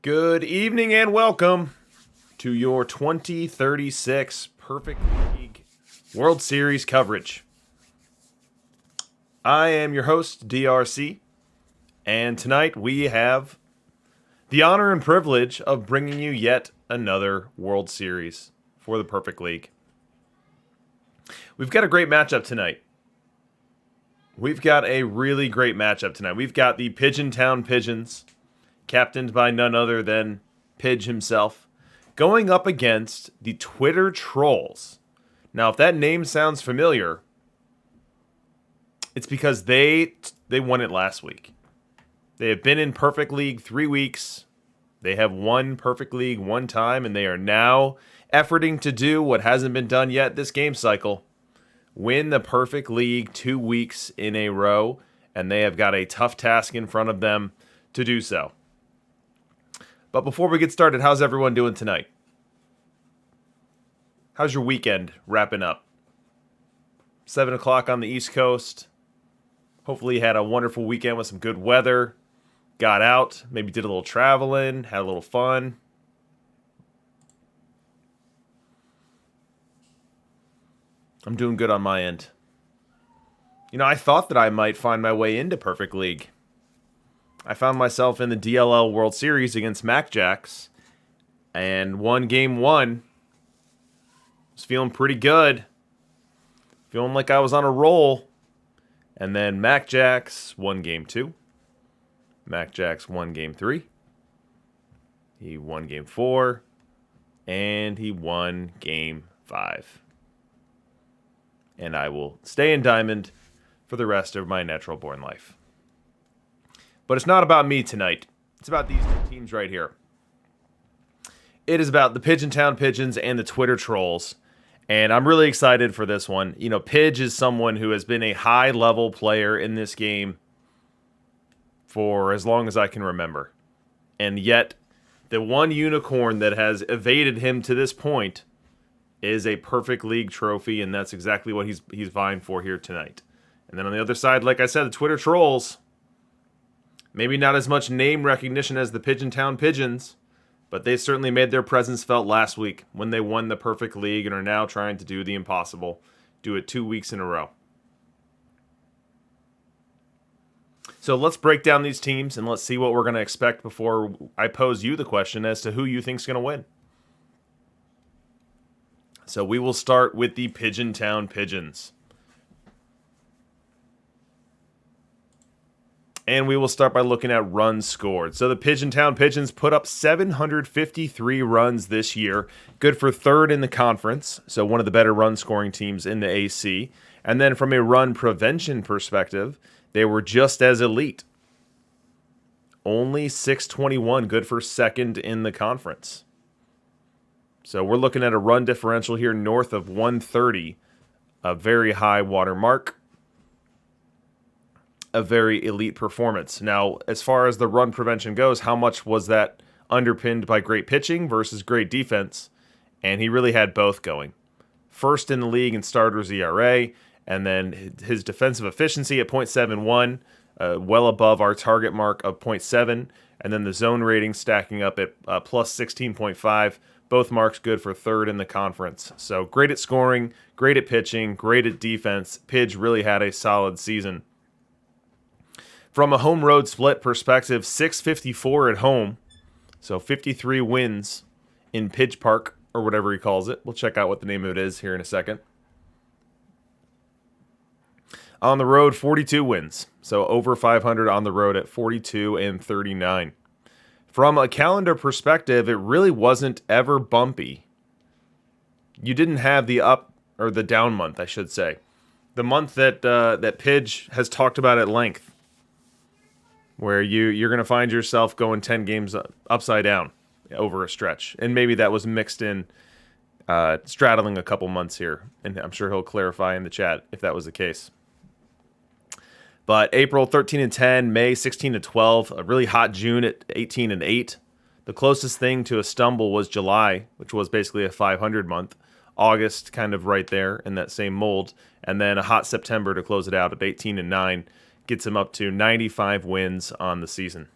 Good evening and welcome to your 2036 Perfect League World Series coverage. I am your host, DRC, and tonight we have the honor and privilege of bringing you yet another World Series for the Perfect League. We've got a great matchup tonight. We've got the Pigeon Town Pigeons, captained by none other than Pidge himself, going up against the Twitter Trolls. Now, if that name sounds familiar, it's because they won it last week. They have been in Perfect League 3 weeks. They have won Perfect League one time, and they are now efforting to do what hasn't been done yet this game cycle. Win the Perfect League 2 weeks in a row, and they have got a tough task in front of them to do so. But before we get started, how's everyone doing tonight? How's your weekend wrapping up? 7 o'clock on the East Coast. Hopefully you had a wonderful weekend with some good weather. Got out, maybe did a little traveling, had a little fun. I'm doing good on my end. You know, I thought that I might find my way into Perfect League. I found myself in the DLL World Series against Mcgraw and won game 1. Was feeling pretty good. Feeling like I was on a roll. And then Mcgraw won game 2. Mcgraw won game 3. He won game 4. And he won game 5. And I will stay in Diamond for the rest of my natural born life. But it's not about me tonight. It's about these two teams right here. It is about the Pigeon Town Pigeons and the Twitter Trolls. And I'm really excited for this one. You know, Pidge is someone who has been a high-level player in this game for as long as I can remember. And yet, the one unicorn that has evaded him to this point is a Perfect League trophy, and that's exactly what he's vying for here tonight. And then on the other side, like I said, the Twitter Trolls. Maybe not as much name recognition as the Pigeon Town Pigeons, but they certainly made their presence felt last week when they won the Perfect League and are now trying to do the impossible. Do it 2 weeks in a row. So let's break down these teams and let's see what we're going to expect before I pose you the question as to who you think's going to win. So we will start with the Pigeon Town Pigeons. And we will start by looking at runs scored. So the Pigeon Town Pigeons put up 753 runs this year. Good for third in the conference. So one of the better run scoring teams in the AC. And then from a run prevention perspective, they were just as elite. Only 621, good for second in the conference. So we're looking at a run differential here north of 130. A very high water mark. A very elite performance. Now, as far as the run prevention goes, how much was that underpinned by great pitching versus great defense? And he really had both going. First in the league in starters ERA, and then his defensive efficiency at .71, well above our target mark of .7, and then the zone rating stacking up at plus 16.5. Both marks good for third in the conference. So great at scoring, great at pitching, great at defense. Pidge really had a solid season. From a home road split perspective, 654 at home. So 53 wins in Pidge Park, or whatever he calls it. We'll check out what the name of it is here in a second. On the road, 42 wins. So over 500 on the road at 42 and 39. From a calendar perspective, it really wasn't ever bumpy. You didn't have the up or the down month, I should say. The month that Pidge has talked about at length, where you're going to find yourself going 10 games upside down over a stretch. And maybe that was mixed in, straddling a couple months here. And I'm sure he'll clarify in the chat if that was the case. But April 13 and 10, May 16 and 12, a really hot June at 18 and 8. The closest thing to a stumble was July, which was basically a 500 month. August kind of right there in that same mold. And then a hot September to close it out at 18 and 9. Gets him up to 95 wins on the season.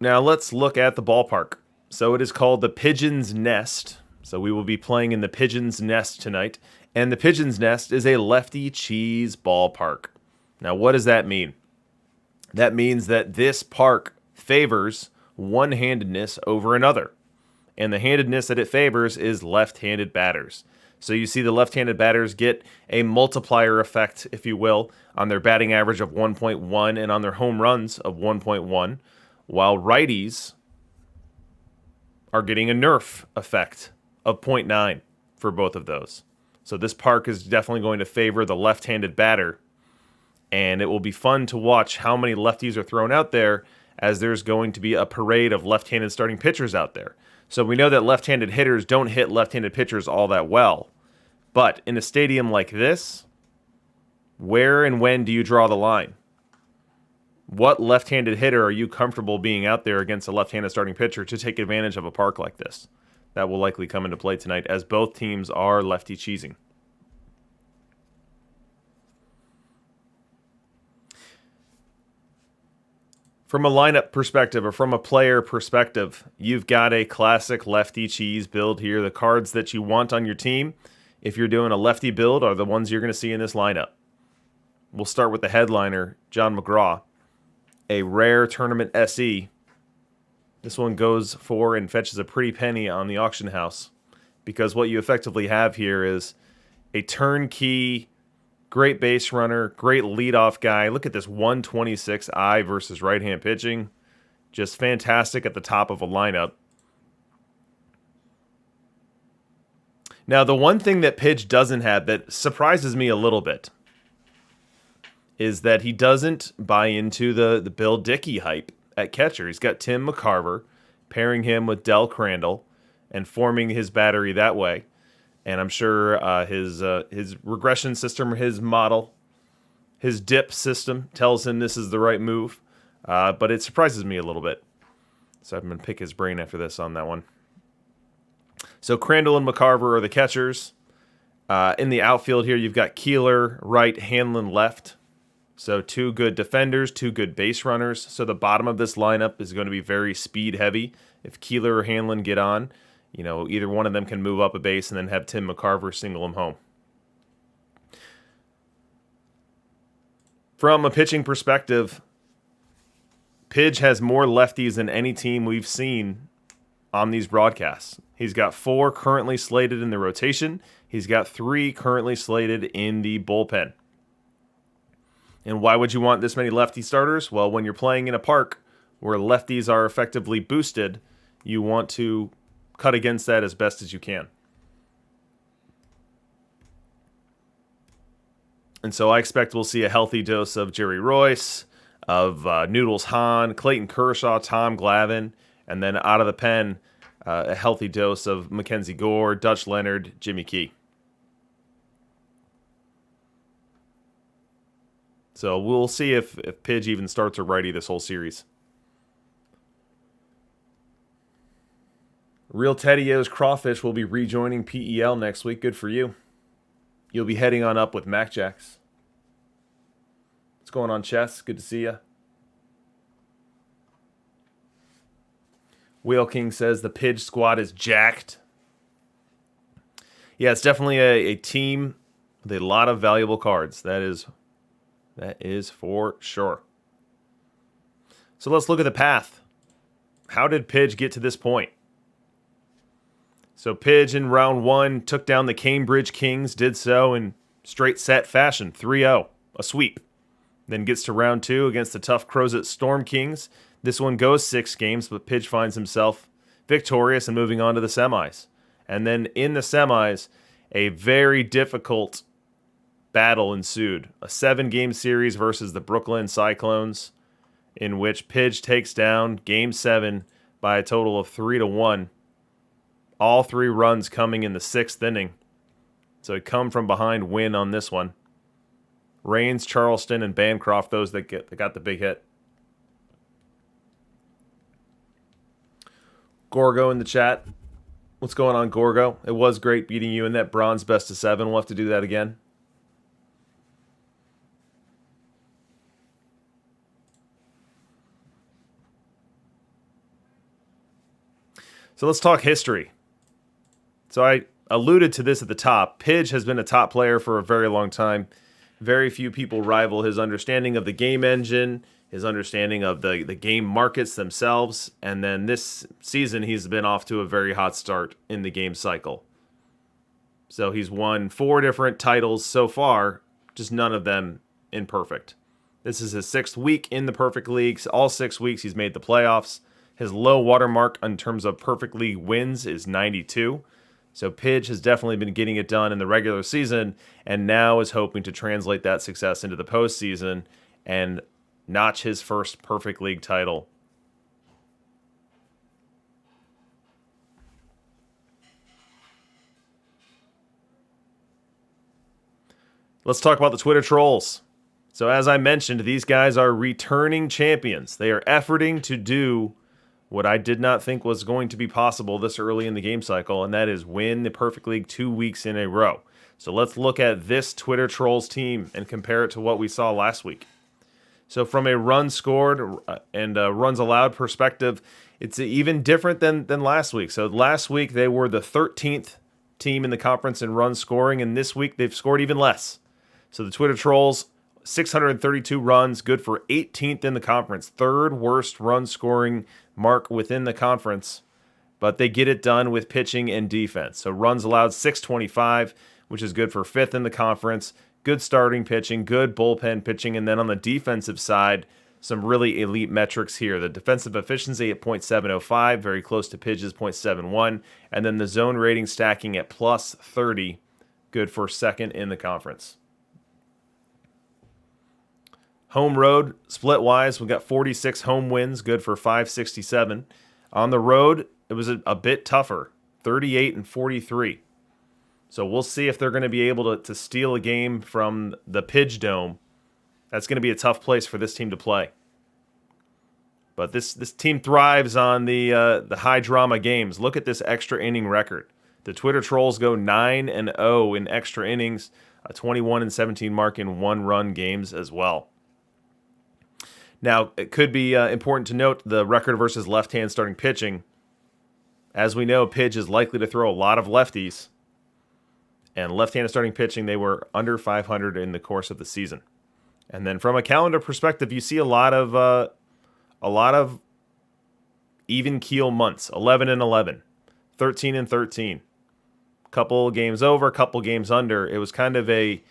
Now let's look at the ballpark. So it is called the Pigeon's Nest. So we will be playing in the Pigeon's Nest tonight. And the Pigeon's Nest is a lefty cheese ballpark. Now what does that mean? That means that this park favors one-handedness over another. And the handedness that it favors is left-handed batters. So you see the left-handed batters get a multiplier effect, if you will, on their batting average of 1.1 and on their home runs of 1.1, while righties are getting a nerf effect of 0.9 for both of those. So this park is definitely going to favor the left-handed batter, and it will be fun to watch how many lefties are thrown out there, as there's going to be a parade of left-handed starting pitchers out there. So we know that left-handed hitters don't hit left-handed pitchers all that well. But in a stadium like this, where and when do you draw the line? What left-handed hitter are you comfortable being out there against a left-handed starting pitcher to take advantage of a park like this? That will likely come into play tonight, as both teams are lefty cheesing. From a lineup perspective or from a player perspective, you've got a classic lefty cheese build here. The cards that you want on your team, if you're doing a lefty build, are the ones you're going to see in this lineup. We'll start with the headliner, John Mcgraw, a rare tournament SE. This one goes for and fetches a pretty penny on the auction house, because what you effectively have here is a turnkey, great base runner, great leadoff guy. Look at this 126 I versus right-hand pitching. Just fantastic at the top of a lineup. Now, the one thing that Pidge doesn't have that surprises me a little bit is that he doesn't buy into the Bill Dickey hype at catcher. He's got Tim Mccarver, pairing him with Del Crandall and forming his battery that way. And I'm sure his regression system, or his model, his dip system tells him this is the right move. But it surprises me a little bit. So I'm going to pick his brain after this on that one. So Crandall and Mccarver are the catchers. In the outfield here, you've got Keeler, right, Hanlon, left. So two good defenders, two good base runners. So the bottom of this lineup is going to be very speed heavy. If Keeler or Hanlon get on, you know, either one of them can move up a base and then have Tim Mccarver single him home. From a pitching perspective, Pidge has more lefties than any team we've seen on these broadcasts. He's got 4 currently slated in the rotation. He's got 3 currently slated in the bullpen. And why would you want this many lefty starters? Well, when you're playing in a park where lefties are effectively boosted, you want to cut against that as best as you can. And so I expect we'll see a healthy dose of Two Royce, of Noodles Hahn, Clayton Kershaw, Tom Glavine, and then out of the pen, a healthy dose of Mackenzie Gore, Dutch Leonard, Jimmy Key. So we'll see if Pidge even starts a righty this whole series. Real Teddy-O's Crawfish will be rejoining PEL next week. Good for you. You'll be heading on up with Mac Jacks. What's going on, Chess? Good to see you. Whale King says the Pidge squad is jacked. Yeah, it's definitely a team with a lot of valuable cards. That is for sure. So let's look at the path. How did Pidge get to this point? So Pidge in round 1 took down the Cambridge Kings, did so in straight set fashion, 3-0, a sweep. Then gets to round 2 against the tough Crozet Storm Kings. This one goes 6 games, but Pidge finds himself victorious and moving on to the semis. And then in the semis, a very difficult battle ensued. A 7-game series versus the Brooklyn Cyclones, in which Pidge takes down Game 7 by a total of 3-1. All 3 runs coming in the 6th inning. So a come from behind win on this one. Raines, Charleston, and Bancroft, those that got the big hit. Gorgo in the chat. What's going on, Gorgo? It was great beating you in that bronze best of 7. We'll have to do that again. So let's talk history. So I alluded to this at the top. Pidge has been a top player for a very long time. Very few people rival his understanding of the game engine, his understanding of the game markets themselves, and then this season he's been off to a very hot start in the game cycle. So he's won 4 different titles so far, just none of them in perfect. This is his 6th week in the perfect leagues. All 6 weeks he's made the playoffs. His low watermark in terms of perfect league wins is 92. So Pidge has definitely been getting it done in the regular season, and now is hoping to translate that success into the postseason and notch his first perfect league title. Let's talk about the Twitter trolls. So as I mentioned, these guys are returning champions. They are efforting to do what I did not think was going to be possible this early in the game cycle, and that is win the Perfect League 2 weeks in a row. So let's look at this Twitter Trolls team and compare it to what we saw last week. So from a run scored and runs allowed perspective, it's even different than last week. So last week they were the 13th team in the conference in run scoring, and this week they've scored even less. So the Twitter Trolls, 632 runs, good for 18th in the conference, 3rd worst run scoring mark within the conference, but they get it done with pitching and defense. So runs allowed 625, which is good for 5th in the conference, good starting pitching, good bullpen pitching, and then on the defensive side, some really elite metrics here. The defensive efficiency at .705, very close to Pidge's .71, and then the zone rating stacking at plus 30, good for 2nd in the conference. Home road, split-wise, we got 46 home wins, good for 567. On the road, it was a bit tougher, 38 and 43. So we'll see if they're going to be able to steal a game from the Pidge Dome. That's going to be a tough place for this team to play. But this team thrives on the high-drama games. Look at this extra inning record. The Twitter Trolls go 9-0 in extra innings, a 21-17 mark in one-run games as well. Now, it could be important to note the record versus left-hand starting pitching. As we know, Pidge is likely to throw a lot of lefties. And left-handed starting pitching, they were under 500 in the course of the season. And then from a calendar perspective, you see a lot of even keel months, 11-11, 13-13. Couple games over, couple games under. It was kind of a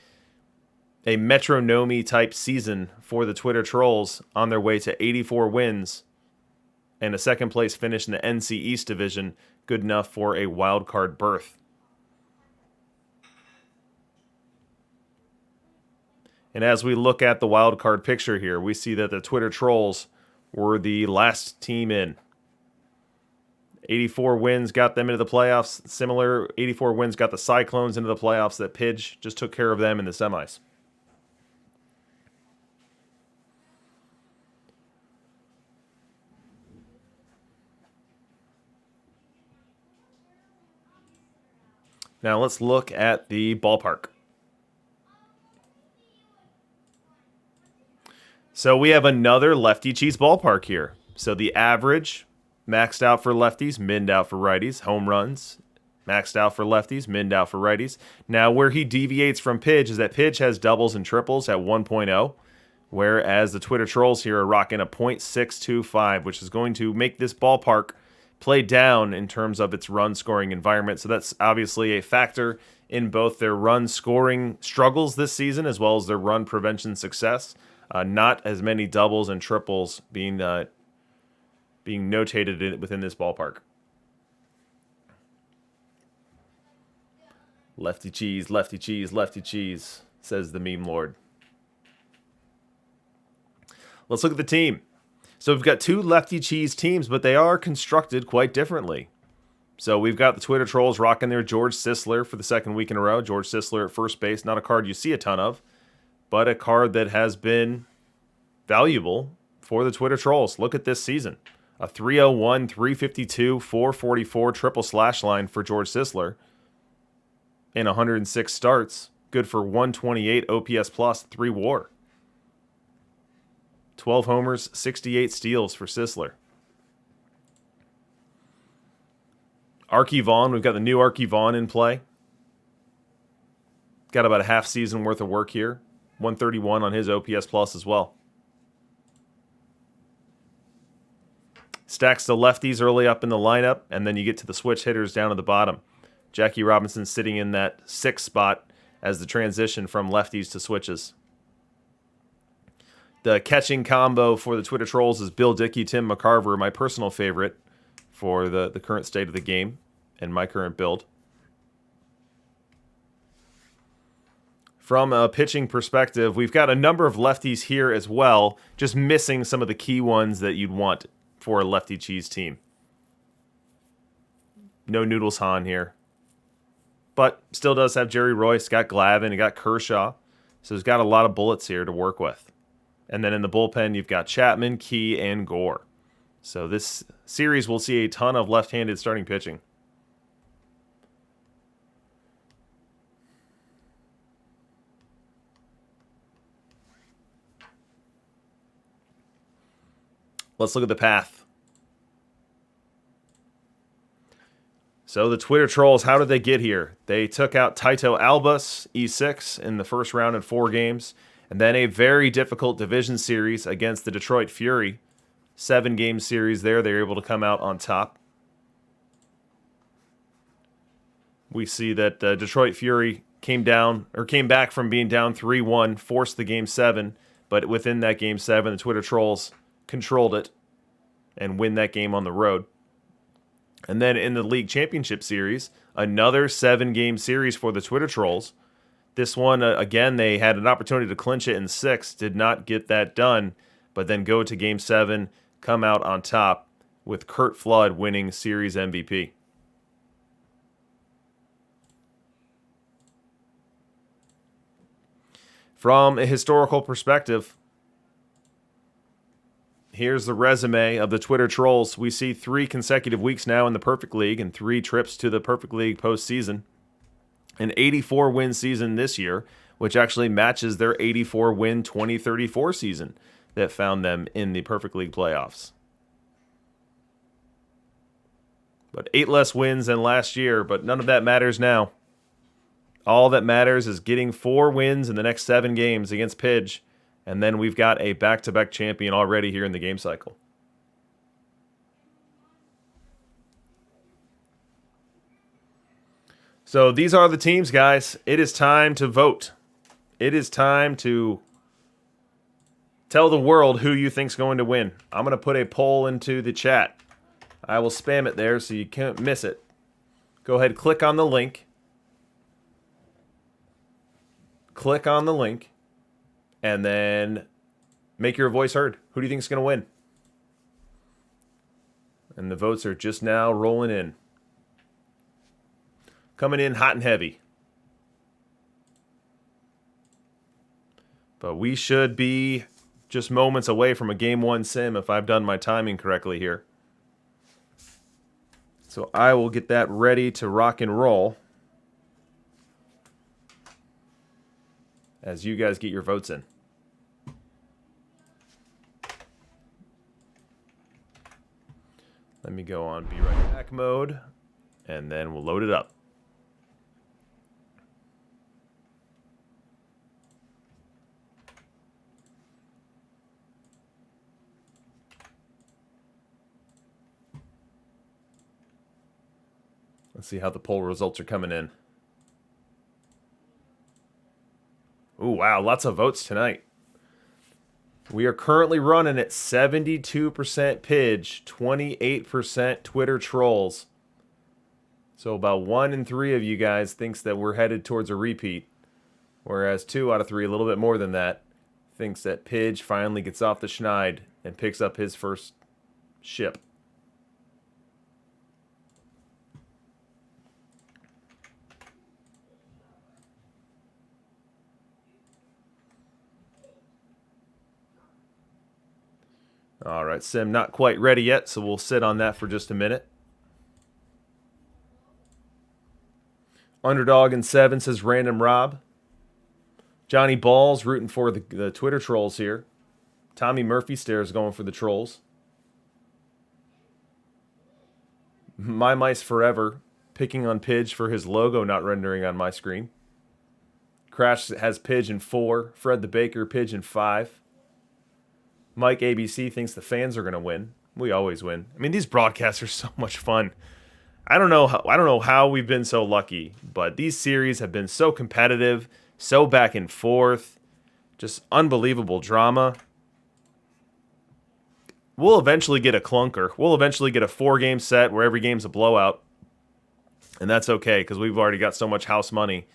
metronomy type season for the Twitter Trolls on their way to 84 wins and a 2nd place finish in the NC East division, good enough for a wild card berth. And as we look at the wild card picture here, we see that the Twitter Trolls were the last team in. 84 wins got them into the playoffs. Similar 84 wins got the Cyclones into the playoffs. That Pidge just took care of them in the semis. Now let's look at the ballpark. So we have another lefty cheese ballpark here. So the average, maxed out for lefties, minned out for righties. Home runs, maxed out for lefties, minned out for righties. Now where he deviates from Pidge is that Pidge has doubles and triples at 1.0, whereas the Twitter Trolls here are rocking a .625, which is going to make this ballpark play down in terms of its run scoring environment. So that's obviously a factor in both their run scoring struggles this season as well as their run prevention success. Not as many doubles and triples being notated within this ballpark. Lefty cheese, lefty cheese, lefty cheese, says the meme lord. Let's look at the team. So we've got 2 lefty cheese teams, but they are constructed quite differently. So we've got the Twitter Trolls rocking their George Sisler for the 2nd week in a row. George Sisler at first base, not a card you see a ton of, but a card that has been valuable for the Twitter Trolls. Look at this season. A 301, 352, 444 triple slash line for George Sisler in 106 starts. Good for 128 OPS plus, 3 WAR. 12 homers, 68 steals for Sisler. Archie Vaughn, we've got the new Archie Vaughn in play. Got about a half season worth of work here. 131 on his OPS plus as well. Stacks the lefties early up in the lineup, and then you get to the switch hitters down at the bottom. Jackie Robinson sitting in that 6th spot as the transition from lefties to switches. The catching combo for the Twitter trolls is Bill Dickey, Tim Mccarver, my personal favorite for the current state of the game and my current build. From a pitching perspective, we've got a number of lefties here as well, just missing some of the key ones that you'd want for a lefty cheese team. No Noodles Hahn here. But still does have Jerry Royce, got Glavine, and got Kershaw. So he's got a lot of bullets here to work with. And then in the bullpen, you've got Chapman, Key, and Gore. So this series will see a ton of left-handed starting pitching. Let's look at the path. So the Twitter trolls, how did they get here? They took out Taito Albus, E6, in the first round in 4 games. And then a very difficult division series against the Detroit Fury. 7-game series there. They were able to come out on top. We see that Detroit Fury came back from being down 3-1, forced the Game 7. But within that Game 7, the Twitter trolls controlled it and win that game on the road. And then in the league championship series, another 7-game series for the Twitter trolls. This one, again, they had an opportunity to clinch it in 6, did not get that done, but then go to Game 7, come out on top with Curt Flood winning series MVP. From a historical perspective, here's the resume of the Twitter trolls. We see 3 consecutive weeks now in the Perfect League and 3 trips to the Perfect League postseason. An 84-win season this year, which actually matches their 84-win 2034 season that found them in the Perfect League playoffs. But 8 less wins than last year, but none of that matters now. All that matters is getting 4 wins in the next 7 games against Pidge, and then we've got a back-to-back champion already here in the game cycle. So these are the teams, guys. It is time to vote. It is time to tell the world who you think's going to win. I'm going to put a poll into the chat. I will spam it there so you can't miss it. Go ahead, click on the link. Click on the link. And then make your voice heard. Who do you think is going to win? And the votes are just now rolling in. Coming in hot and heavy. But we should be just moments away from a Game 1 sim if I've done my timing correctly here. So I will get that ready to rock and roll as you guys get your votes in. Let me go on Be Right Back mode, and then we'll load it up. Let's see how the poll results are coming in. Ooh, wow, lots of votes tonight. We are currently running at 72% Pidge, 28% Twitter trolls. So about 1 in 3 of you guys thinks that we're headed towards a repeat, whereas 2 out of 3, a little bit more than that, thinks that Pidge finally gets off the schneid and picks up his first ship. All right, Sim, not quite ready yet, so we'll sit on that for just a minute. Underdog in 7 says Random Rob. Johnny Balls rooting for the Twitter trolls here. Tommy Murphy Stairs going for the trolls. My Mice Forever picking on Pidge for his logo not rendering on my screen. Crash has Pidge in 4. Fred the Baker, Pidge in 5. Mike ABC thinks the fans are going to win. We always win. I mean, these broadcasts are so much fun. I don't know how we've been so lucky, but these series have been so competitive, so back and forth, just unbelievable drama. We'll eventually get a clunker. We'll eventually get a 4-game set where every game's a blowout. And that's okay, because we've already got so much house money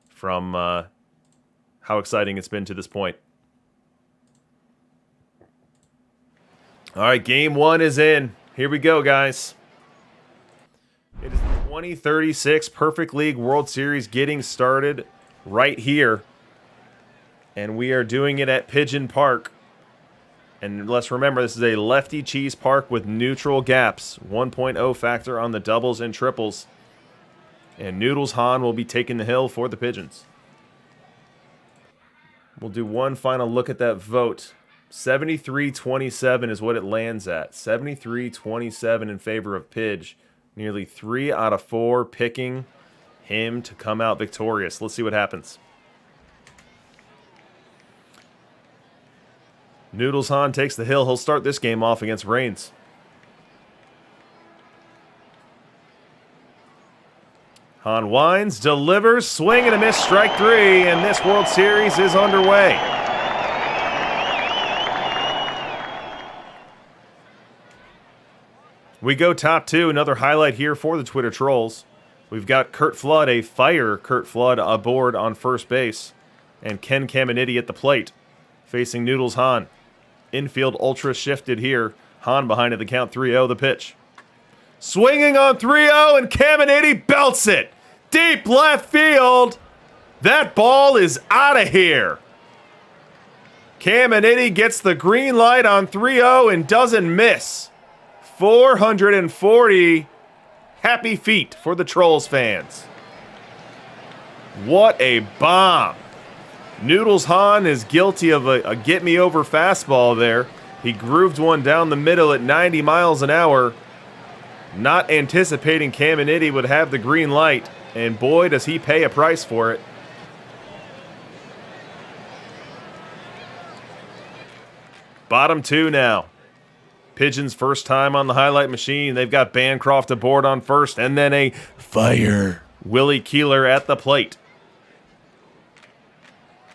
from how exciting it's been to this point. All right, game 1 is in. Here we go, guys. It is the 2036 Perfect League World Series getting started right here. And we are doing it at Pigeon Park. And let's remember, this is a lefty cheese park with neutral gaps. 1.0 factor on the doubles and triples. And Noodles Hahn will be taking the hill for the Pigeons. We'll do one final look at that vote. 73-27 is what it lands at. 73-27 in favor of Pidge. Nearly 3 out of 4 picking him to come out victorious. Let's see what happens. Noodles Hahn takes the hill. He'll start this game off against Reigns. Hahn winds, delivers, swing and a miss, strike 3, and this World Series is underway. We go top 2, another highlight here for the Twitter trolls. We've got Curt Flood, a fire Curt Flood aboard on first base, and Ken Caminiti at the plate, facing Noodles Hahn. Infield ultra shifted here. Hahn behind at the count 3-0, the pitch. Swinging on 3-0, and Caminiti belts it. Deep left field. That ball is out of here. Caminiti gets the green light on 3-0 and doesn't miss. 440 happy feet for the Trolls fans. What a bomb. Noodles Hahn is guilty of a get-me-over fastball there. He grooved one down the middle at 90 miles an hour, not anticipating Caminiti would have the green light, and boy, does he pay a price for it. Bottom 2 now. Pigeons first time on the highlight machine. They've got Bancroft aboard on first, and then a fire Willie Keeler at the plate.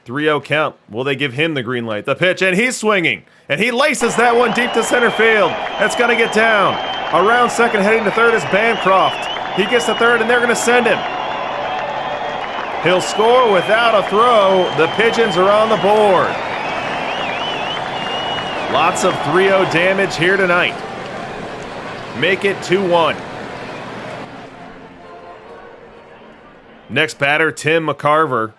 3-0 count. Will they give him the green light? The pitch, and he's swinging. And he laces that one deep to center field. That's going to get down. Around second, heading to third is Bancroft. He gets to third, and they're going to send him. He'll score without a throw. The Pigeons are on the board. Lots of 3-0 damage here tonight. Make it 2-1. Next batter, Tim Mccarver.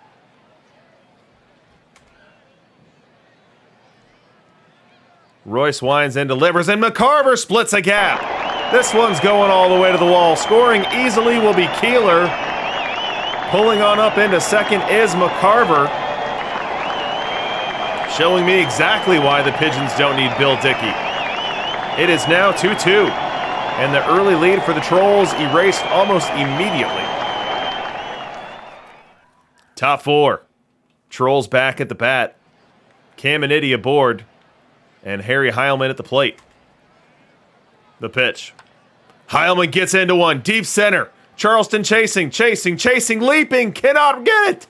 Royce winds and delivers, and Mccarver splits a gap. This one's going all the way to the wall. Scoring easily will be Keeler. Pulling on up into second is Mccarver. Showing me exactly why the Pigeons don't need Bill Dickey. It is now 2-2, and the early lead for the Trolls erased almost immediately. Top 4. Trolls back at the bat. Caminiti aboard. And Harry Heilman at the plate. The pitch. Heilman gets into one. Deep center. Charleston chasing, leaping. Cannot get it.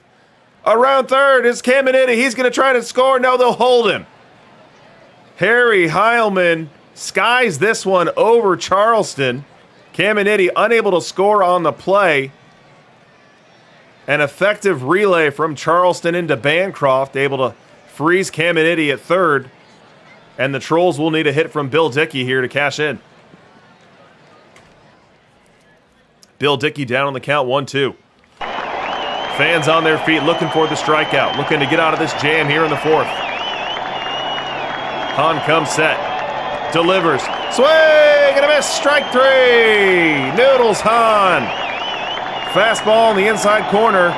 Around third is Caminiti. He's going to try to score. No, they'll hold him. Harry Heilman skies this one over Charleston. Caminiti unable to score on the play. An effective relay from Charleston into Bancroft, able to freeze Caminiti at third. And the Trolls will need a hit from Bill Dickey here to cash in. Bill Dickey down on the count, 1-2. Fans on their feet looking for the strikeout, looking to get out of this jam here in the fourth. Hahn comes set, delivers, swing and a miss, strike 3. Noodles Hahn. Fastball in the inside corner.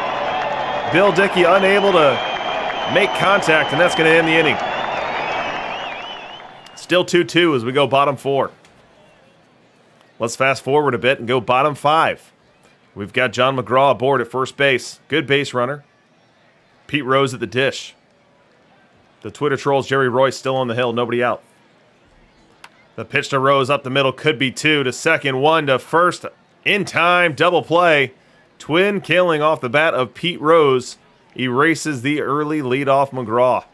Bill Dickey unable to make contact, and that's going to end the inning. Still 2-2 as we go bottom 4. Let's fast forward a bit and go bottom 5. We've got John Mcgraw aboard at first base. Good base runner. Pete Rose at the dish. The Twitter trolls, Jerry Royce still on the hill, nobody out. The pitch to Rose up the middle, could be 2 to second, 1 to first. In time, double play. Twin killing off the bat of Pete Rose erases the early leadoff Mcgraw.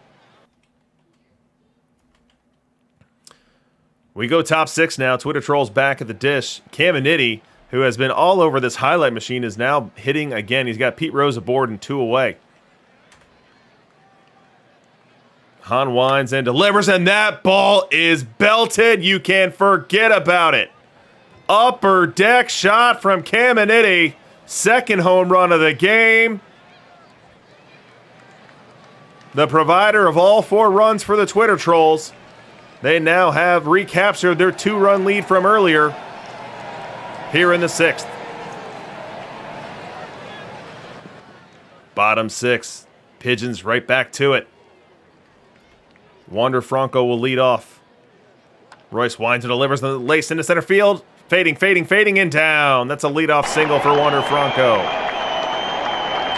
We go top 6 now. Twitter trolls back at the dish. Caminiti, who has been all over this highlight machine, is now hitting again. He's got Pete Rose aboard and 2 away. Hahn winds and delivers, and that ball is belted. You can forget about it. Upper deck shot from Caminiti. Second home run of the game. The provider of all 4 runs for the Twitter trolls. They now have recaptured their 2-run lead from earlier here in the 6th. Bottom 6. Pigeons right back to it. Wander Franco will lead off. Royce winds and delivers the lace into center field. Fading, and down. That's a leadoff single for Wander Franco.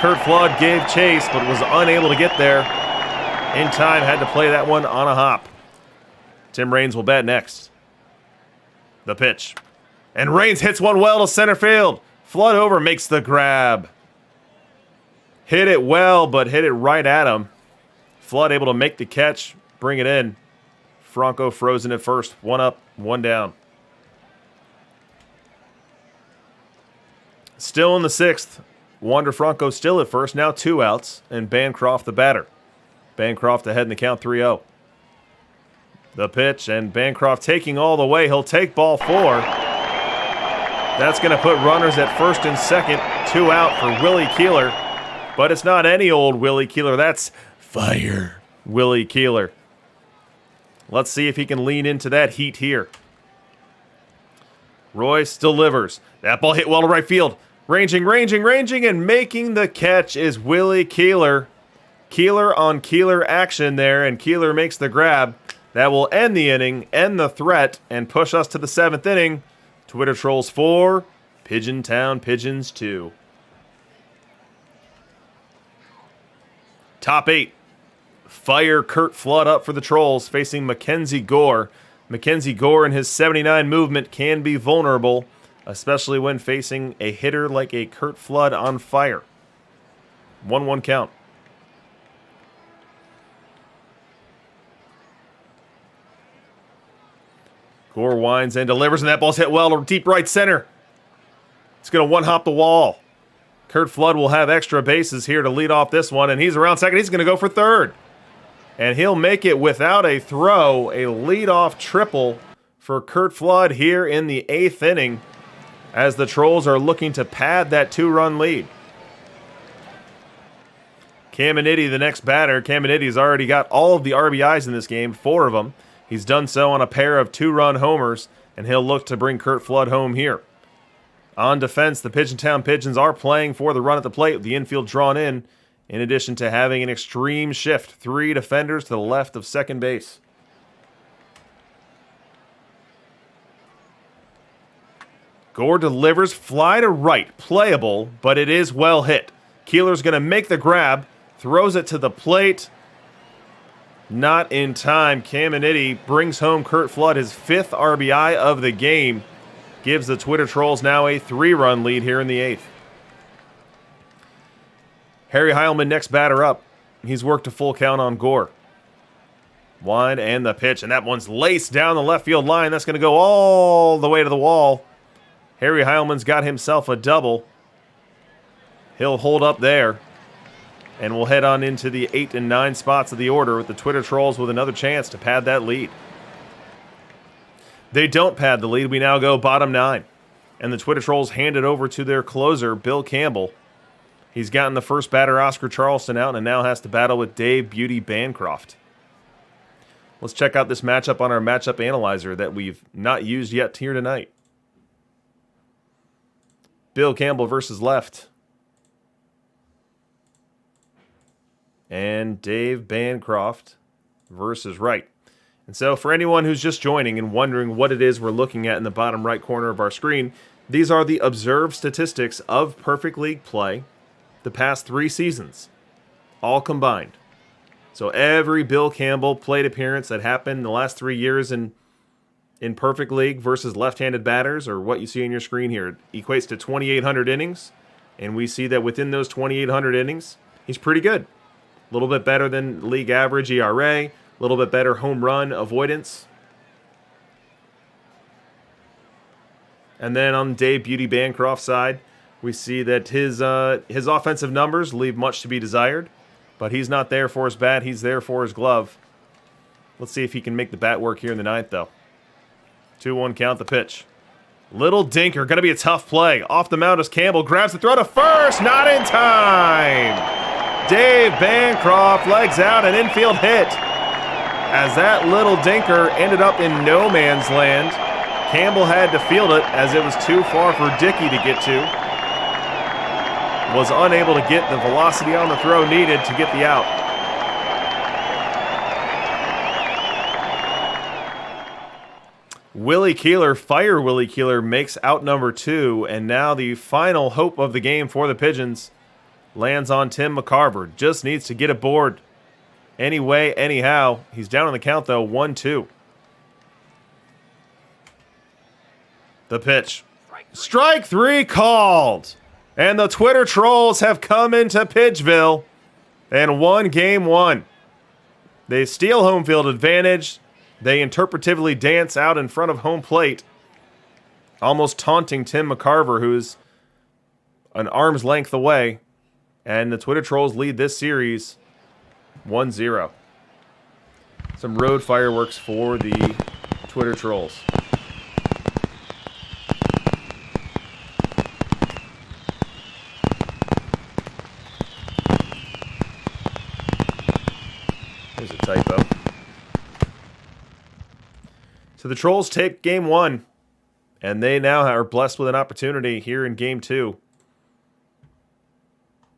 Curt Flood gave chase, but was unable to get there. In time, had to play that one on a hop. Tim Raines will bat next. The pitch. And Raines hits one well to center field. Flood over, makes the grab. Hit it well, but hit it right at him. Flood able to make the catch, bring it in. Franco frozen at first. 1 up, 1 down. Still in the 6th. Wander Franco still at first, now 2 outs, and Bancroft the batter. Bancroft ahead in the count 3-0. The pitch, and Bancroft taking all the way. He'll take ball 4. That's going to put runners at first and second. 2 out for Willie Keeler. But it's not any old Willie Keeler. That's fire Willie Keeler. Let's see if he can lean into that heat here. Royce delivers. That ball hit well to right field. Ranging, and making the catch is Willie Keeler. Keeler on Keeler action there, and Keeler makes the grab. That will end the inning, end the threat, and push us to the 7th inning. Twitter trolls 4, Pigeon Town Pigeons 2. Top 8. Fire Curt Flood up for the trolls, facing Mackenzie Gore. Mackenzie Gore and his 79 movement can be vulnerable, especially when facing a hitter like a Curt Flood on fire. 1-1 count. Gore winds and delivers, and that ball's hit well to deep right center. It's going to one-hop the wall. Curt Flood will have extra bases here to lead off this one, and he's around second. He's going to go for third. And he'll make it without a throw, a leadoff triple for Curt Flood here in the 8th inning, as the Trolls are looking to pad that 2-run lead. Caminiti, the next batter. Caminiti's already got all of the RBIs in this game, 4 of them. He's done so on a pair of 2-run homers, and he'll look to bring Curt Flood home here. On defense, the Pigeon Town Pigeons are playing for the run at the plate with the infield drawn in addition to having an extreme shift. 3 defenders to the left of second base. Gore delivers, fly to right, playable, but it is well hit. Keeler's going to make the grab, throws it to the plate. Not in time. Caminiti brings home Curt Flood, his 5th RBI of the game. Gives the Twitter trolls now a 3-run lead here in the 8th. Harry Heilman next batter up. He's worked a full count on Gore. Wind and the pitch, and that one's laced down the left field line. That's going to go all the way to the wall. Harry Heilman's got himself a double. He'll hold up there. And we'll head on into the 8 and 9 spots of the order with the Twitter trolls with another chance to pad that lead. They don't pad the lead. We now go bottom 9. And the Twitter trolls hand it over to their closer, Bill Campbell. He's gotten the first batter, Oscar Charleston, out and now has to battle with Dave Beauty Bancroft. Let's check out this matchup on our matchup analyzer that we've not used yet here tonight. Bill Campbell versus left. And Dave Bancroft versus right. And so for anyone who's just joining and wondering what it is we're looking at in the bottom right corner of our screen, these are the observed statistics of Perfect League play the past 3 seasons, all combined. So every Bill Campbell plate appearance that happened in the last 3 years in Perfect League versus left-handed batters, or what you see on your screen here, equates to 2,800 innings. And we see that within those 2,800 innings, he's pretty good. A little bit better than league average ERA, a little bit better home run avoidance. And then on Dave Beauty Bancroft's side, we see that his offensive numbers leave much to be desired, but he's not there for his bat, he's there for his glove. Let's see if he can make the bat work here in the 9th, though. 2-1 count, the pitch. Little dinker, going to be a tough play. Off the mound as Campbell grabs the throw to first, not in time! Dave Bancroft legs out an infield hit. As that little dinker ended up in no man's land, Campbell had to field it as it was too far for Dickey to get to. Was unable to get the velocity on the throw needed to get the out. Willie Keeler, Fire Willie Keeler, makes out number 2, and now the final hope of the game for the Pigeons lands on Tim Mccarver. Just needs to get aboard. Anyway, anyhow. He's down on the count, though, 1-2. The pitch. Strike 3 called. And the Twitter trolls have come into Pidgeville and won game 1. They steal home field advantage. They interpretively dance out in front of home plate, almost taunting Tim Mccarver, who's an arm's length away. And the Twitter trolls lead this series 1-0. Some road fireworks for the Twitter trolls. There's a typo. So the Trolls take game 1, and they now are blessed with an opportunity here in game 2.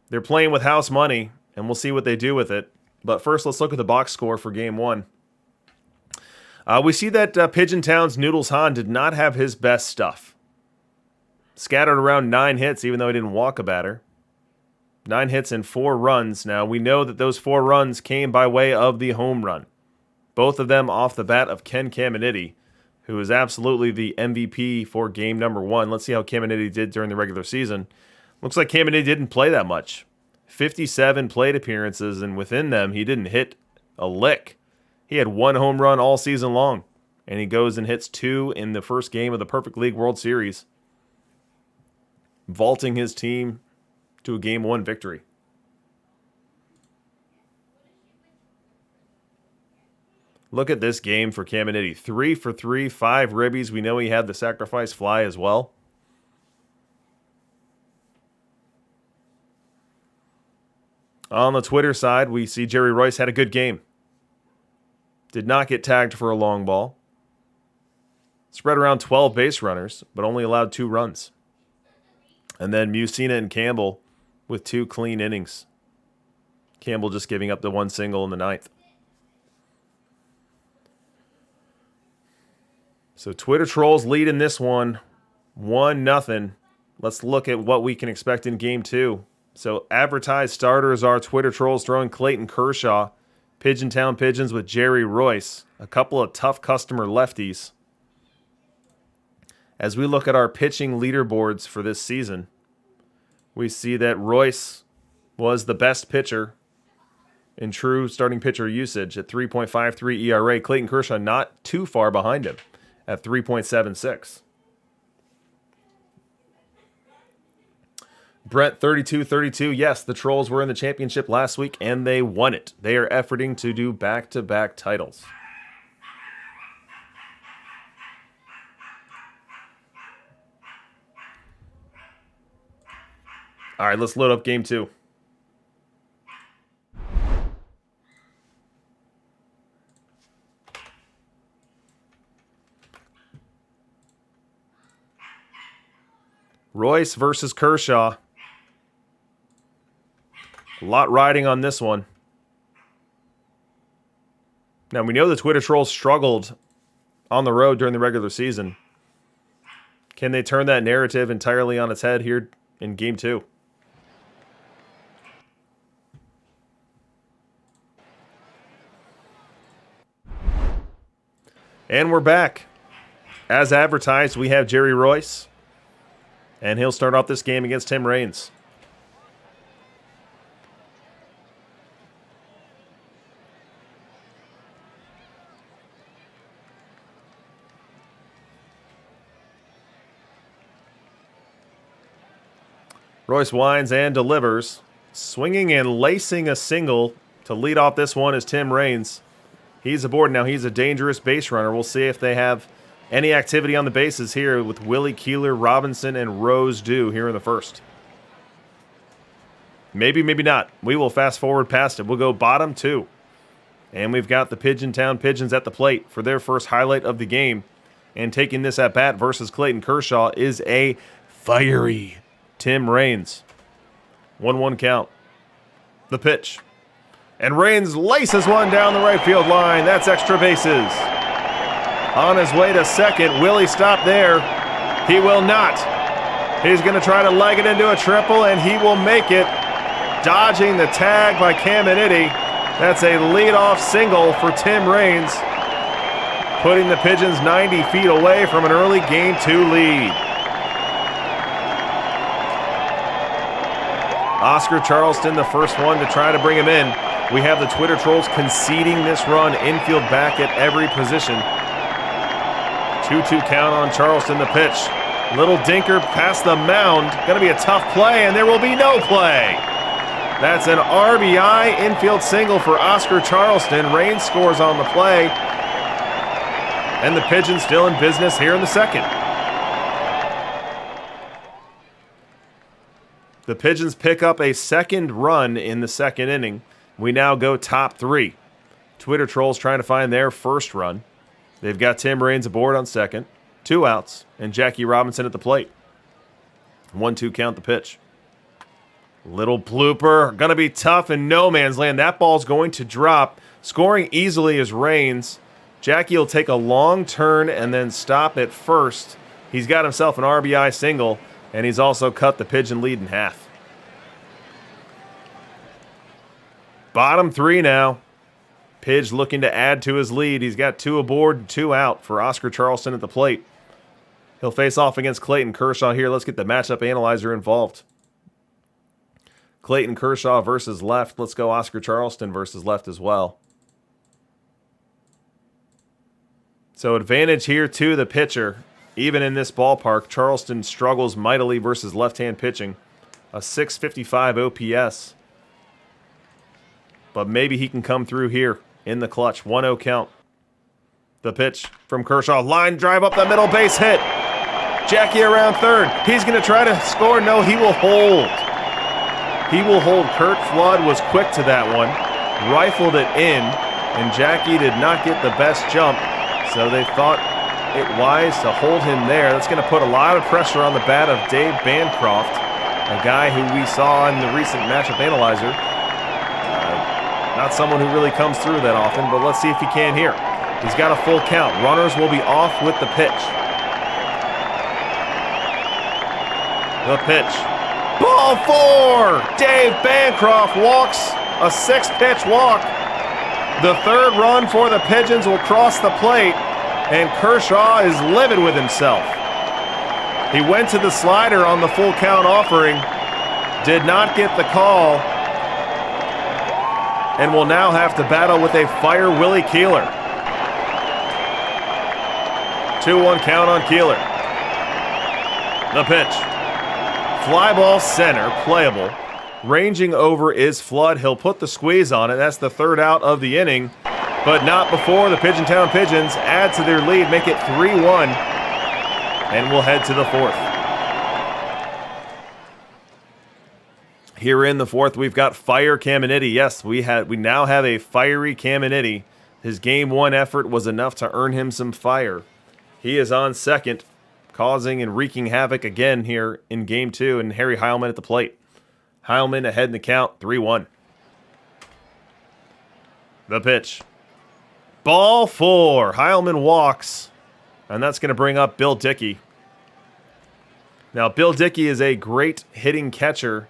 They're playing with house money, and we'll see what they do with it. But first, let's look at the box score for game 1. We see that Pigeon Town's Noodles Hahn did not have his best stuff. Scattered around 9 hits, even though he didn't walk a batter. 9 hits and 4 runs. Now, we know that those 4 runs came by way of the home run. Both of them off the bat of Ken Caminiti, who is absolutely the MVP for game number 1. Let's see how Caminiti did during the regular season. Looks like Caminiti didn't play that much. 57 plate appearances, and within them, he didn't hit a lick. He had 1 home run all season long, and he goes and hits 2 in the first game of the Perfect League World Series, vaulting his team to a game 1 victory. Look at this game for Caminiti. 3 for 3, 5 ribbies. We know he had the sacrifice fly as well. On the Twitter side, we see Jerry Royce had a good game. Did not get tagged for a long ball. Spread around 12 base runners, but only allowed 2 runs. And then Musina and Campbell with 2 clean innings. Campbell just giving up the 1 single in the 9th. So Twitter trolls lead in this one, 1-0. Let's look at what we can expect in game 2. So advertised starters are Twitter trolls throwing Clayton Kershaw, Pigeon Town Pigeons with Jerry Royce, a couple of tough customer lefties. As we look at our pitching leaderboards for this season, we see that Royce was the best pitcher in true starting pitcher usage at 3.53 ERA. Clayton Kershaw not too far behind him at 3.76. Brent 3232. Yes, the Trolls were in the championship last week and they won it. They are efforting to do back-to-back titles. All right, let's load up game 2. Royce versus Kershaw. A lot riding on this one. Now, we know the Twitter trolls struggled on the road during the regular season. Can they turn that narrative entirely on its head here in Game 2? And we're back. As advertised, we have Jerry Royce. And he'll start off this game against Tim Raines. Royce winds and delivers. Swinging and lacing a single to lead off this one is Tim Raines. He's aboard now. He's a dangerous base runner. We'll see if they have any activity on the bases here with Willie Keeler, Robinson, and Rose due here in the first. Maybe, maybe not. We will fast forward past it. We'll go bottom 2. And we've got the Pigeon Pigeons at the plate for their first highlight of the game. And taking this at bat versus Clayton Kershaw is a fiery Tim Raines. 1-1 count. The pitch. And Raines laces one down the right field line. That's extra bases. On his way to second, will he stop there? He will not. He's going to try to leg it into a triple, and he will make it. Dodging the tag by Caminiti. That's a leadoff single for Tim Raines, putting the Pigeons 90 feet away from an early Game 2 lead. Oscar Charleston, the first one to try to bring him in. We have the Twitter trolls conceding this run, infield back at every position. 2-2 count on Charleston, the pitch. Little dinker past the mound. Going to be a tough play, and there will be no play. That's an RBI infield single for Oscar Charleston. Raines scores on the play. And the Pigeons still in business here in the second. The Pigeons pick up a second run in the second inning. We now go top 3. Twitter trolls trying to find their first run. They've got Tim Raines aboard on second. 2 outs, and Jackie Robinson at the plate. 1-2 count the pitch. Little blooper. Going to be tough in no man's land. That ball's going to drop. Scoring easily is Raines. Jackie will take a long turn and then stop at first. He's got himself an RBI single. And he's also cut the Pigeon lead in half. Bottom 3 now. Pidge looking to add to his lead. He's got 2 aboard and 2 out for Oscar Charleston at the plate. He'll face off against Clayton Kershaw here. Let's get the matchup analyzer involved. Clayton Kershaw versus left. Let's go Oscar Charleston versus left as well. So advantage here to the pitcher. Even in this ballpark, Charleston struggles mightily versus left-hand pitching. A 655 OPS. But maybe he can come through here in the clutch. 1-0 count. The pitch from Kershaw. Line drive up the middle, base hit. Jackie around third. He's going to try to score. No, he will hold. He will hold. Kurt Flood was quick to that one. Rifled it in, and Jackie did not get the best jump. So they thought it wise to hold him there. That's going to put a lot of pressure on the bat of Dave Bancroft, a guy who we saw in the recent matchup analyzer. Not someone who really comes through that often, but let's see if he can here. He's got a full count. Runners will be off with the pitch. The pitch. Ball 4! Dave Bancroft walks a 6-pitch walk. The third run for the Pigeons will cross the plate. And Kershaw is livid with himself. He went to the slider on the full count offering, did not get the call, and will now have to battle with a fire Willie Keeler. 2-1 count on Keeler. The pitch. Fly ball center, playable. Ranging over is Flood. He'll put the squeeze on it. That's the third out of the inning. But not before the Pigeontown Pigeons add to their lead, make it 3-1, and we'll head to the fourth. Here in the fourth, we've got Fire Caminiti. Yes, we now have a fiery Caminiti. His Game 1 effort was enough to earn him some fire. He is on second, causing and wreaking havoc again here in Game 2, and Harry Heilman at the plate. Heilman ahead in the count, 3-1. The pitch. Ball 4. Heilman walks, and that's going to bring up Bill Dickey. Now, Bill Dickey is a great hitting catcher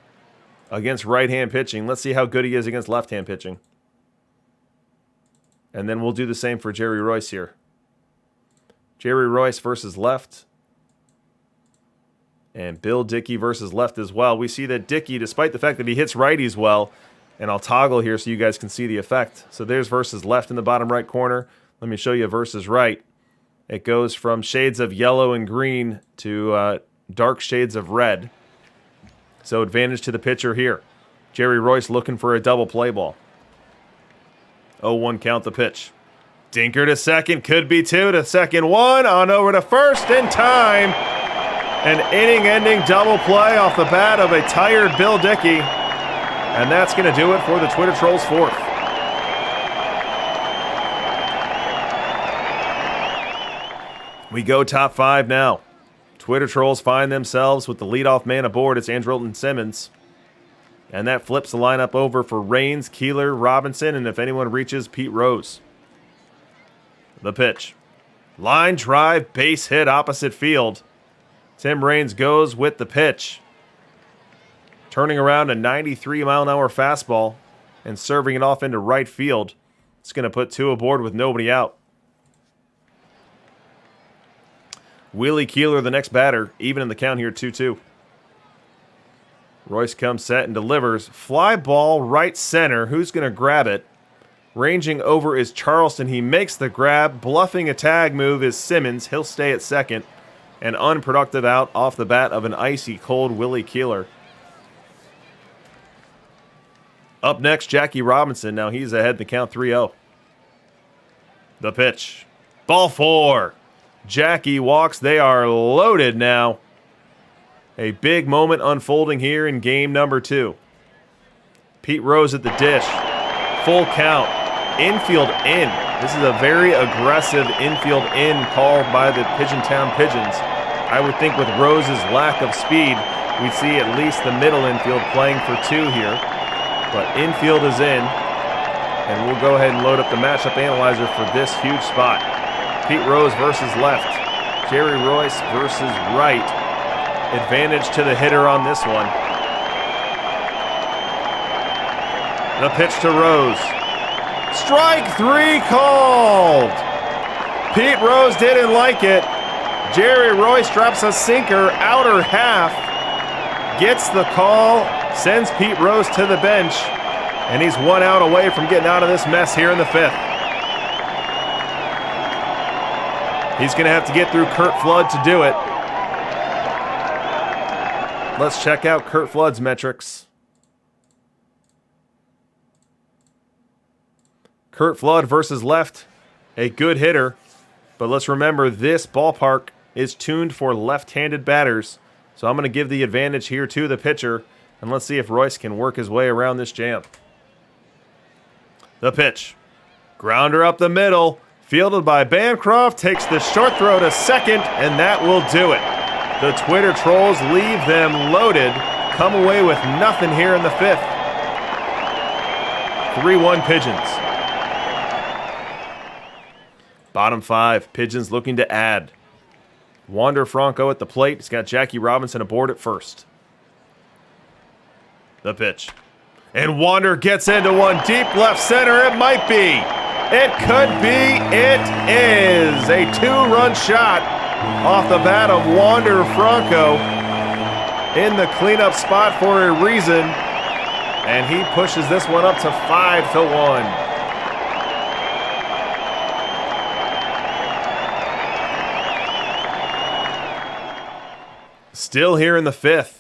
against right-hand pitching. Let's see how good he is against left-hand pitching. And then we'll do the same for Jerry Royce here. Jerry Royce versus left. And Bill Dickey versus left as well. We see that Dickey, despite the fact that he hits righties well, and I'll toggle here so you guys can see the effect. So there's versus left in the bottom right corner. Let me show you versus right. It goes from shades of yellow and green to dark shades of red. So advantage to the pitcher here. Jerry Royce looking for a double play ball. 0-1 count the pitch. Dinker to second, could be 2 to second 1, on over to first in time. An inning-ending double play off the bat of a tired Bill Dickey. And that's going to do it for the Twitter Trolls' 4th. We go top 5 now. Twitter Trolls find themselves with the leadoff man aboard. It's Andrelton Simmons. And that flips the lineup over for Raines, Keeler, Robinson, and if anyone reaches, Pete Rose. The pitch. Line drive, base hit, opposite field. Tim Raines goes with the pitch. Turning around a 93-mile-an-hour fastball and serving it off into right field. It's going to put 2 aboard with nobody out. Willie Keeler, the next batter, even in the count here, 2-2. Royce comes set and delivers. Fly ball right center. Who's going to grab it? Ranging over is Charleston. He makes the grab. Bluffing a tag move is Simmons. He'll stay at second. An unproductive out off the bat of an icy cold Willie Keeler. Up next, Jackie Robinson. Now he's ahead in the count 3-0. The pitch. Ball 4. Jackie walks. They are loaded now. A big moment unfolding here in game number 2. Pete Rose at the dish. Full count. Infield in. This is a very aggressive infield in called by the Pigeontown Pigeons. I would think with Rose's lack of speed, we'd see at least the middle infield playing for 2 here. But infield is in. And we'll go ahead and load up the matchup analyzer for this huge spot. Pete Rose versus left. Jerry Royce versus right. Advantage to the hitter on this one. The pitch to Rose. Strike 3 called. Pete Rose didn't like it. Jerry Royce drops a sinker, outer half. Gets the call, sends Pete Rose to the bench, and he's 1 out away from getting out of this mess here in the 5th. He's going to have to get through Curt Flood to do it. Let's check out Curt Flood's metrics. Curt Flood versus left, a good hitter. But let's remember, this ballpark is tuned for left-handed batters. So I'm going to give the advantage here to the pitcher. And let's see if Royce can work his way around this jam. The pitch. Grounder up the middle. Fielded by Bancroft. Takes the short throw to second. And that will do it. The Twitter Trolls leave them loaded. Come away with nothing here in the 5th. 3-1 Pigeons. Bottom 5, Pigeons looking to add. Wander Franco at the plate. He's got Jackie Robinson aboard at first. The pitch. And Wander gets into one deep left center. It might be. It could be. It is. A 2-run shot off the bat of Wander Franco in the cleanup spot for a reason. And he pushes this one up to 5-1. Still here in the 5th.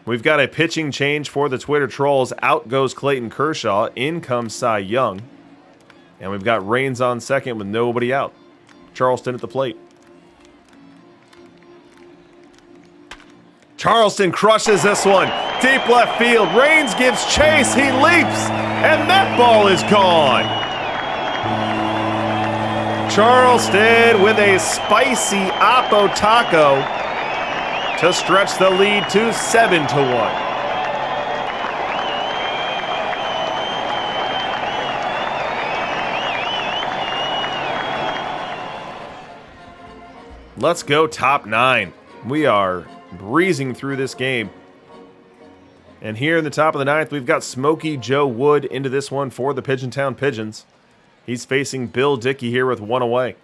We've got a pitching change for the Twitter Trolls. Out goes Clayton Kershaw. In comes Cy Young. And we've got Raines on second with nobody out. Charleston at the plate. Charleston crushes this one. Deep left field. Raines gives chase. He leaps. And that ball is gone. Charleston with a spicy Oppo Taco to stretch the lead to 7-1. Let's go top 9. We are breezing through this game. And here in the top of the 9th, we've got Smokey Joe Wood into this one for the Pigeontown Pigeons. He's facing Bill Dickey here with 1 away.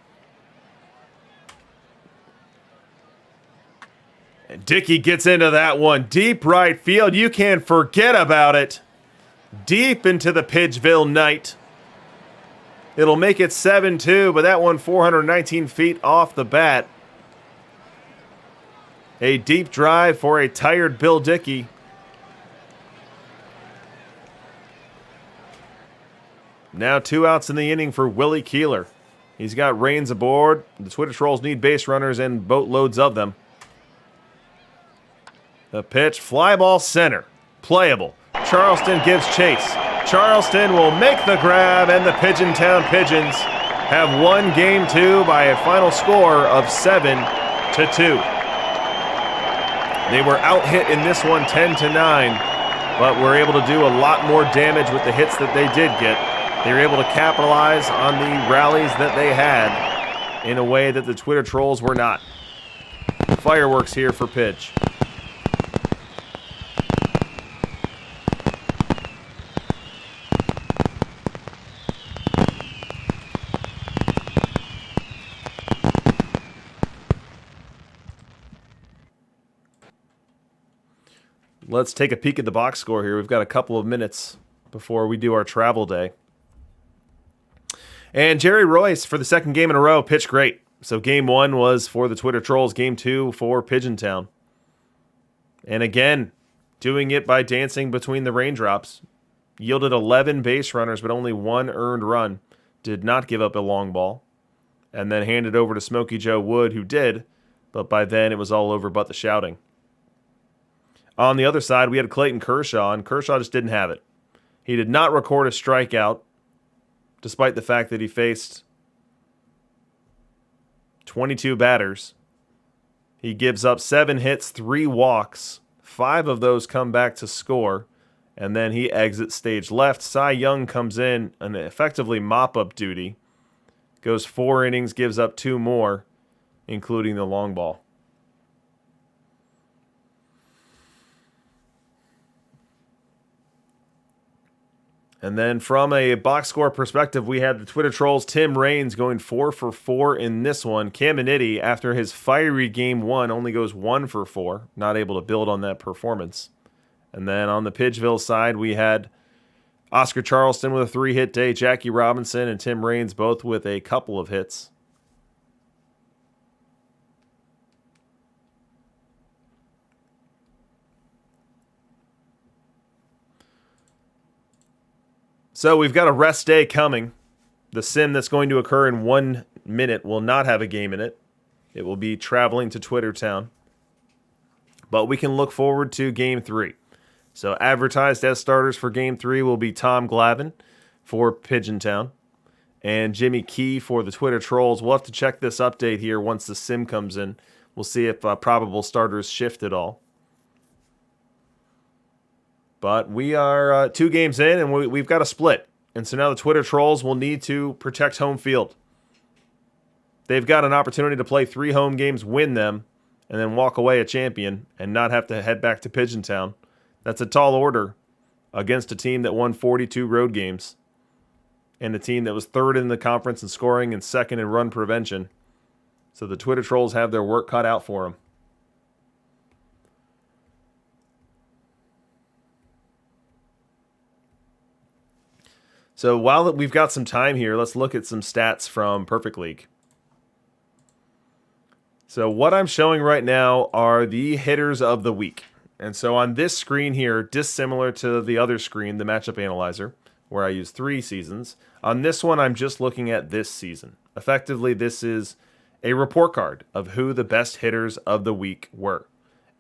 And Dickey gets into that one. Deep right field. You can't forget about it. Deep into the Pidgeville night. It'll make it 7-2, but that one 419 feet off the bat. A deep drive for a tired Bill Dickey. Now 2 outs in the inning for Willie Keeler. He's got reins aboard. The Twitter Trolls need base runners and boatloads of them. The pitch, fly ball center. Playable. Charleston gives chase. Charleston will make the grab, and the Pigeontown Pigeons have won Game 2 by a final score of 7-2. They were out-hit in this one 10-9, but were able to do a lot more damage with the hits that they did get. They were able to capitalize on the rallies that they had in a way that the Twitter Trolls were not. Fireworks here for pitch. Let's take a peek at the box score here. We've got a couple of minutes before we do our travel day. And Jerry Royce, for the second game in a row, pitched great. So game 1 was for the Twitter Trolls, game 2 for Pigeontown. And again, doing it by dancing between the raindrops. Yielded 11 base runners, but only 1 earned run. Did not give up a long ball. And then handed over to Smokey Joe Wood, who did. But by then, it was all over but the shouting. On the other side, we had Clayton Kershaw, and Kershaw just didn't have it. He did not record a strikeout, despite the fact that he faced 22 batters. He gives up 7 hits, 3 walks. 5 of those come back to score, and then he exits stage left. Cy Young comes in and effectively mop-up duty. Goes 4 innings, gives up 2 more, including the long ball. And then from a box score perspective, we had the Twitter Trolls' Tim Raines going 4 for 4 in this one. Caminiti, after his fiery game 1, only goes 1 for 4, not able to build on that performance. And then on the Pidgeville side, we had Oscar Charleston with a 3-hit day, Jackie Robinson and Tim Raines both with a couple of hits. So we've got a rest day coming. The sim that's going to occur in 1 minute will not have a game in it. It will be traveling to Twittertown. But we can look forward to Game 3. So advertised as starters for Game 3 will be Tom Glavine for Pigeontown and Jimmy Key for the Twitter Trolls. We'll have to check this update here once the sim comes in. We'll see if probable starters shift at all. But we are 2 games in, and we've got a split. And so now the Twitter Trolls will need to protect home field. They've got an opportunity to play 3 home games, win them, and then walk away a champion and not have to head back to Pigeontown. That's a tall order against a team that won 42 road games and a team that was 3rd in the conference in scoring and 2nd in run prevention. So the Twitter Trolls have their work cut out for them. So while we've got some time here, let's look at some stats from Perfect League. So what I'm showing right now are the hitters of the week. And so on this screen here, dissimilar to the other screen, the matchup analyzer, where I use 3 seasons, on this one I'm just looking at this season. Effectively, this is a report card of who the best hitters of the week were.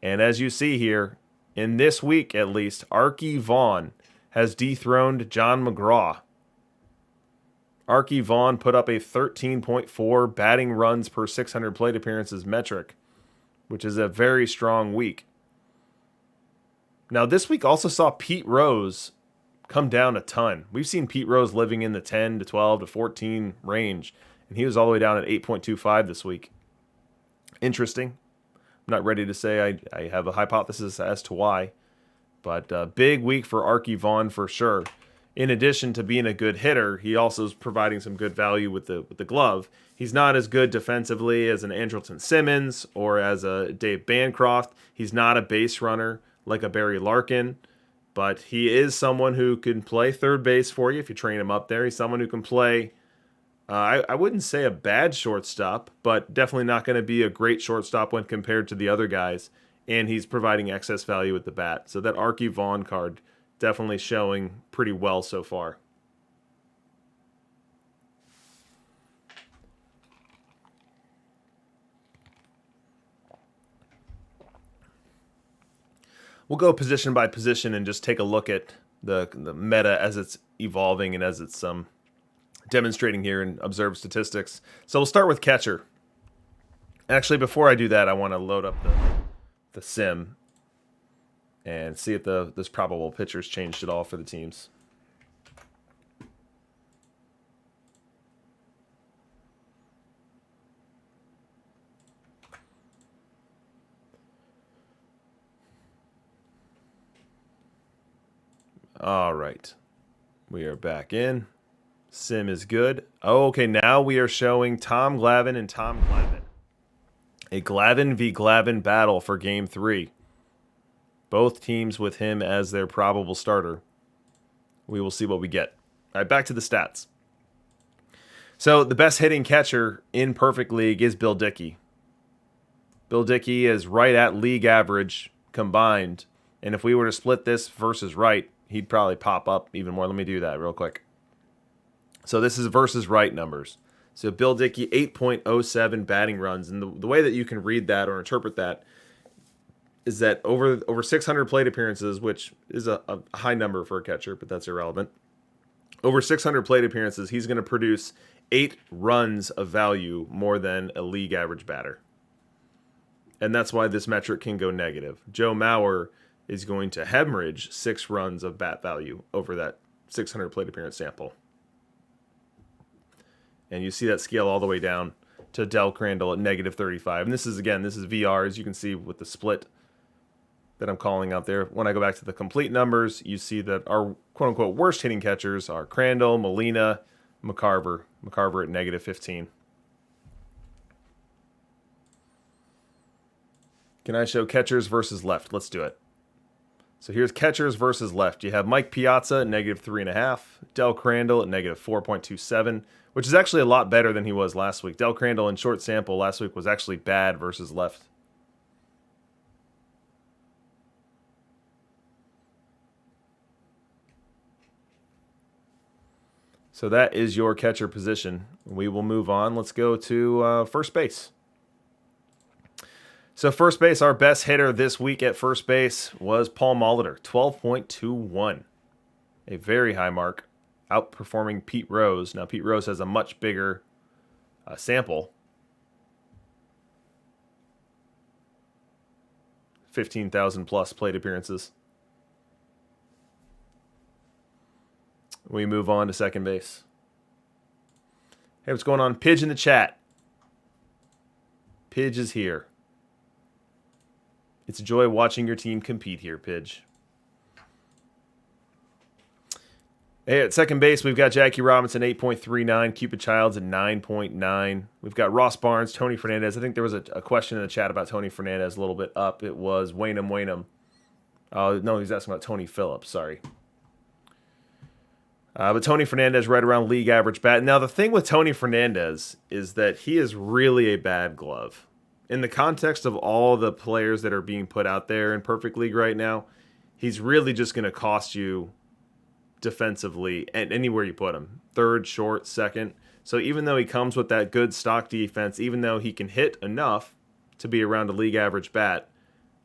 And as you see here, in this week at least, Arky Vaughn has dethroned John Mcgraw. Arky Vaughn put up a 13.4 batting runs per 600 plate appearances metric, which is a very strong week. Now, this week also saw Pete Rose come down a ton. We've seen Pete Rose living in the 10 to 12 to 14 range, and he was all the way down at 8.25 this week. Interesting. I'm not ready to say I have a hypothesis as to why. But big week for Arky Vaughn for sure. In addition to being a good hitter, he also is providing some good value with the glove. He's not as good defensively as an Andrelton Simmons or as a Dave Bancroft. He's not a base runner like a Barry Larkin, but he is someone who can play third base for you if you train him up there. He's someone who can play, I wouldn't say a bad shortstop, but definitely not going to be a great shortstop when compared to the other guys. And he's providing excess value with the bat. So that Arky Vaughn card definitely showing pretty well so far. We'll go position by position and just take a look at the meta as it's evolving and as it's demonstrating here in observed statistics. So we'll start with catcher. Actually, before I do that, I want to load up the sim and see if this probable pitchers changed at all for the teams. All right. We are back in. Sim is good. Oh, okay, now we are showing Tom Glavine and Tom Glavine. A Glavine v. Glavine battle for Game 3. Both teams with him as their probable starter. We will see what we get. All right, back to the stats. So the best hitting catcher in Perfect League is Bill Dickey. Bill Dickey is right at league average combined. And if we were to split this versus right, he'd probably pop up even more. Let me do that real quick. So this is versus right numbers. So Bill Dickey, 8.07 batting runs. And the way that you can read that or interpret that is that over 600 plate appearances, which is a high number for a catcher, but that's irrelevant. Over 600 plate appearances, he's going to produce 8 runs of value more than a league average batter. And that's why this metric can go negative. Joe Mauer is going to hemorrhage 6 runs of bat value over that 600 plate appearance sample. And you see that scale all the way down to Del Crandall at negative 35. And this is VR, as you can see with the split that I'm calling out there. When I go back to the complete numbers, you see that our quote-unquote worst hitting catchers are Crandall, Molina, Mccarver. Mccarver at negative 15. Can I show catchers versus left? Let's do it. So here's catchers versus left. You have Mike Piazza at negative 3.5, Del Crandall at negative 4.27, which is actually a lot better than he was last week. Del Crandall in short sample last week was actually bad versus left. So that is your catcher position. We will move on. Let's go to first base. So first base, our best hitter this week at first base was Paul Molitor, 12.21. A very high mark, outperforming Pete Rose. Now, Pete Rose has a much bigger sample. 15,000 plus plate appearances. We move on to second base. Hey, what's going on? Pidge in the chat. Pidge is here. It's a joy watching your team compete here, Pidge. Hey, at second base, we've got Jackie Robinson, 8.39. Cupid Childs at 9.9. We've got Ross Barnes, Tony Fernandez. I think there was a question in the chat about Tony Fernandez a little bit up. It was Wainum. No, he's asking about Tony Phillips. Sorry. But Tony Fernandez right around league average bat. Now, the thing with Tony Fernandez is that he is really a bad glove. In the context of all the players that are being put out there in Perfect League right now, he's really just going to cost you defensively and anywhere you put him. Third, short, second. So even though he comes with that good stock defense, even though he can hit enough to be around a league average bat,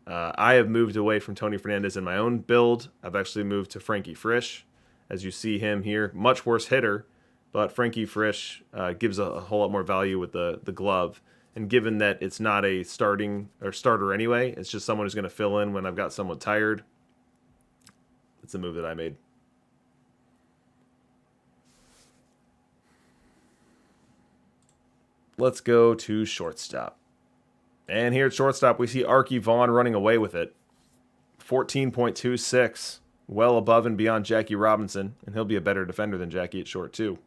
I have moved away from Tony Fernandez in my own build. I've actually moved to Frankie Frisch. As you see him here, much worse hitter, but Frankie Frisch gives a whole lot more value with the glove. And given that it's not a starter anyway, it's just someone who's going to fill in when I've got someone tired. It's a move that I made. Let's go to shortstop. And here at shortstop, we see Arky Vaughn running away with it. 14.26, well above and beyond Jackie Robinson, and he'll be a better defender than Jackie at short, too.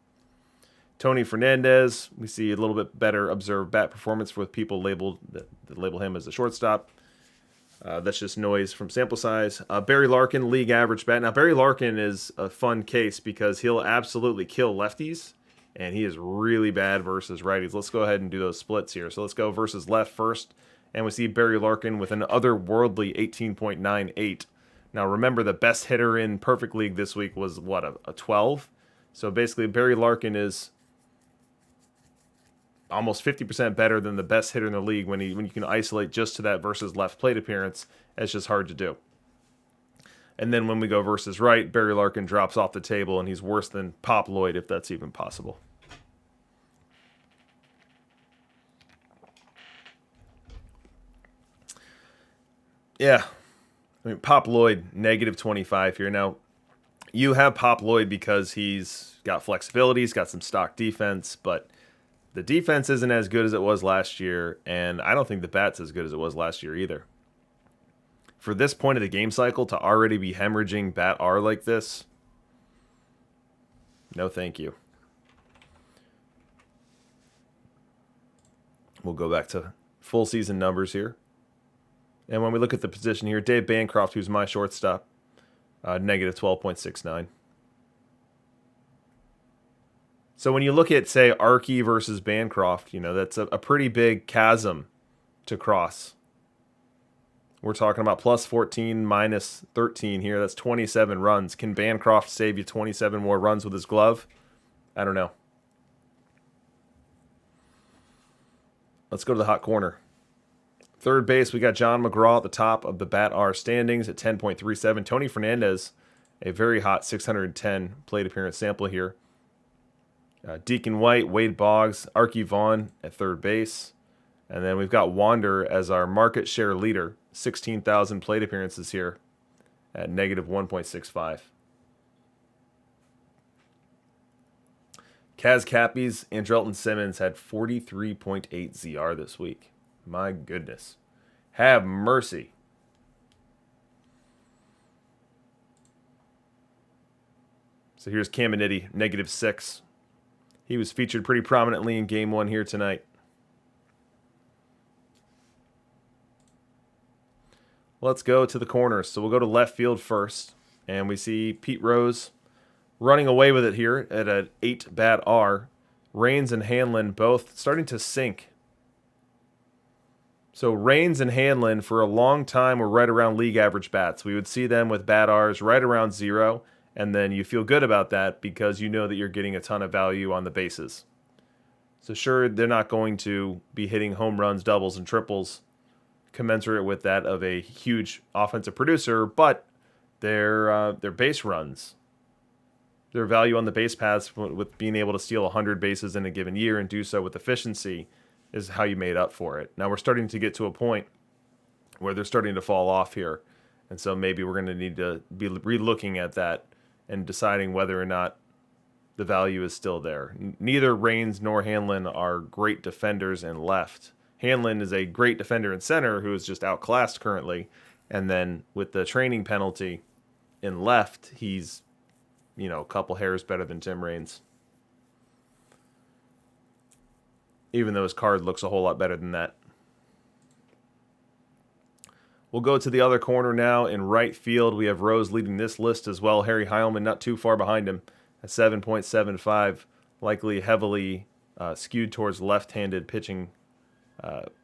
Tony Fernandez, we see a little bit better observed bat performance with people that label him as a shortstop. That's just noise from sample size. Barry Larkin, league average bat. Now, Barry Larkin is a fun case because he'll absolutely kill lefties, and he is really bad versus righties. Let's go ahead and do those splits here. So let's go versus left first, and we see Barry Larkin with an otherworldly 18.98. Now, remember, the best hitter in Perfect League this week was, what, a 12? So basically, Barry Larkin is almost 50% better than the best hitter in the league when you can isolate just to that versus left plate appearance. It's just hard to do. And then when we go versus right, Barry Larkin drops off the table, and he's worse than Pop Lloyd, if that's even possible. Yeah. I mean, Pop Lloyd, negative 25 here. Now, you have Pop Lloyd because he's got flexibility, he's got some stock defense, but the defense isn't as good as it was last year, and I don't think the bat's as good as it was last year either. For this point of the game cycle to already be hemorrhaging bat R like this, no thank you. We'll go back to full season numbers here. And when we look at the position here, Dave Bancroft, who's my shortstop, negative 12.69. So when you look at, say, Arky versus Bancroft, that's a pretty big chasm to cross. We're talking about plus 14, minus 13 here. That's 27 runs. Can Bancroft save you 27 more runs with his glove? I don't know. Let's go to the hot corner. Third base, we got John Mcgraw at the top of the bat R standings at 10.37. Tony Fernandez, a very hot 610 plate appearance sample here. Deacon White, Wade Boggs, Arky Vaughn at third base. And then we've got Wander as our market share leader, 16,000 plate appearances here at negative 1.65. Kaz Cappies and Drelton Simmons had 43.8 ZR this week. My goodness. Have mercy. So here's Caminiti, negative 6. He was featured pretty prominently in Game 1 here tonight. Let's go to the corners. So we'll go to left field first. And we see Pete Rose running away with it here at an 8 bat R. Raines and Hanlon both starting to sink. So Raines and Hanlon for a long time were right around league average bats. We would see them with bat Rs right around 0. And then you feel good about that because you know that you're getting a ton of value on the bases. So sure, they're not going to be hitting home runs, doubles, and triples commensurate with that of a huge offensive producer, but their base runs, their value on the base paths with being able to steal 100 bases in a given year and do so with efficiency is how you made up for it. Now we're starting to get to a point where they're starting to fall off here. And so maybe we're going to need to be re-looking at that and deciding whether or not the value is still there. Neither Raines nor Hanlon are great defenders in left. Hanlon is a great defender in center who is just outclassed currently. And then with the training penalty in left, he's, a couple hairs better than Tim Raines. Even though his card looks a whole lot better than that. We'll go to the other corner now. In right field, we have Rose leading this list as well. Harry Heilman not too far behind him at 7.75, likely heavily skewed towards left-handed pitching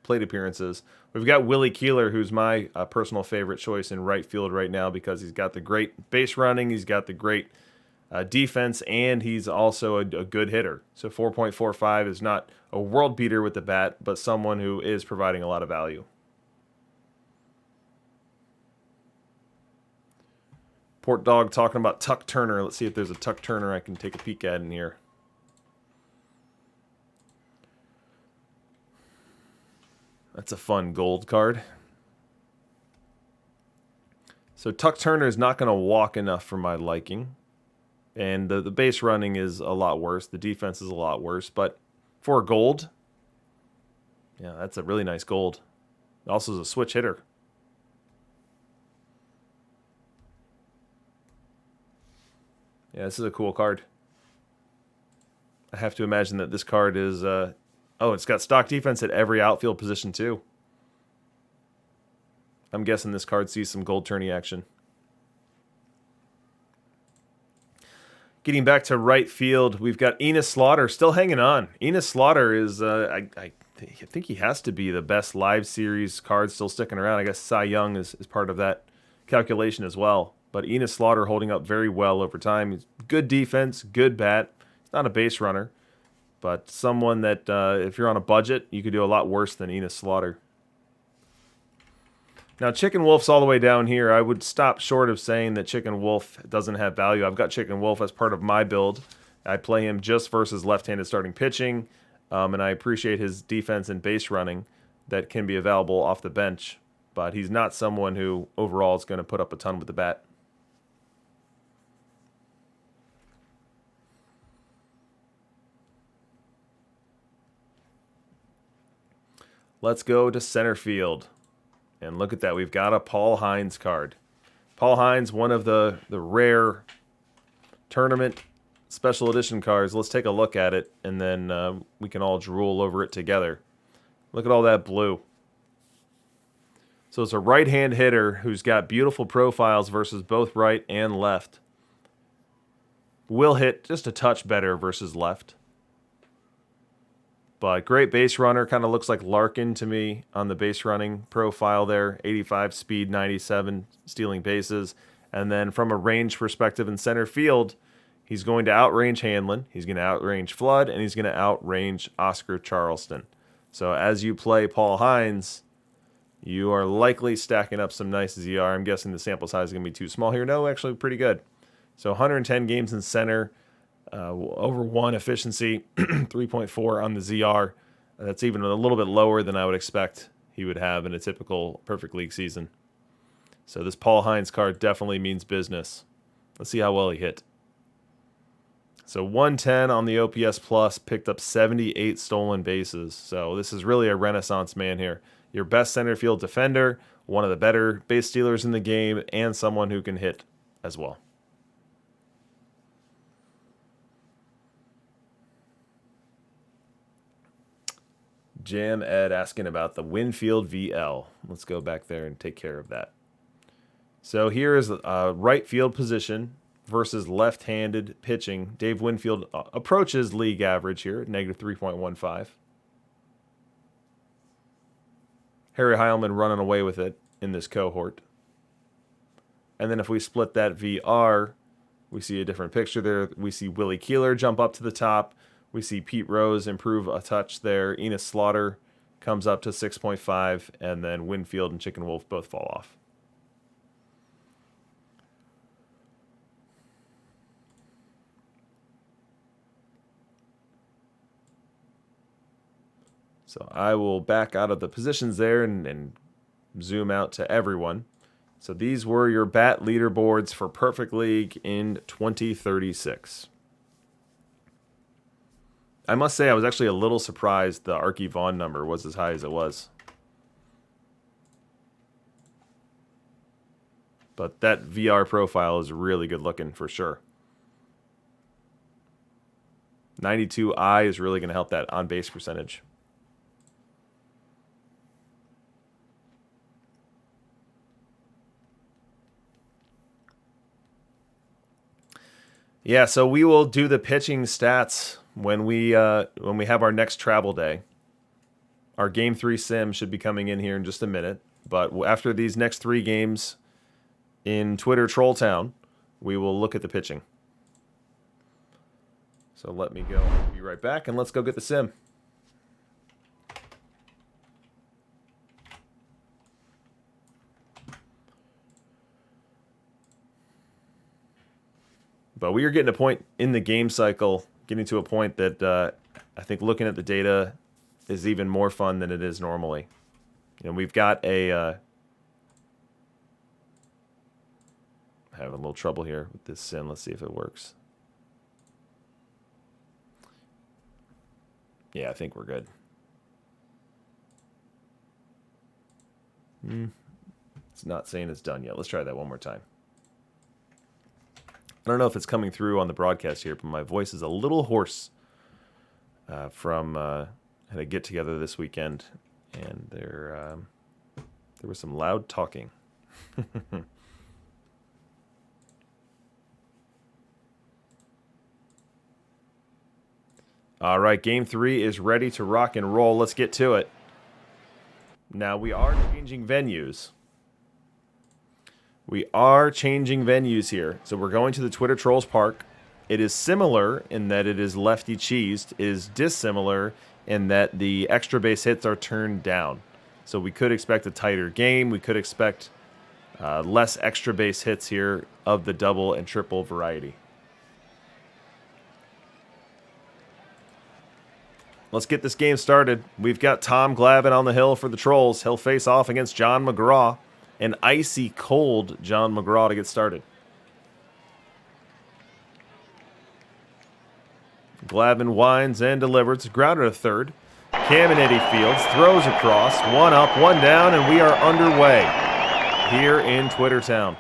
plate appearances. We've got Willie Keeler, who's my personal favorite choice in right field right now because he's got the great base running, he's got the great defense, and he's also a good hitter. So 4.45 is not a world beater with the bat, but someone who is providing a lot of value. Port Dog talking about Tuck Turner. Let's see if there's a Tuck Turner I can take a peek at in here. That's a fun gold card. So Tuck Turner is not going to walk enough for my liking. And the base running is a lot worse. The defense is a lot worse. But for a gold, yeah, that's a really nice gold. Also is a switch hitter. Yeah, this is a cool card. I have to imagine that this card is... oh, it's got stock defense at every outfield position, too. I'm guessing this card sees some gold tourney action. Getting back to right field, we've got Enos Slaughter still hanging on. Enos Slaughter is, I think he has to be the best live series card still sticking around. I guess Cy Young is part of that calculation as well. But Enos Slaughter holding up very well over time. He's good defense, good bat. He's not a base runner, but someone that if you're on a budget, you could do a lot worse than Enos Slaughter. Now, Chicken Wolf's all the way down here. I would stop short of saying that Chicken Wolf doesn't have value. I've got Chicken Wolf as part of my build. I play him just versus left-handed starting pitching, and I appreciate his defense and base running that can be available off the bench. But he's not someone who overall is going to put up a ton with the bat. Let's go to center field. And look at that. We've got a Paul Heinz card. Paul Heinz, one of the rare tournament special edition cards. Let's take a look at it, and then we can all drool over it together. Look at all that blue. So it's a right-hand hitter who's got beautiful profiles versus both right and left. Will hit just a touch better versus left. But great base runner, kind of looks like Larkin to me on the base running profile there. 85 speed, 97 stealing bases. And then from a range perspective in center field, he's going to outrange Hanlon, he's going to outrange Flood, and he's going to outrange Oscar Charleston. So as you play Paul Heinz, you are likely stacking up some nice ZR. I'm guessing the sample size is going to be too small here. No, actually pretty good. So 110 games in center. Over 1 efficiency, 3.4 on the ZR. That's even a little bit lower than I would expect he would have in a typical Perfect League season. So this Paul Heinz card definitely means business. Let's see how well he hit. So 110 on the OPS plus, picked up 78 stolen bases. So this is really a renaissance man here. Your best center field defender, one of the better base stealers in the game, and someone who can hit as well. Jam Ed asking about the Winfield VL. Let's go back there and take care of that. So here is right field position versus left-handed pitching. Dave Winfield approaches league average here at negative 3.15. Harry Heilman running away with it in this cohort. And then if we split that VR, we see a different picture there. We see Willie Keeler jump up to the top. We see Pete Rose improve a touch there. Enos Slaughter comes up to 6.5, and then Winfield and Chicken Wolf both fall off. So I will back out of the positions there and zoom out to everyone. So these were your bat leaderboards for Perfect League in 2036. I must say I was actually a little surprised the Archie Vaughn number was as high as it was. But that VR profile is really good looking for sure. 92i is really going to help that on-base percentage. Yeah, so we will do the pitching stats when we have our next travel day. Our Game 3 sim should be coming in here in just a minute. But after these next 3 games in Twitter Troll Town, we will look at the pitching. So let me go. I'll be right back, and let's go get the sim. But we are getting a point in the game cycle, getting to a point that I think looking at the data is even more fun than it is normally. You know, we've got a... having a little trouble here with this sim. Let's see if it works. Yeah, I think we're good. It's not saying it's done yet. Let's try that one more time. I don't know if it's coming through on the broadcast here, but my voice is a little hoarse from had a get-together this weekend, and there was some loud talking. All right, Game 3 is ready to rock and roll. Let's get to it. Now, we are changing venues. We are changing venues here. So we're going to the Twitter Trolls Park. It is similar in that it is lefty cheesed. It is dissimilar in that the extra base hits are turned down. So we could expect a tighter game. We could expect less extra base hits here of the double and triple variety. Let's get this game started. We've got Tom Glavine on the hill for the Trolls. He'll face off against John Mcgraw. An icy cold John Mcgraw to get started. Glavine winds and delivers. Grounded to third. Caminiti fields. Throws across. One up, one down, and we are underway here in Twittertown.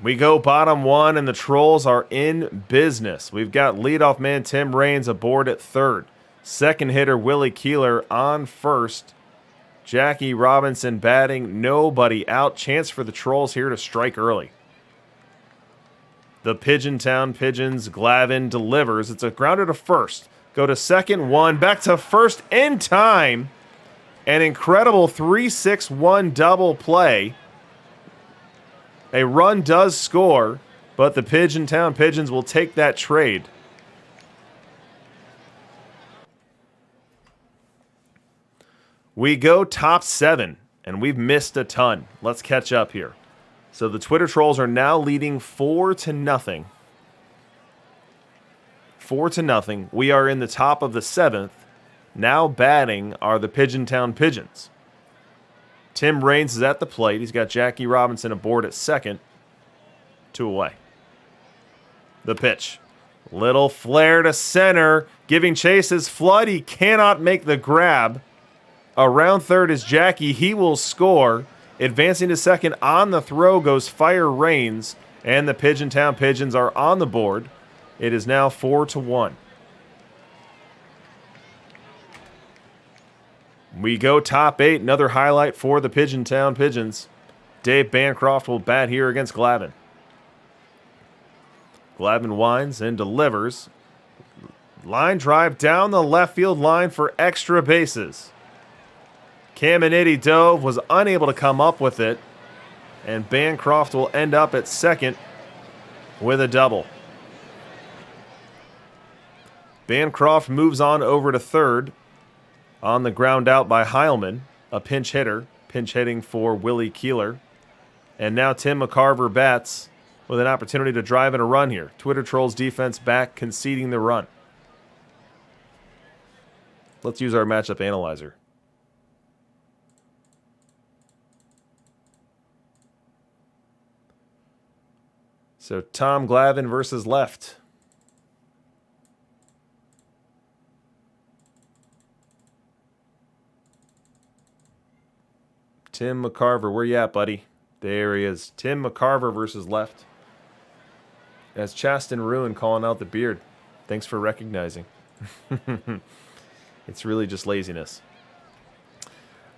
We go bottom one, and the Trolls are in business. We've got leadoff man Tim Raines aboard at third. Second hitter Willie Keeler on first. Jackie Robinson batting, nobody out. Chance for the Trolls here to strike early. The Pigeontown Pigeons, Glavine delivers. It's a grounder to first. Go to second, one. Back to first in time. An incredible 3-6-1 double play. A run does score, but the Pigeontown Pigeons will take that trade. We go top 7, and we've missed a ton. Let's catch up here. So the Twitter Trolls are now leading 4-0. 4-0. We are in the top of the 7th. Now batting are the Pigeontown Pigeons. Tim Raines is at the plate. He's got Jackie Robinson aboard at second. 2 away. The pitch. Little flare to center. Giving chase is Flood. He cannot make the grab. Around third is Jackie. He will score. Advancing to second on the throw goes Fire Raines. And the Pigeontown Pigeons are on the board. It is now 4-1. We go top 8. Another highlight for the Pigeontown Pigeons. Dave Bancroft will bat here against Glavine. Glavine winds and delivers. Line drive down the left field line for extra bases. Caminiti dove, was unable to come up with it. And Bancroft will end up at second with a double. Bancroft moves on over to third. On the ground out by Heilman, a pinch hitter, pinch hitting for Willie Keeler. And now Tim Mccarver bats with an opportunity to drive in a run here. Twitter Trolls defense back, conceding the run. Let's use our matchup analyzer. So Tom Glavine versus left. Tim Mccarver, where you at, buddy? There he is. Tim Mccarver versus left. That's Charleston Ruin calling out the beard. Thanks for recognizing. It's really just laziness.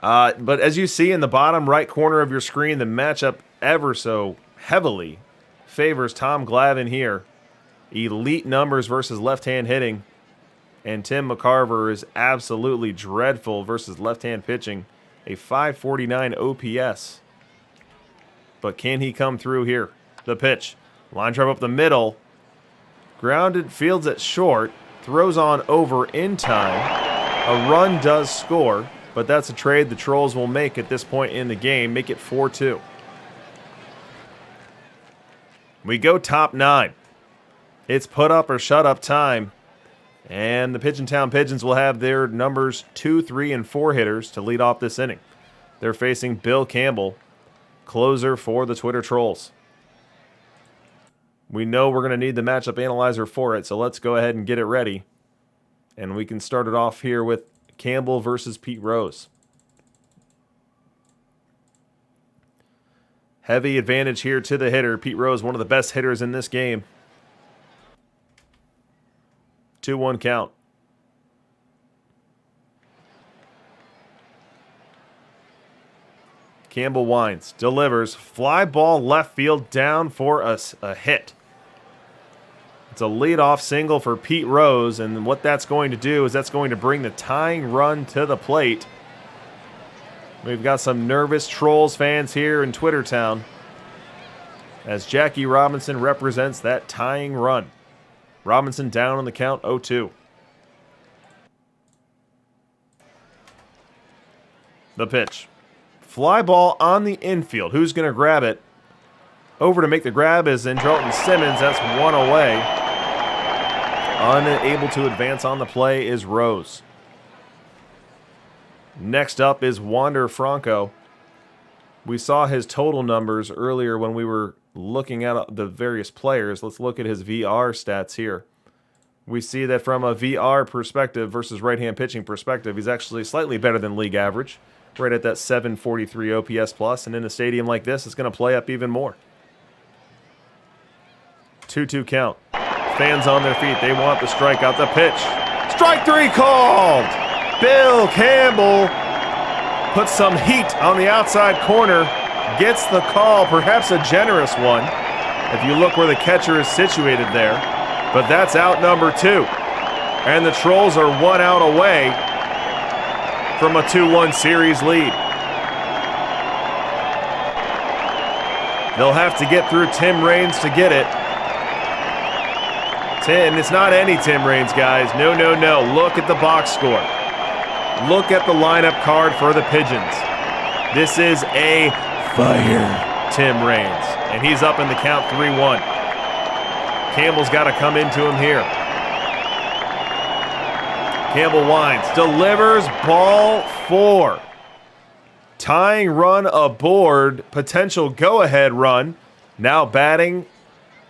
But as you see in the bottom right corner of your screen, the matchup ever so heavily favors Tom Glavine here. Elite numbers versus left-hand hitting. And Tim Mccarver is absolutely dreadful versus left-hand pitching. A 549 OPS. But can he come through here? The pitch. Line drive up the middle. Grounded, fields at short. Throws on over in time. A run does score. But that's a trade the Trolls will make at this point in the game. Make it 4-2. We go top 9. It's put up or shut up time. And the Pigeontown Pigeons will have their numbers 2, 3, and 4 hitters to lead off this inning. They're facing Bill Campbell, closer for the Twitter Trolls. We know we're going to need the matchup analyzer for it, so let's go ahead and get it ready. And we can start it off here with Campbell versus Pete Rose. Heavy advantage here to the hitter. Pete Rose, one of the best hitters in this game. 2-1 count. Campbell winds, delivers, fly ball left field down for a hit. It's a leadoff single for Pete Rose, and what that's going to do is that's going to bring the tying run to the plate. We've got some nervous Trolls fans here in Twitter Town as Jackie Robinson represents that tying run. Robinson down on the count, 0-2. The pitch. Fly ball on the infield. Who's going to grab it? Over to make the grab is Andrelton Simmons. That's one away. Unable to advance on the play is Rose. Next up is Wander Franco. We saw his total numbers earlier when we were looking at the various players. Let's look at his VR stats here. We see that from a VR perspective versus right-hand pitching perspective, he's actually slightly better than league average. Right at that 743 OPS plus, and in a stadium like this, it's going to play up even more. 2-2 count. Fans on their feet. They want the strikeout. The pitch. Strike three called. Bill Campbell puts some heat on the outside corner. Gets the call, perhaps a generous one, if you look where the catcher is situated there. But that's out number 2. And the Trolls are 1 out away from a 2-1 series lead. They'll have to get through Tim Raines to get it. And it's not any Tim Raines, guys. No, no, no. Look at the box score. Look at the lineup card for the Pigeons. This is a fire Tim Raines. And he's up in the count 3-1. Campbell's got to come into him here. Campbell winds, delivers, ball 4. Tying run aboard, potential go-ahead run. Now batting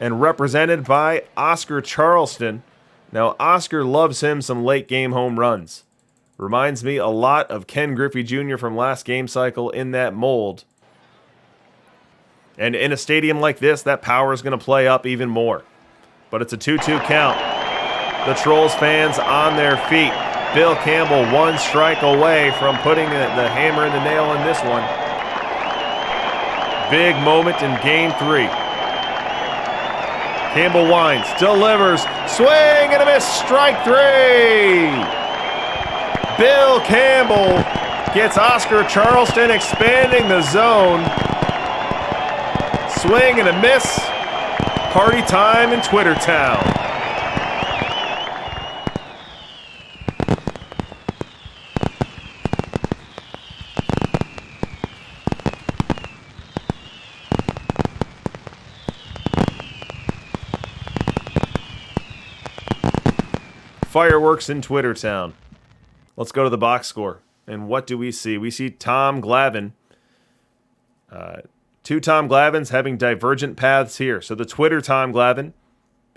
and represented by Oscar Charleston. Now, Oscar loves him some late-game home runs. Reminds me a lot of Ken Griffey Jr. from last game cycle in that mold. And in a stadium like this, that power is going to play up even more. But it's a 2-2 count. The Trolls fans on their feet. Bill Campbell 1 strike away from putting the hammer in the nail in this one. Big moment in Game 3. Campbell winds, delivers, swing and a miss, strike 3. Bill Campbell gets Oscar Charleston expanding the zone. Swing and a miss. Party time in Twitter Town. Fireworks in Twitter Town. Let's go to the box score. And what do we see? We see Tom Glavine. 2 Tom Glavines having divergent paths here. So the Twitter Tom Glavine,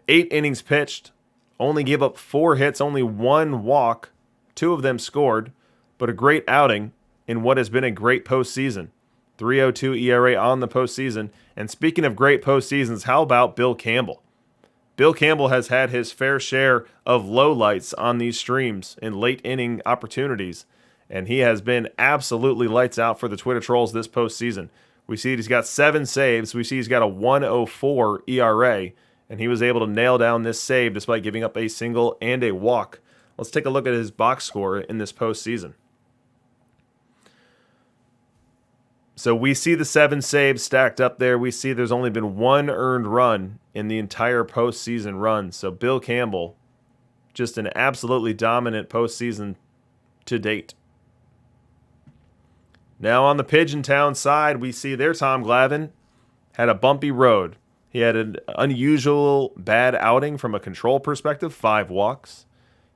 8 innings pitched, only gave up 4 hits, only 1 walk, 2 of them scored, but a great outing in what has been a great postseason. 3.02 ERA on the postseason. And speaking of great postseasons, how about Bill Campbell? Bill Campbell has had his fair share of lowlights on these streams in late inning opportunities, and he has been absolutely lights out for the Twitter Trolls this postseason. We see he's got 7 saves. We see he's got a 1.04 ERA, and he was able to nail down this save despite giving up a single and a walk. Let's take a look at his box score in this postseason. So we see the 7 saves stacked up there. We see there's only been 1 earned run in the entire postseason run. So Bill Campbell, just an absolutely dominant postseason to date. Now on the Pigeon Town side, we see their Tom Glavine had a bumpy road. He had an unusual bad outing from a control perspective, 5 walks.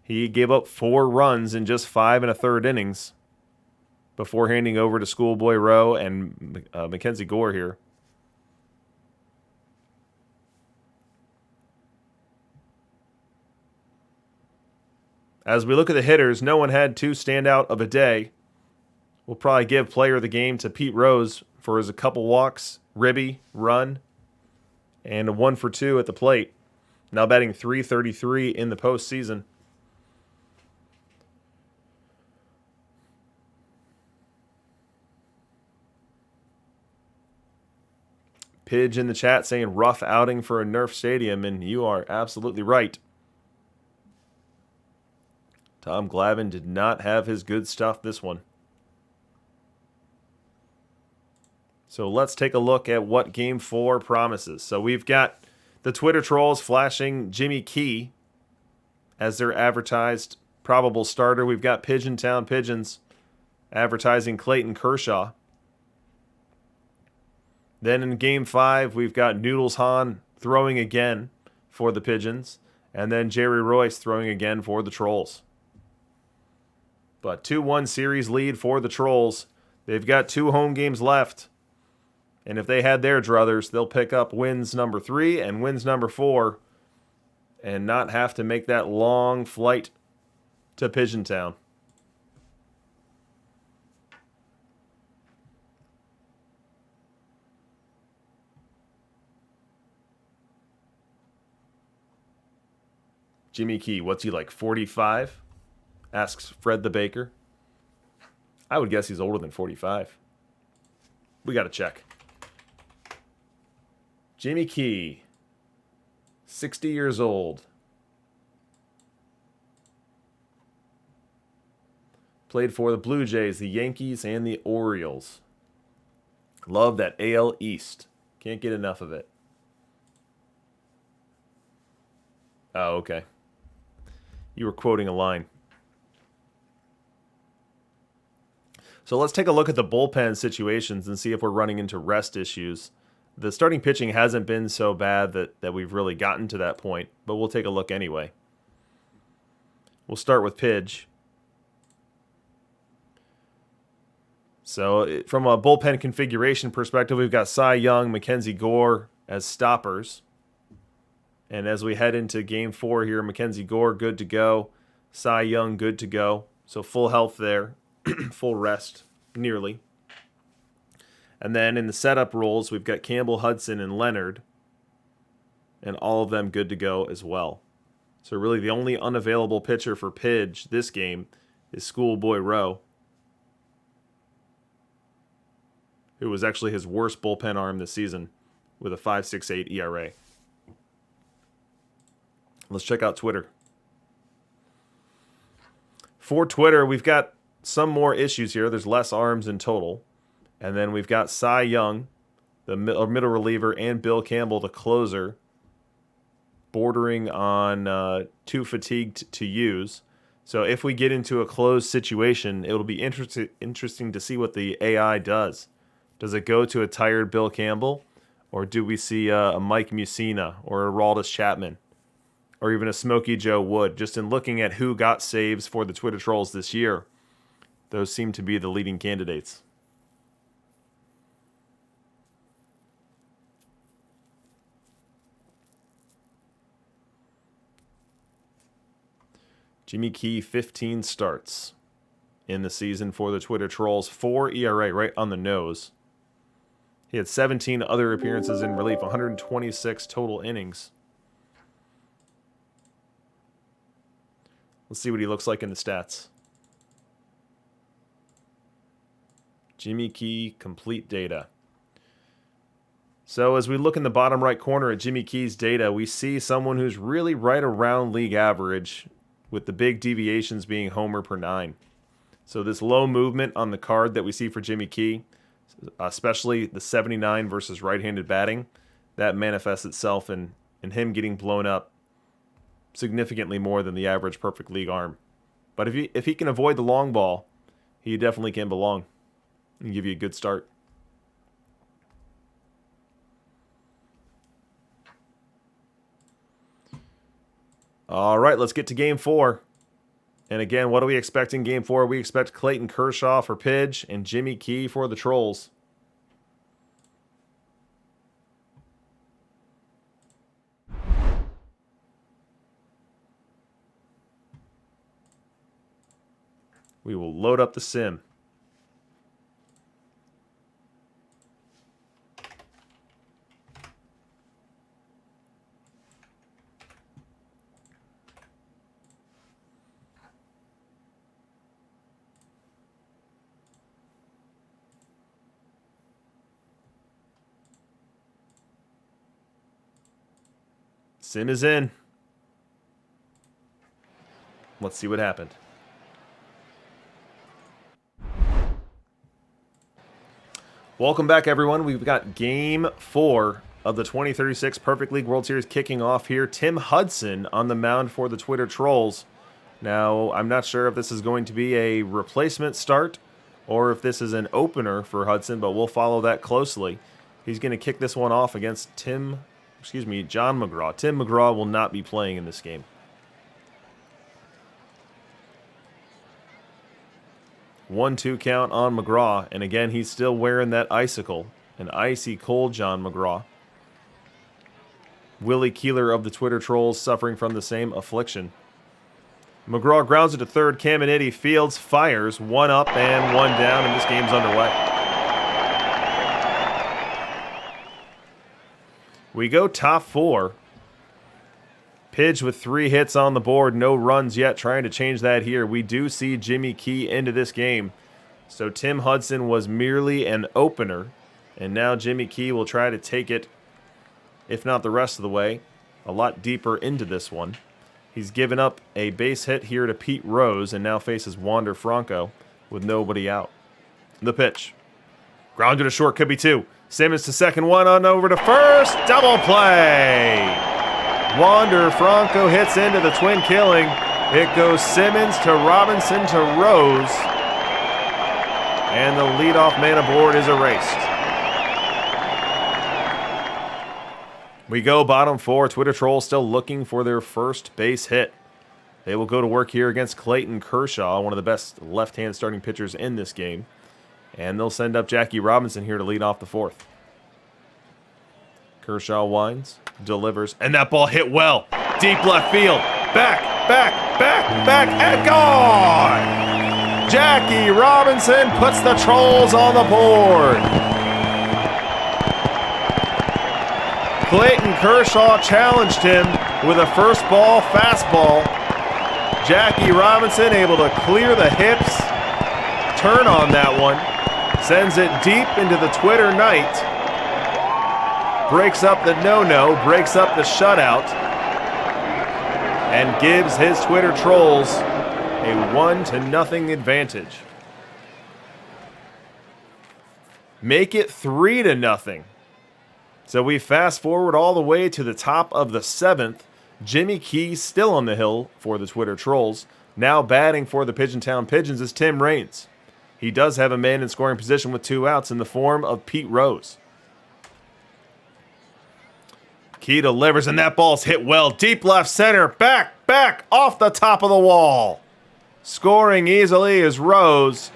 He gave up 4 runs in just 5 1/3 innings before handing over to Schoolboy Rowe and Mackenzie Gore here. As we look at the hitters, no one had too standout of a day. We'll probably give player of the game to Pete Rose for his a couple walks, ribby run, and a 1-for-2 at the plate. Now batting .333 in the postseason. Pidge in the chat saying rough outing for a Nerf stadium, and you are absolutely right. Tom Glavine did not have his good stuff this one. So let's take a look at what Game 4 promises. So we've got the Twitter trolls flashing Jimmy Key as their advertised probable starter. We've got Pigeon Town Pigeons advertising Clayton Kershaw. Then in Game 5, we've got Noodles Hahn throwing again for the Pigeons. And then Jerry Royce throwing again for the Trolls. But 2-1 series lead for the Trolls. They've got 2 home games left. And if they had their druthers, they'll pick up wins number 3 and wins number 4 and not have to make that long flight to Pigeon Town. Jimmy Key, what's he like, 45? Asks Fred the Baker. I would guess he's older than 45. We got to check. Jimmy Key, 60 years old. Played for the Blue Jays, the Yankees, and the Orioles. Love that AL East. Can't get enough of it. Oh, okay. You were quoting a line. So let's take a look at the bullpen situations and see if we're running into rest issues. The starting pitching hasn't been so bad that we've really gotten to that point, but we'll take a look anyway. We'll start with Pidge. So from a bullpen configuration perspective, we've got Cy Young, Mackenzie, Gore as stoppers. And as we head into Game 4 here, Mackenzie, Gore good to go. Cy Young good to go. So full health there. Full rest, nearly. And then in the setup roles, we've got Campbell, Hudson, and Leonard. And all of them good to go as well. So really the only unavailable pitcher for Pidge this game is Schoolboy Rowe, who was actually his worst bullpen arm this season with a 5.68 ERA. Let's check out Twitter. For Twitter, we've got some more issues here. There's less arms in total. And then we've got Cy Young, the middle reliever, and Bill Campbell, the closer, bordering on too fatigued to use. So if we get into a closed situation, it'll be interesting to see what the AI does. Does it go to a tired Bill Campbell? Or do we see a Mike Mussina or a Aroldis Chapman? Or even a Smokey Joe Wood? Just in looking at who got saves for the Twitter trolls this year, those seem to be the leading candidates. Jimmy Key, 15 starts in the season for the Twitter trolls. 4 ERA, right on the nose. He had 17 other appearances in relief, 126 total innings. Let's see what he looks like in the stats. Jimmy Key, complete data. So as we look in the bottom right corner at Jimmy Key's data, we see someone who's really right around league average, with the big deviations being homer per 9. So this low movement on the card that we see for Jimmy Key, especially the 79 versus right-handed batting, that manifests itself in him getting blown up significantly more than the average perfect league arm. But if he can avoid the long ball, he definitely can belong and give you a good start. All right, let's get to Game 4. And again, what do we expect in Game 4? We expect Clayton Kershaw for Pidge and Jimmy Key for the Trolls. We will load up the sim. Sim is in. Let's see what happened. Welcome back, everyone. We've got Game 4 of the 2036 Perfect League World Series kicking off here. Tim Hudson on the mound for the Twitter Trolls. Now, I'm not sure if this is going to be a replacement start or if this is an opener for Hudson, but we'll follow that closely. He's going to kick this one off against John Mcgraw. Tim Mcgraw will not be playing in this game. 1-2 count on Mcgraw, and again, he's still wearing that icicle. An icy cold John Mcgraw. Willie Keeler of the Twitter Trolls suffering from the same affliction. Mcgraw grounds it to third. Caminiti fields, fires, 1 up and 1 down, and this game's underway. We go top 4. Pidge with 3 hits on the board, no runs yet, trying to change that here. We do see Jimmy Key into this game. So Tim Hudson was merely an opener, and now Jimmy Key will try to take it, if not the rest of the way, a lot deeper into this one. He's given up a base hit here to Pete Rose and now faces Wander Franco with nobody out. The pitch. Grounded to short, could be 2. Simmons to second, 1 on over to first. Double play! Wander Franco hits into the twin killing. It goes Simmons to Robinson to Rose. And the leadoff man aboard is erased. We go bottom 4. Twitter Trolls still looking for their first base hit. They will go to work here against Clayton Kershaw, one of the best left-hand starting pitchers in this game. And they'll send up Jackie Robinson here to lead off the 4th. Kershaw winds, delivers, and that ball hit well. Deep left field. Back, and gone! Jackie Robinson puts the Trolls on the board. Clayton Kershaw challenged him with a first ball fastball. Jackie Robinson able to clear the hips, turn on that one, sends it deep into the Twitter night, breaks up the no-no, breaks up the shutout, and gives his Twitter Trolls a 1-0 advantage. Make it 3-0. So we fast forward all the way to the top of the 7th. Jimmy Key still on the hill for the Twitter Trolls. Now batting for the Pigeontown Pigeons is Tim Raines. He does have a man in scoring position with 2 outs in the form of Pete Rose. Key delivers, and that ball's hit well. Deep left center. Back, off the top of the wall. Scoring easily is Rose.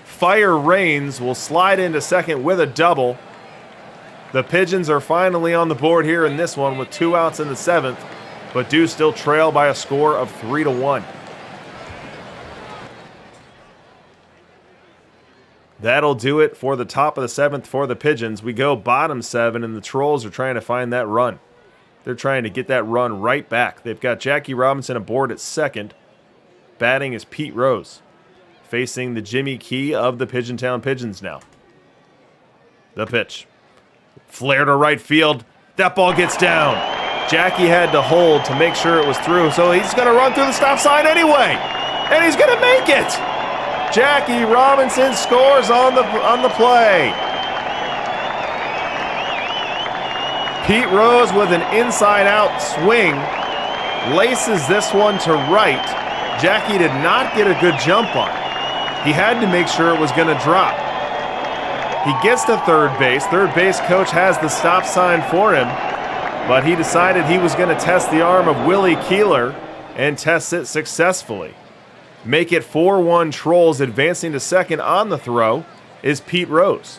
Fire Raines will slide into second with a double. The Pigeons are finally on the board here in this one with 2 outs in the 7th, but do still trail by a score of 3-1. That'll do it for the top of the 7th for the Pigeons. We go bottom 7, and the Trolls are trying to find that run. They're trying to get that run right back. They've got Jackie Robinson aboard at second. Batting is Pete Rose, facing the Jimmy Key of the Pigeontown Pigeons now. The pitch. Flare to right field. That ball gets down. Jackie had to hold to make sure it was through, so he's going to run through the stop sign anyway. And he's going to make it. Jackie Robinson scores on the play. Pete Rose with an inside-out swing laces this one to right. Jackie did not get a good jump on it. He had to make sure it was going to drop. He gets to third base. Third base coach has the stop sign for him, but he decided he was going to test the arm of Willie Keeler and test it successfully. Make it 4-1 Trolls. Advancing to second on the throw is Pete Rose.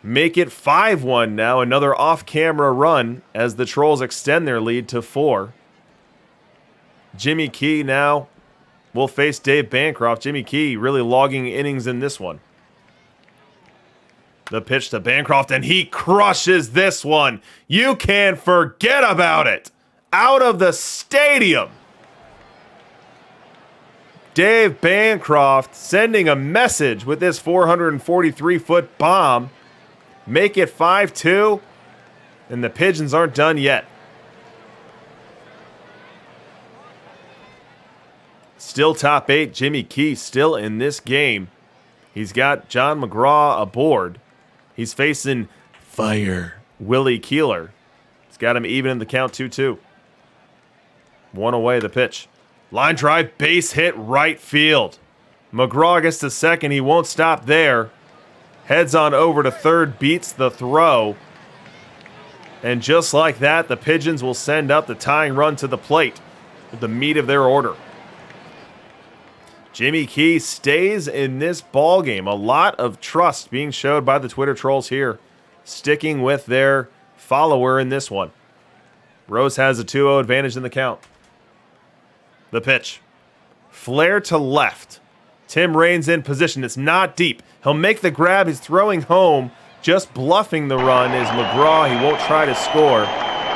Make it 5-1 now. Another off-camera run as the Trolls extend their lead to 4. Jimmy Key now will face Dave Bancroft. Jimmy Key really logging innings in this one. The pitch to Bancroft, and he crushes this one. You can forget about it. Out of the stadium. Dave Bancroft sending a message with this 443-foot bomb. make it 5-2, and the Pigeons aren't done yet. Still top 8, Jimmy Key still in this game. He's got John Mcgraw aboard. He's facing Fire Willie Keeler. He's got him even in the count 2-2. One away, the pitch. Line drive, base hit, right field. Mcgraw gets to second. He won't stop there. Heads on over to third, beats the throw. And just like that, the Pigeons will send up the tying run to the plate with the meat of their order. Jimmy Key stays in this ball game. A lot of trust being showed by the Twitter trolls here, sticking with their follower in this one. Rose has a 2-0 advantage in the count. The pitch. Flare to left. Tim Raines in position. It's not deep. He'll make the grab. He's throwing home. Just bluffing the run is Mcgraw. He won't try to score.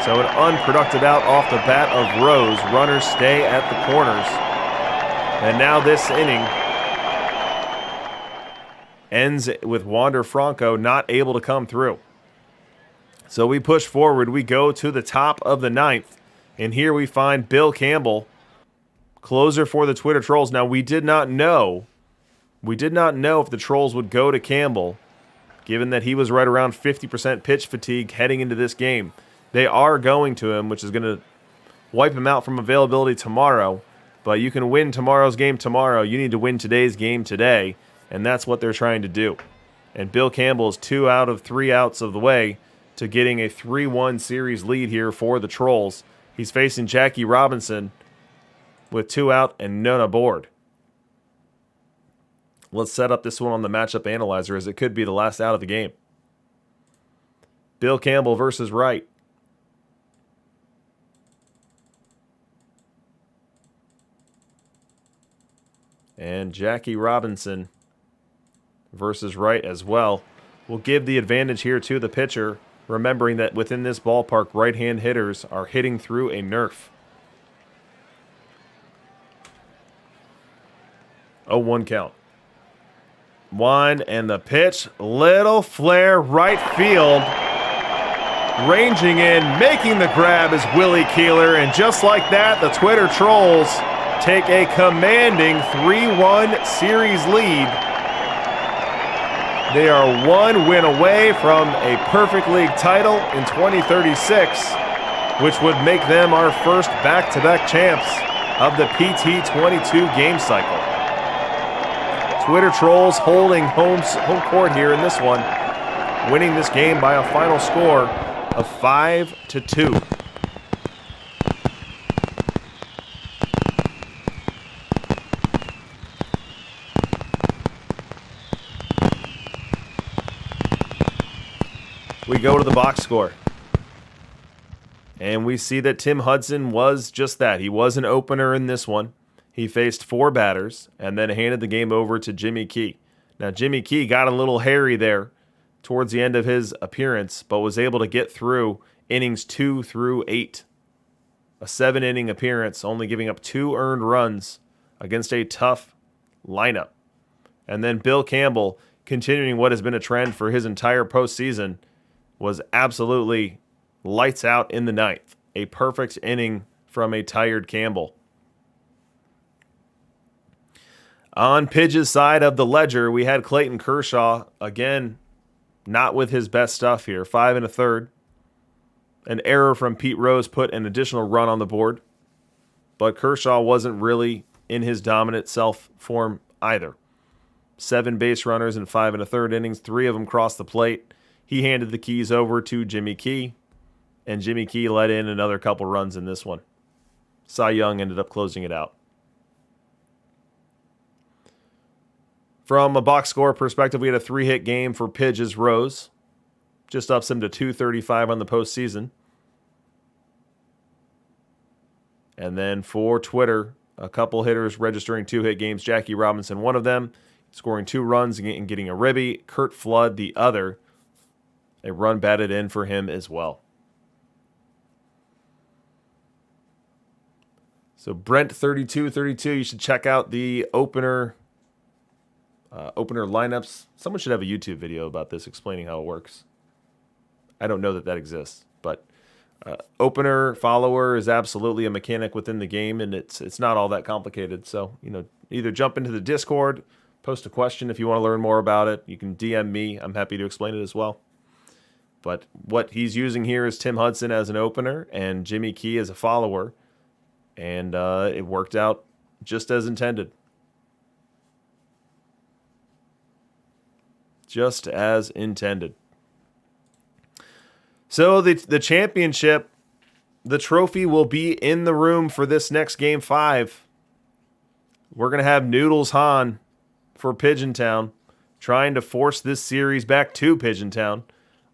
So an unproductive out off the bat of Rose. Runners stay at the corners. And now this inning ends with Wander Franco not able to come through. So we push forward. We go to the top of the 9th. And here we find Bill Campbell, closer for the Twitter trolls. Now, we did not know if the trolls would go to Campbell, given that he was right around 50% pitch fatigue heading into this game. They are going to him, which is going to wipe him out from availability tomorrow. But you can win tomorrow's game tomorrow. You need to win today's game today, and that's what they're trying to do. And Bill Campbell is 2 out of 3 outs of the way to getting a 3-1 series lead here for the Trolls. He's facing Jackie Robinson with 2 out and none aboard. Let's set up this one on the matchup analyzer, as it could be the last out of the game. Bill Campbell versus Wright. And Jackie Robinson versus Wright as well. We'll give the advantage here to the pitcher, remembering that within this ballpark, right-hand hitters are hitting through a nerf. 0-1 count. 1 and the pitch. Little flare right field. Ranging in, making the grab is Willie Keeler. And just like that, the Twitter trolls take a commanding 3-1 series lead. They are 1 win away from a perfect league title in 2036, which would make them our first back-to-back champs of the PT22 game cycle. Twitter trolls holding home court here in this one, winning this game by a final score of 5-2. We go to the box score. And we see that Tim Hudson was just that. He was an opener in this one. He faced 4 batters and then handed the game over to Jimmy Key. Now, Jimmy Key got a little hairy there towards the end of his appearance, but was able to get through innings 2 through 8. A 7-inning appearance, only giving up 2 earned runs against a tough lineup. And then Bill Campbell, continuing what has been a trend for his entire postseason, was absolutely lights out in the 9th. A perfect inning from a tired Campbell. On Pidge's side of the ledger, we had Clayton Kershaw, again, not with his best stuff here. 5 1/3. An error from Pete Rose put an additional run on the board. But Kershaw wasn't really in his dominant self form either. 7 base runners in 5 1/3 innings. 3 of them crossed the plate. He handed the keys over to Jimmy Key, and Jimmy Key let in another couple runs in this one. Cy Young ended up closing it out. From a box score perspective, we had a 3-hit game for Pidge's Rose. Just ups him to 235 on the postseason. And then for Twitter, a couple hitters registering 2-hit games. Jackie Robinson, one of them, scoring 2 runs and getting a ribby. Kurt Flood, the other. A run batted in for him as well. So Brent 3232, you should check out the opener lineups. Someone should have a YouTube video about this explaining how it works. I don't know that that exists, but opener follower is absolutely a mechanic within the game, and it's not all that complicated. So, either jump into the Discord, post a question if you want to learn more about it. You can DM me. I'm happy to explain it as well. But what he's using here is Tim Hudson as an opener and Jimmy Key as a follower, and it worked out just as intended. Just as intended. So the championship, the trophy will be in the room for this next Game 5. We're going to have Noodles Hahn for Pigeon Town, trying to force this series back to Pigeon Town.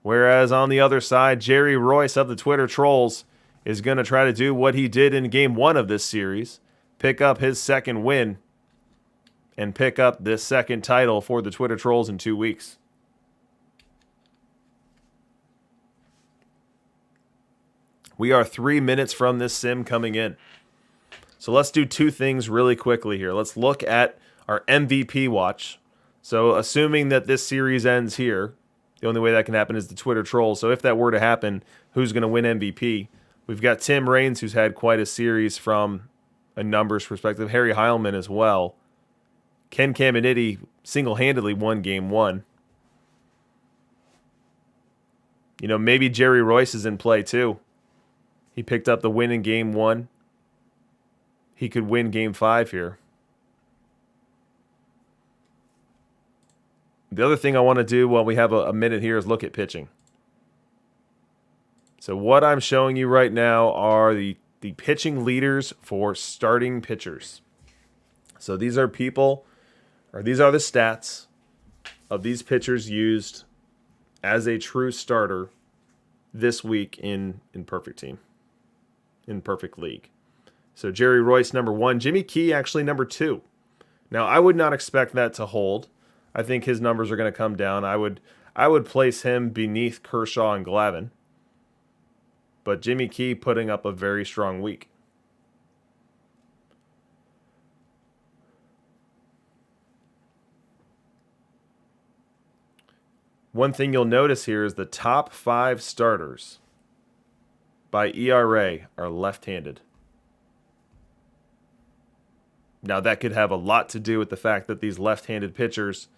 Whereas on the other side, Jerry Royce of the Twitter Trolls is going to try to do what he did in Game 1 of this series, pick up his second win, and pick up this second title for the Twitter Trolls in 2 weeks. We are 3 minutes from this sim coming in. So let's do two things really quickly here. Let's look at our MVP watch. So assuming that this series ends here, the only way that can happen is the Twitter Trolls. So if that were to happen, who's going to win MVP? We've got Tim Raines, who's had quite a series from a numbers perspective. Harry Heilman as well. Ken Caminiti single-handedly won Game 1. Maybe Jerry Royce is in play too. He picked up the win in Game 1. He could win Game 5 here. The other thing I want to do while we have a minute here is look at pitching. So what I'm showing you right now are the pitching leaders for starting pitchers. So these are these are the stats of these pitchers used as a true starter this week in Perfect Team, in Perfect League. So Jerry Royce, number 1. Jimmy Key, actually number 2. Now, I would not expect that to hold. I think his numbers are going to come down. I would place him beneath Kershaw and Glavine. But Jimmy Key putting up a very strong week. One thing you'll notice here is the top 5 starters by ERA are left-handed. Now, that could have a lot to do with the fact that these left-handed pitchers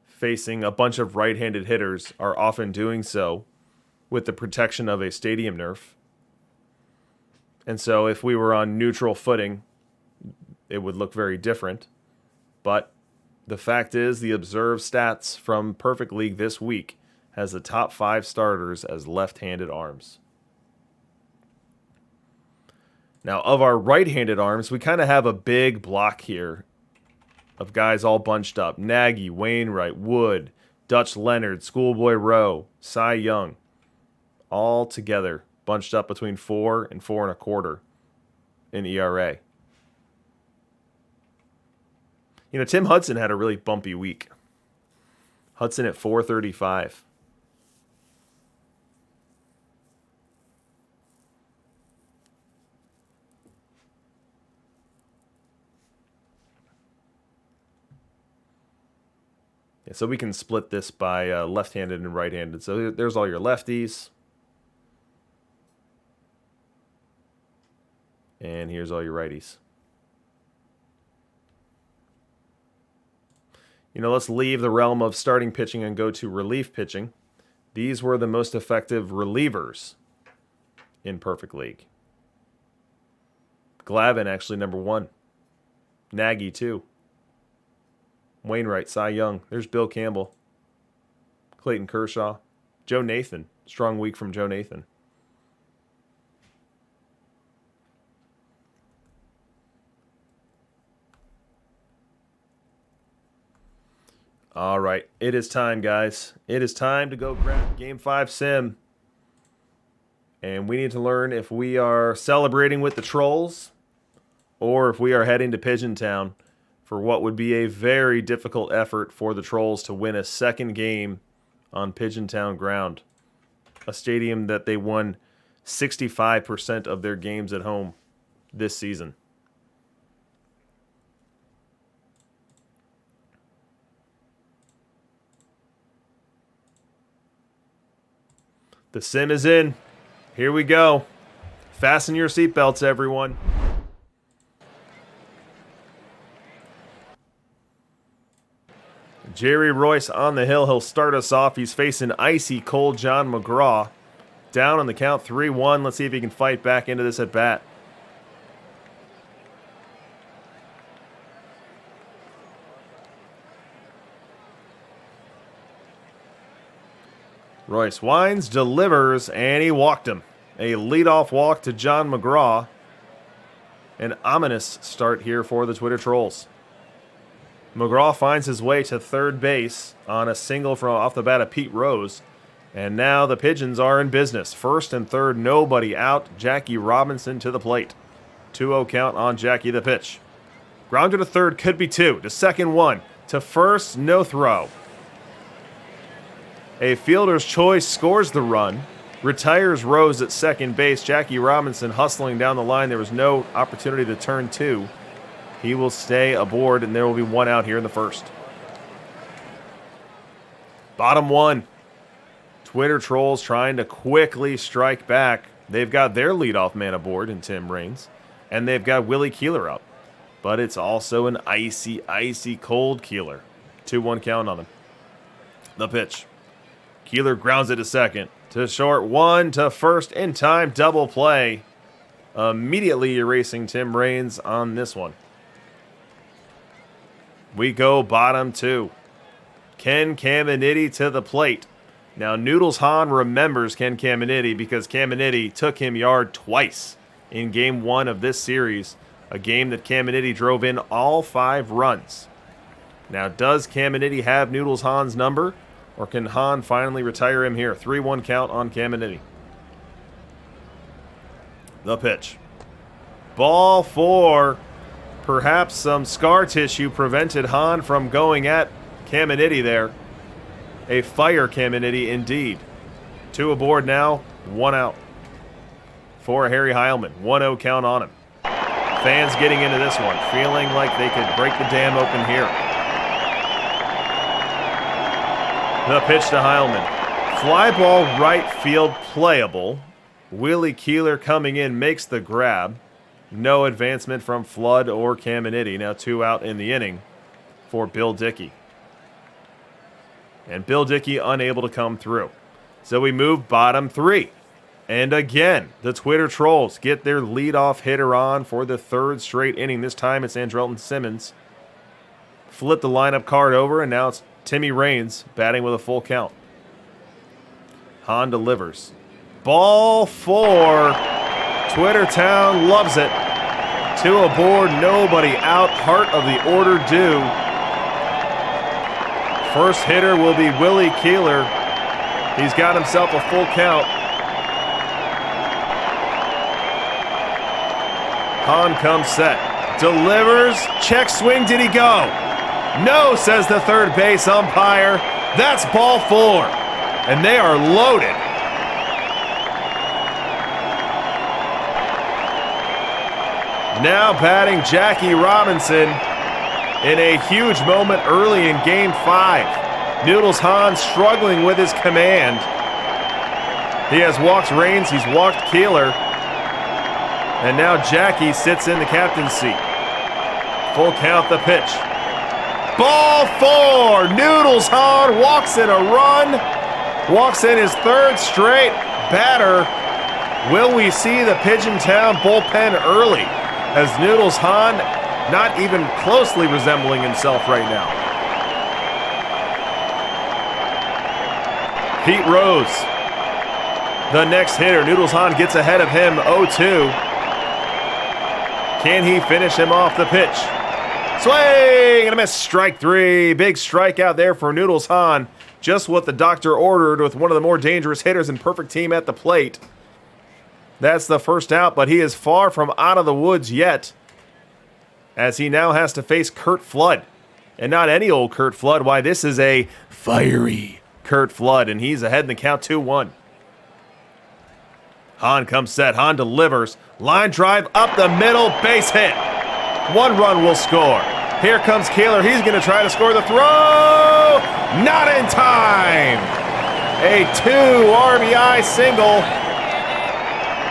facing a bunch of right-handed hitters are often doing so with the protection of a stadium nerf. And so if we were on neutral footing, it would look very different. But the fact is, the observed stats from Perfect League this week has the top 5 starters as left-handed arms. Now, of our right-handed arms, we kind of have a big block here of guys all bunched up. Nagy, Wainwright, Wood, Dutch Leonard, Schoolboy Rowe, Cy Young, all together bunched up between 4 and 4.25 in ERA. Tim Hudson had a really bumpy week. Hudson at 4.35. Yeah, so we can split this by left-handed and right-handed. So there's all your lefties. And here's all your righties. Let's leave the realm of starting pitching and go to relief pitching. These were the most effective relievers in Perfect League. Glavine, actually, number 1. Nagy, 2. Wainwright, Cy Young. There's Bill Campbell. Clayton Kershaw. Joe Nathan. Strong week from Joe Nathan. All right, it is time, guys. It is time to go grab Game 5 sim. And we need to learn if we are celebrating with the Trolls or if we are heading to Pigeon Town for what would be a very difficult effort for the Trolls to win a second game on Pigeon Town ground, a stadium that they won 65% of their games at home this season. The sim is in. Here we go. Fasten your seatbelts, everyone. Jerry Royce on the hill. He'll start us off. He's facing icy cold John Mcgraw. Down on the count 3-1. Let's see if he can fight back into this at bat. Royce winds, delivers, and he walked him. A leadoff walk to John Mcgraw. An ominous start here for the Twitter trolls. Mcgraw finds his way to third base on a single from off the bat of Pete Rose. And now the Pigeons are in business. First and third, nobody out. Jackie Robinson to the plate. 2-0 count on Jackie, the pitch. Grounder to third, could be two. To second, one. To first, no throw. A fielder's choice scores the run. Retires Rose at second base. Jackie Robinson hustling down the line. There was no opportunity to turn two. He will stay aboard, and there will be one out here in the first. Bottom one. Twitter trolls trying to quickly strike back. They've got their leadoff man aboard in Tim Raines, and they've got Willie Keeler up. But it's also an icy, icy cold Keeler. 2-1 count on him. The pitch. Keeler grounds it to second. To short, one to first in time. Double play. Immediately erasing Tim Raines on this one. We go bottom two. Ken Caminiti to the plate. Now, Noodles Hahn remembers Ken Caminiti because Caminiti took him yard twice in Game 1 of this series, a game that Caminiti drove in all 5 runs. Now, does Caminiti have Noodles Hahn's number, or can Hahn finally retire him here? 3-1 count on Caminiti. The pitch. Ball 4. Perhaps some scar tissue prevented Hahn from going at Caminiti there. A fire Caminiti indeed. 2 aboard now, 1 out. For Harry Heilman, 1-0 count on him. Fans getting into this one, feeling like they could break the dam open here. The pitch to Heilman. Fly ball right field playable. Willie Keeler coming in makes the grab. No advancement from Flood or Caminiti. Now 2 out in the inning for Bill Dickey. And Bill Dickey unable to come through. So we move bottom 3. And again, the Twitter trolls get their leadoff hitter on for the 3rd straight inning. This time it's Andrelton Simmons. Flip the lineup card over, and now it's Timmy Raines batting with a full count. Hahn delivers. Ball 4. Twitter Town loves it. 2 aboard, nobody out. Heart of the order due. First hitter will be Willie Keeler. He's got himself a full count. Hahn comes set. Delivers. Check swing. Did he go? No, says the third base umpire. That's ball 4. And they are loaded. Now batting Jackie Robinson in a huge moment early in Game 5. Noodles Hahn struggling with his command. He has walked Raines, he's walked Keeler. And now Jackie sits in the captain's seat. Full count, the pitch. Ball 4! Noodles Hahn walks in a run. Walks in his 3rd straight batter. Will we see the Pigeon Town bullpen early? As Noodles Hahn not even closely resembling himself right now. Pete Rose, the next hitter. Noodles Hahn gets ahead of him, 0-2. Can he finish him off the pitch? Swing and a miss, strike 3. Big strikeout there for Noodles Hahn. Just what the doctor ordered with one of the more dangerous hitters in perfect team at the plate. That's the first out, but he is far from out of the woods yet, as he now has to face Curt Flood. And not any old Curt Flood. Why, this is a fiery Curt Flood, and he's ahead in the count 2-1. Hahn comes set. Hahn delivers. Line drive up the middle. Base hit. 1 run will score. Here comes Keeler. He's going to try to score the throw. Not in time. A 2 RBI single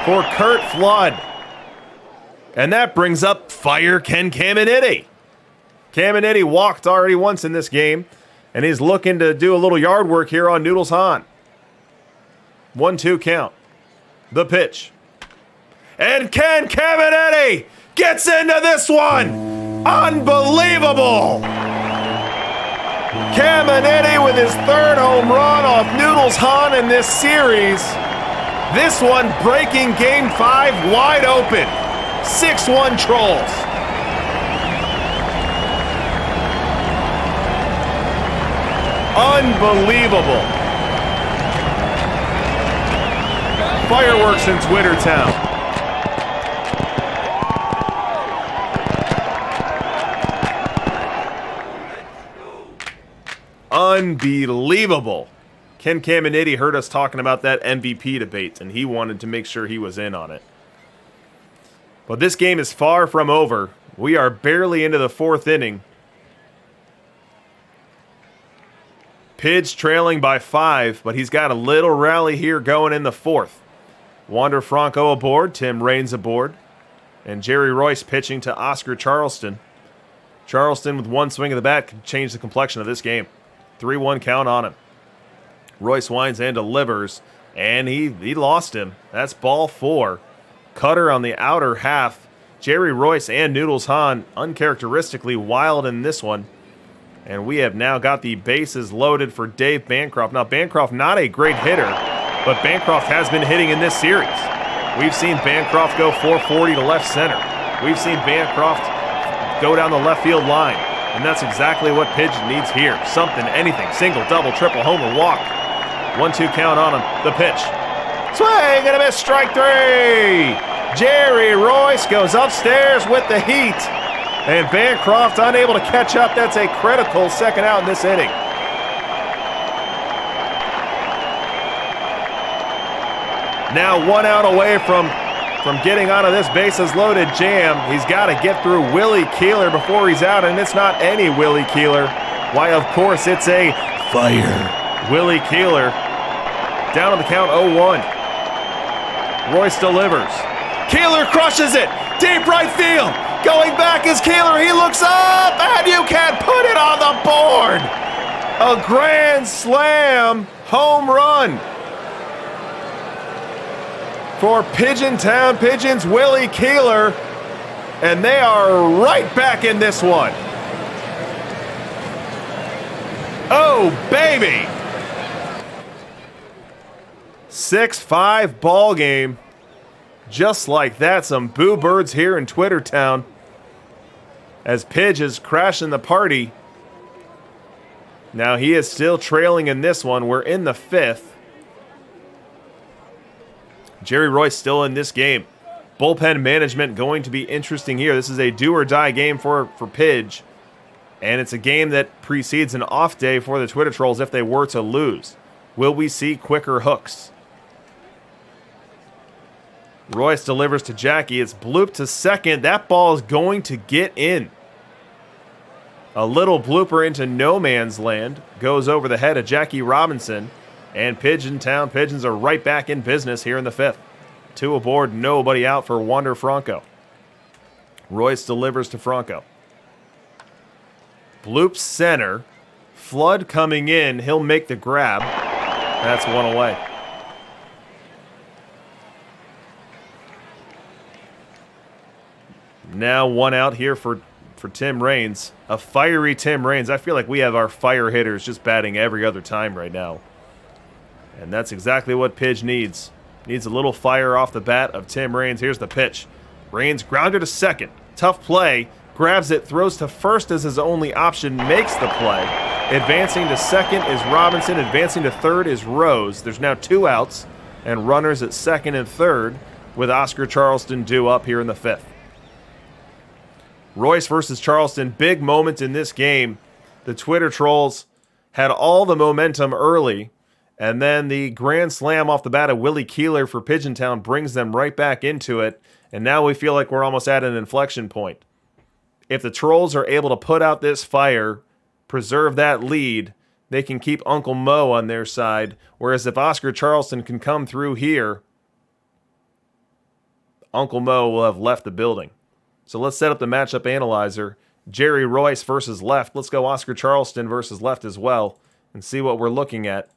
for Curt Flood. And that brings up Fire Ken Caminiti. Caminiti walked already once in this game, and he's looking to do a little yard work here on Noodles Hahn. 1-2 count. The pitch. And Ken Caminiti gets into this one. Unbelievable. Caminiti with his third home run off Noodles Hahn in this series. This one breaking Game 5 wide open. 6-1 Trolls. Unbelievable. Fireworks in Twittertown. Unbelievable. Ken Caminiti heard us talking about that MVP debate, and he wanted to make sure he was in on it. But this game is far from over. We are barely into the fourth inning. Pidge trailing by 5, but he's got a little rally here going in the fourth. Wander Franco aboard, Tim Raines aboard, and Jerry Royce pitching to Oscar Charleston. Charleston with one swing of the bat could change the complexion of this game. 3-1 count on him. Royce winds and delivers, and he lost him. That's ball 4. Cutter on the outer half. Jerry Royce and Noodles Hahn uncharacteristically wild in this one. And we have now got the bases loaded for Dave Bancroft. Now, Bancroft not a great hitter, but Bancroft has been hitting in this series. We've seen Bancroft go 440 to left center. We've seen Bancroft go down the left field line. And that's exactly what Pigeon needs here. Something, anything, single, double, triple, homer, walk. 1-2 count on him. The pitch. Swing and a miss, strike 3. Jerry Royce goes upstairs with the heat. And Bancroft unable to catch up. That's a critical second out in this inning. Now 1 out away from getting out of this bases loaded jam. He's got to get through Willie Keeler before he's out, and it's not any Willie Keeler. Why, of course, it's a fire Willie Keeler. Down on the count, 0-1. Royce delivers. Keeler crushes it. Deep right field. Going back is Keeler. He looks up, and you can't put it on the board. A grand slam home run for Pigeon Town Pigeons, Willie Keeler, and they are right back in this one. Oh, baby! 6-5 ball game. Just like that, some boo birds here in Twittertown as Pidge is crashing the party. Now he is still trailing in this one. We're in the 5th. Jerry Royce still in this game. Bullpen management going to be interesting here. This is a do-or-die game for Pidge. And it's a game that precedes an off day for the Twitter trolls if they were to lose. Will we see quicker hooks? Royce delivers to Jackie. It's blooped to second. That ball is going to get in. A little blooper into no man's land. Goes over the head of Jackie Robinson. And Pigeon Town Pigeons are right back in business here in the 5th. 2 aboard, nobody out for Wander Franco. Royce delivers to Franco. Bloop center. Flood coming in. He'll make the grab. That's 1 away. Now 1 out here for Tim Raines. A fiery Tim Raines. I feel like we have our fire hitters just batting every other time right now. And that's exactly what Pidge needs. Needs a little fire off the bat of Tim Raines. Here's the pitch. Raines grounded to second. Tough play. Grabs it, throws to first as his only option, makes the play. Advancing to second is Robinson. Advancing to third is Rose. There's now 2 outs and runners at second and third with Oscar Charleston due up here in the 5th. Royce versus Charleston, big moment in this game. The Twitter trolls had all the momentum early, and then the grand slam off the bat of Willie Keeler for Pigeon Town brings them right back into it, and now we feel like we're almost at an inflection point. If the trolls are able to put out this fire, preserve that lead, they can keep Uncle Mo on their side. Whereas if Oscar Charleston can come through here, Uncle Mo will have left the building. So let's set up the matchup analyzer. Jerry Royce versus left. Let's go Oscar Charleston versus left as well and see what we're looking at.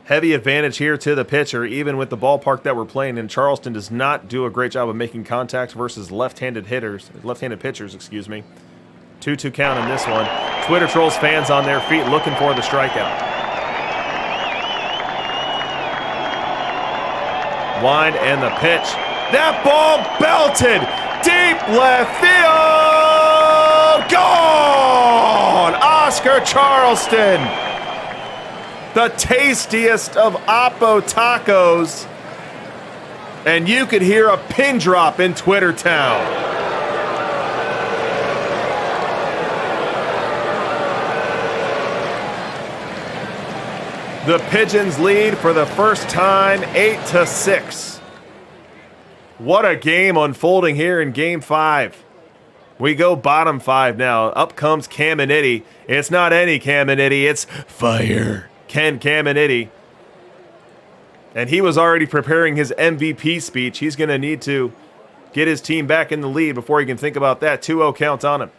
Heavy advantage here to the pitcher, even with the ballpark that we're playing in. Charleston does not do a great job of making contact versus left-handed pitchers, excuse me. 2-2 count in this one. Twitter trolls fans on their feet looking for the strikeout. Wind and the pitch. That ball belted deep left field. Gone! Oscar Charleston. The tastiest of Oppo tacos. And you could hear a pin drop in Twitter town. The Pigeons lead for the first time 8-6. What a game unfolding here in Game 5. We go bottom 5 now. Up comes Caminiti. It's not any Caminiti, it's fire. Ken Caminiti. And he was already preparing his MVP speech. He's going to need to get his team back in the lead before he can think about that. 2-0 count on him.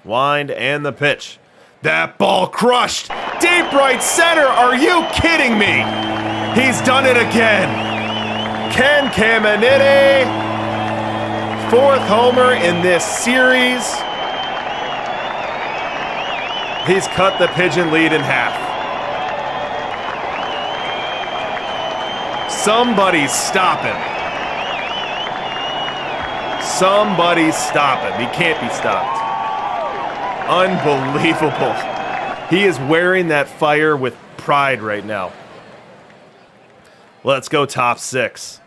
Wind and the pitch. That ball crushed. Deep right center. Are you kidding me? He's done it again. Ken Caminiti. 4th homer in this series. He's cut the Pigeon lead in half. Somebody stop him. Somebody stop him. He can't be stopped. Unbelievable. He is wearing that fire with pride right now. Let's go top 6.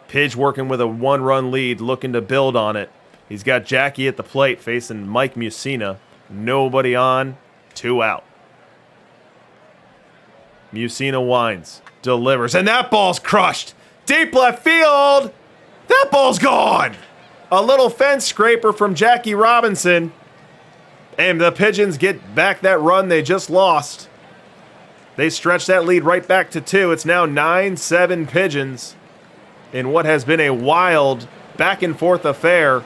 Pidge working with a 1-run lead, looking to build on it. He's got Jackie at the plate facing Mike Mussina. Nobody on, 2 out. Mussina winds, delivers, and that ball's crushed. Deep left field. That ball's gone. A little fence scraper from Jackie Robinson. And the Pigeons get back that run they just lost. They stretch that lead right back to 2. It's now 9-7 Pigeons in what has been a wild back-and-forth affair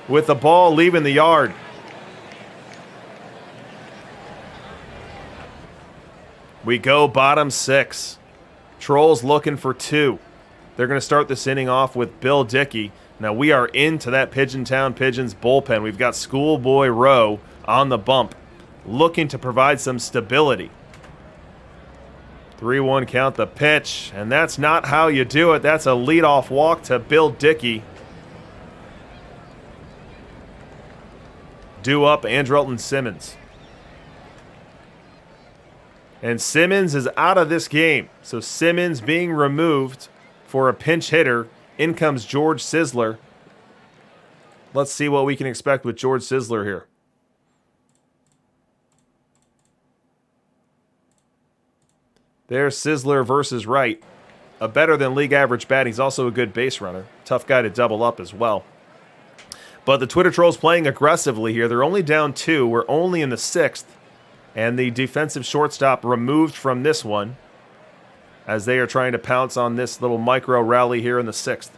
with the ball leaving the yard. We go bottom 6. Trolls looking for 2. They're going to start this inning off with Bill Dickey. Now we are into that Pigeontown Pigeons bullpen. We've got Schoolboy Rowe on the bump, looking to provide some stability. 3-1 count the pitch, and that's not how you do it. That's a leadoff walk to Bill Dickey. Due up Andrelton Simmons. And Simmons is out of this game. So Simmons being removed for a pinch hitter. In comes George Sisler. Let's see what we can expect with George Sisler here. There's Sisler versus Wright. A better than league average bat. He's also a good base runner. Tough guy to double up as well. But the Twitter trolls playing aggressively here. They're only down 2. We're only in the 6th. And the defensive shortstop removed from this one as they are trying to pounce on this little micro rally here in the 6th.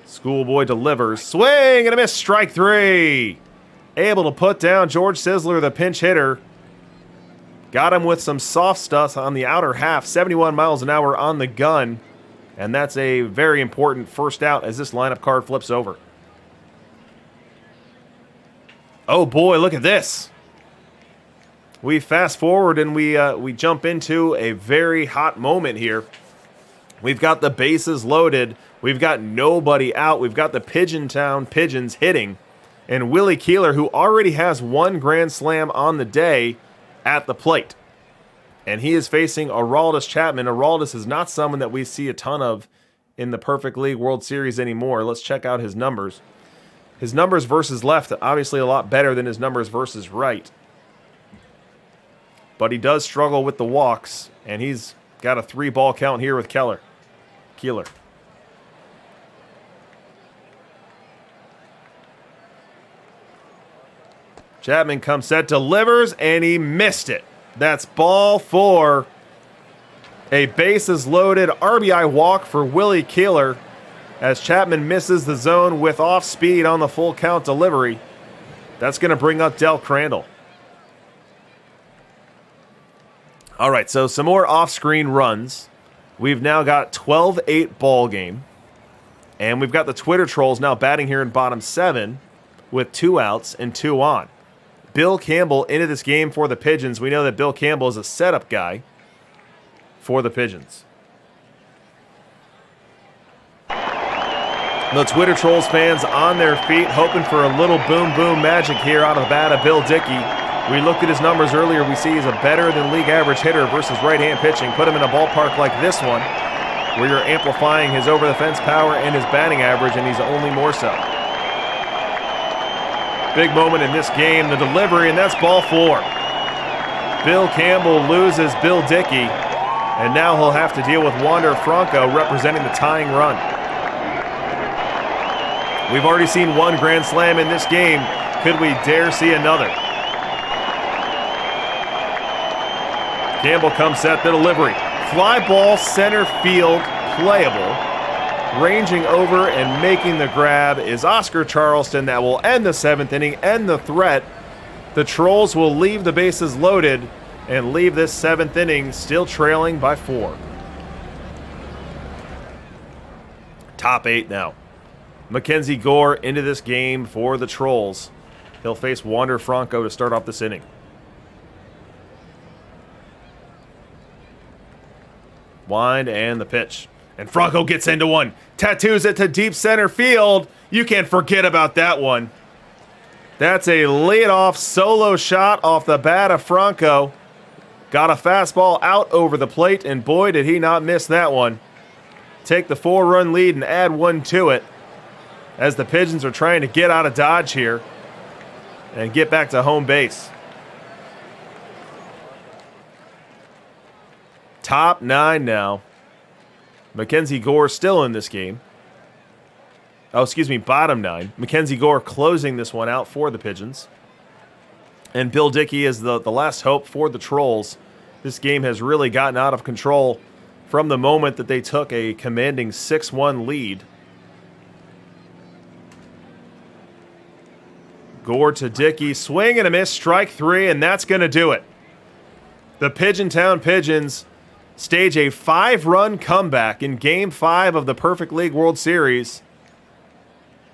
Schoolboy delivers. Swing and a miss. Strike 3. Able to put down George Sisler, the pinch hitter. Got him with some soft stuff on the outer half. 71 miles an hour on the gun. And that's a very important first out as this lineup card flips over. Oh boy, look at this. We fast forward and we jump into a very hot moment here. We've got the bases loaded. We've got nobody out. We've got the Pigeontown Pigeons hitting. And Willie Keeler, who already has 1 grand slam on the day, at the plate. And he is facing Aroldis Chapman. Aroldis is not someone that we see a ton of in the Perfect League World Series anymore. Let's check out his numbers. His numbers versus left, obviously a lot better than his numbers versus right. But he does struggle with the walks, and he's got a 3-ball count here with Keeler. Chapman comes set, delivers, and he missed it. That's ball 4. A bases loaded RBI walk for Willie Keeler as Chapman misses the zone with off speed on the full count delivery. That's going to bring up Del Crandall. All right, so some more off-screen runs. We've now got 12-8 ball game. And we've got the Twitter trolls now batting here in bottom 7 with 2 outs and 2 on. Bill Campbell into this game for the Pigeons. We know that Bill Campbell is a setup guy for the Pigeons. The Twitter Trolls fans on their feet, hoping for a little boom-boom magic here out of the bat of Bill Dickey. We looked at his numbers earlier. We see he's a better-than-league average hitter versus right-hand pitching. Put him in a ballpark like this one, where you're amplifying his over-the-fence power and his batting average, and he's only more so. Big moment in this game, the delivery, and that's ball 4. Bill Campbell loses Bill Dickey, and now he'll have to deal with Wander Franco representing the tying run. We've already seen 1 grand slam in this game. Could we dare see another? Campbell comes set, the delivery. Fly ball, center field, playable. Ranging over and making the grab is Oscar Charleston. That will end the 7th inning, end the threat. The Trolls will leave the bases loaded and leave this 7th inning still trailing by 4. Top 8 now. Mackenzie Gore into this game for the Trolls. He'll face Wander Franco to start off this inning. Wind and the pitch. And Franco gets into one. Tattoos it to deep center field. You can't forget about that one. That's a leadoff solo shot off the bat of Franco. Got a fastball out over the plate, and boy, did he not miss that one. Take the 4-run lead and add 1 to it as the Pigeons are trying to get out of Dodge here and get back to home base. Top 9 now. Mackenzie Gore still in this game. Bottom 9. Mackenzie Gore closing this one out for the Pigeons. And Bill Dickey is the last hope for the Trolls. This game has really gotten out of control from the moment that they took a commanding 6-1 lead. Gore to Dickey, swing and a miss, strike 3, and that's going to do it. The Pigeon Town Pigeons stage a 5-run comeback in Game 5 of the Perfect League World Series.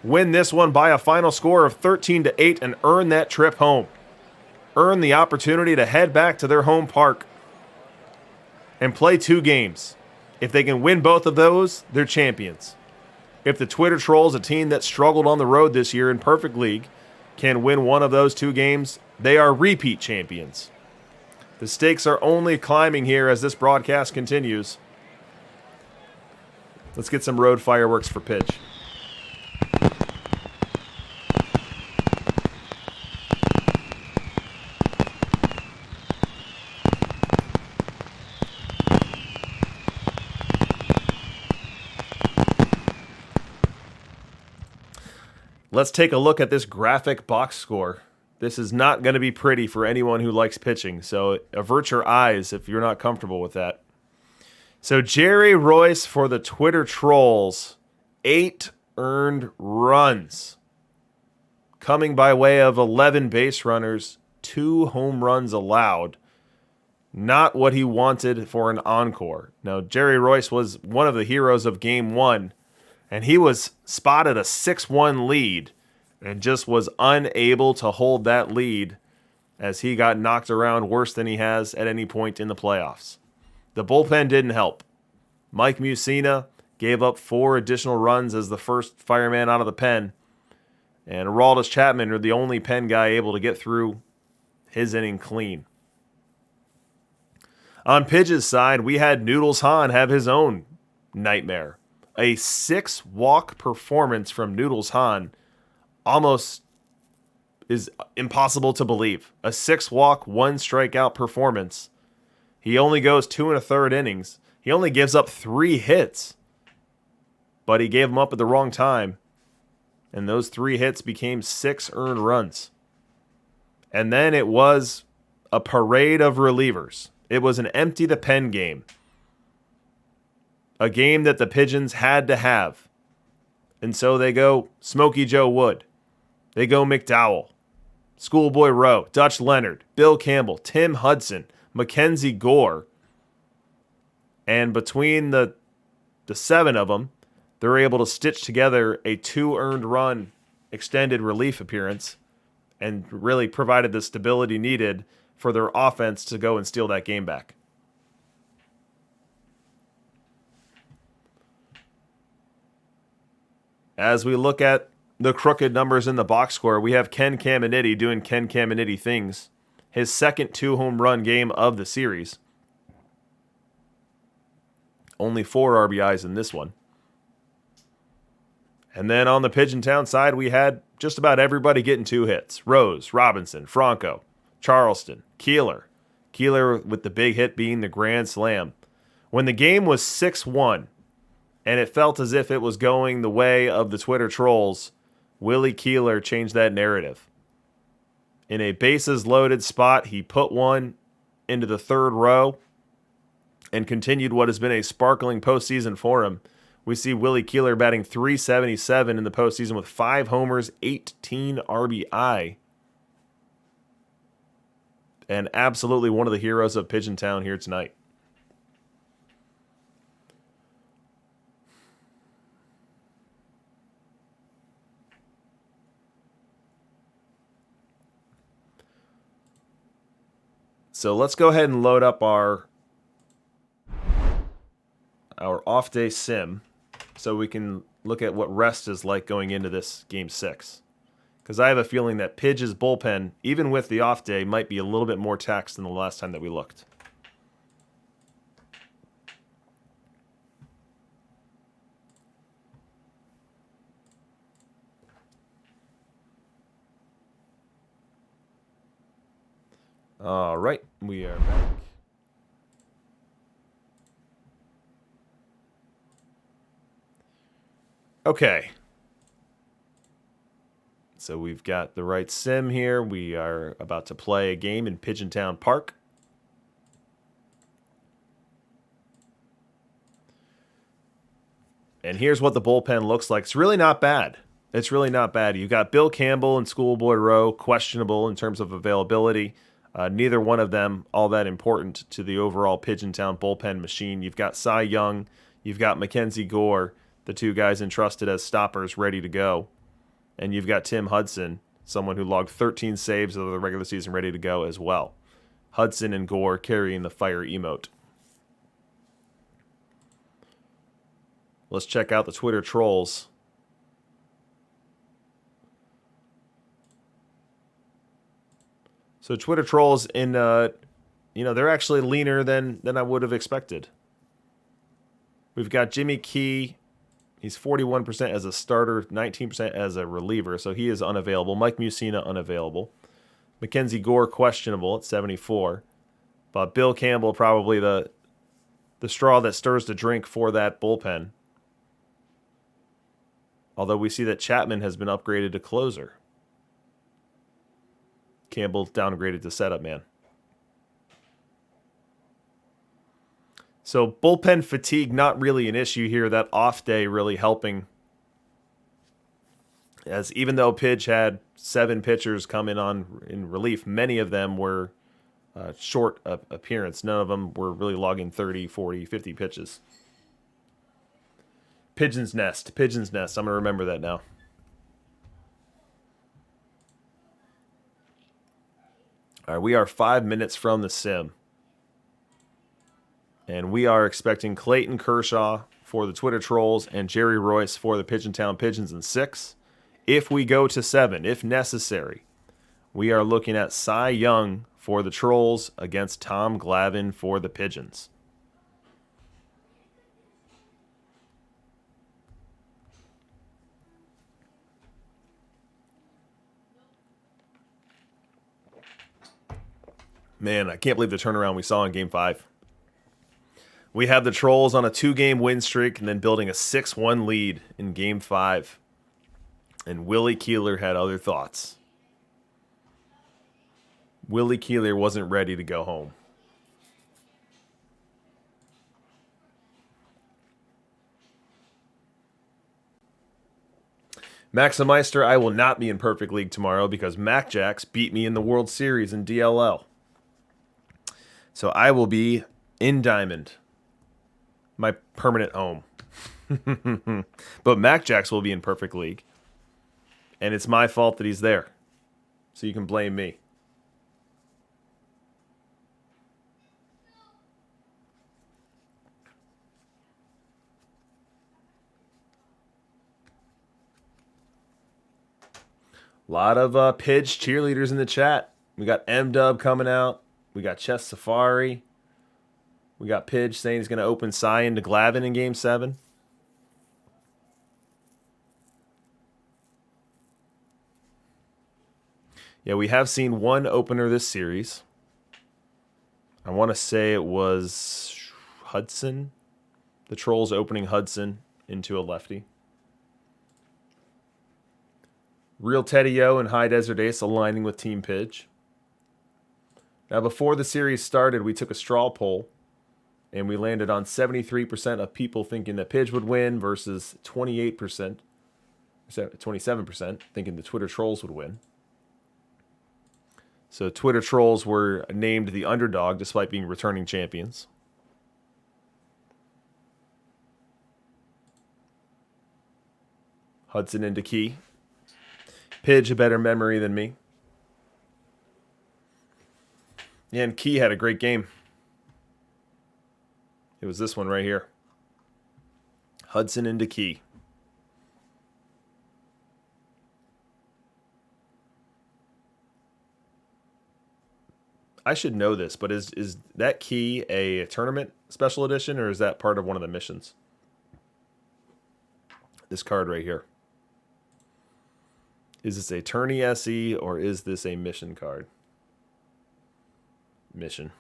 Win this one by a final score of 13-8 and earn that trip home. Earn the opportunity to head back to their home park and play 2 games. If they can win both of those, they're champions. If the Twitter Trolls, a team that struggled on the road this year in Perfect League, can win one of those 2 games, they are repeat champions. The stakes are only climbing here as this broadcast continues. Let's get some road fireworks for pitch. Let's take a look at this graphic box score. This is not going to be pretty for anyone who likes pitching, so avert your eyes if you're not comfortable with that. So Jerry Royce for the Twitter Trolls, 8 earned runs. Coming by way of 11 base runners, 2 home runs allowed. Not what he wanted for an encore. Now, Jerry Royce was one of the heroes of Game 1, and he was spotted a 6-1 lead and just was unable to hold that lead as he got knocked around worse than he has at any point in the playoffs. The bullpen didn't help. Mike Mussina gave up 4 additional runs as the first fireman out of the pen, and Aroldis Chapman are the only pen guy able to get through his inning clean. On Pidge's side, we had Noodles Hahn have his own nightmare. A 6-walk performance from Noodles Hahn almost is impossible to believe. A 6-walk, 1 strikeout performance. He only goes 2 1/3 innings. He only gives up 3 hits. But he gave them up at the wrong time. And those 3 hits became 6 earned runs. And then it was a parade of relievers. It was an empty the pen game. A game that the Pigeons had to have. And so they go Smokey Joe Wood. They go McDowell, Schoolboy Rowe, Dutch Leonard, Bill Campbell, Tim Hudson, Mackenzie Gore. And between the 7 of them, they're able to stitch together a 2 earned run extended relief appearance and really provided the stability needed for their offense to go and steal that game back. As we look at the crooked numbers in the box score, we have Ken Caminiti doing Ken Caminiti things. His second 2-home run game of the series. Only 4 RBIs in this one. And then on the Pigeon Town side, we had just about everybody getting 2 hits. Rose, Robinson, Franco, Charleston, Keeler. Keeler with the big hit being the grand slam. When the game was 6-1, and it felt as if it was going the way of the Twitter trolls, Willie Keeler changed that narrative. In a bases-loaded spot, he put one into the 3rd row and continued what has been a sparkling postseason for him. We see Willie Keeler batting .377 in the postseason with 5 homers, 18 RBI. And absolutely one of the heroes of Pigeon Town here tonight. So let's go ahead and load up our off-day sim so we can look at what rest is like going into this Game 6. Because I have a feeling that Pidge's bullpen, even with the off day, might be a little bit more taxed than the last time that we looked. All right, we are back. Okay. So we've got the right sim here. We are about to play a game in Pigeon Town Park. And here's what the bullpen looks like. It's really not bad. It's really not bad. You've got Bill Campbell and Schoolboy Rowe, questionable in terms of availability. Neither one of them all that important to the overall Pigeon Town bullpen machine. You've got Cy Young. You've got Mackenzie Gore, the 2 guys entrusted as stoppers ready to go. And you've got Tim Hudson, someone who logged 13 saves of the regular season ready to go as well. Hudson and Gore carrying the fire emote. Let's check out the Twitter trolls. So Twitter trolls they're actually leaner than I would have expected. We've got Jimmy Key. He's 41% as a starter, 19% as a reliever, so he is unavailable. Mike Musina unavailable. Mackenzie Gore questionable at 74. But Bill Campbell probably the straw that stirs the drink for that bullpen. Although we see that Chapman has been upgraded to closer. Campbell downgraded to setup man. So bullpen fatigue, not really an issue here. That off day really helping. As even though Pidge had 7 pitchers come in relief, many of them were short appearance. None of them were really logging 30, 40, 50 pitches. Pigeon's Nest. I'm going to remember that now. All right, we are 5 minutes from the sim. And we are expecting Clayton Kershaw for the Twitter trolls and Jerry Royce for the Pigeon Town Pigeons in 6. If we go to 7, if necessary, we are looking at Cy Young for the trolls against Tom Glavine for the Pigeons. Man, I can't believe the turnaround we saw in Game 5. We have the Trolls on a 2-game win streak and then building a 6-1 lead in Game 5. And Willie Keeler had other thoughts. Willie Keeler wasn't ready to go home. Maximeister, I will not be in Perfect League tomorrow because MacJax beat me in the World Series in DLL. So I will be in Diamond, my permanent home. But MacJax will be in Perfect League. And it's my fault that he's there. So you can blame me. A lot of Pidge cheerleaders in the chat. We got M-Dub coming out. We got Chess Safari. We got Pidge saying he's going to open Cy into Glavin in Game 7. Yeah, we have seen one opener this series. I want to say it was Hudson. The Trolls opening Hudson into a lefty. Real Teddy O and High Desert Ace aligning with Team Pidge. Now, before the series started, we took a straw poll, and we landed on 73% of people thinking that Pidge would win versus 27% thinking the Twitter Trolls would win. So Twitter Trolls were named the underdog despite being returning champions. Hudson into Key. Pidge a better memory than me. Yeah, and Key had a great game. It was this one right here. Hudson into Key. I should know this, but is that Key a tournament special edition, or is that part of one of the missions? This card right here. Is this a tourney SE, or is this a mission card? Mission.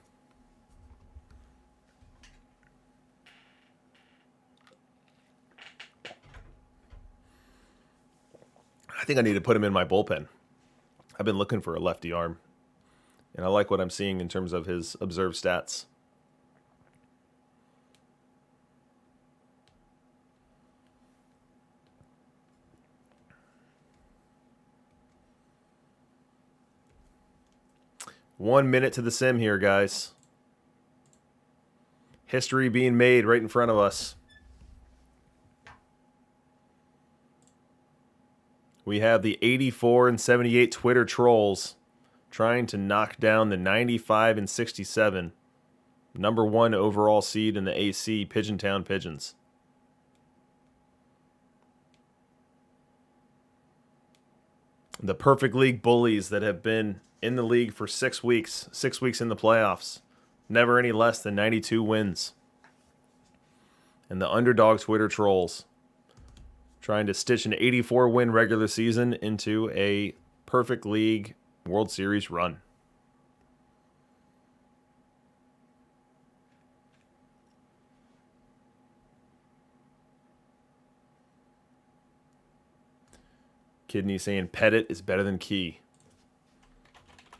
I think I need to put him in my bullpen. I've been looking for a lefty arm, and I like what I'm seeing in terms of his observed stats. One minute to the sim here, guys. History being made right in front of us. We have the 84 and 78 Twitter Trolls trying to knock down the 95 and 67 number 1 overall seed in the AC Pigeon Town Pigeons. The Perfect League bullies that have been in the league for 6 weeks, 6 weeks in the playoffs. Never any less than 92 wins. And the underdog Twitter Trolls trying to stitch an 84-win regular season into a Perfect League World Series run. Kidney saying Pettit is better than Key.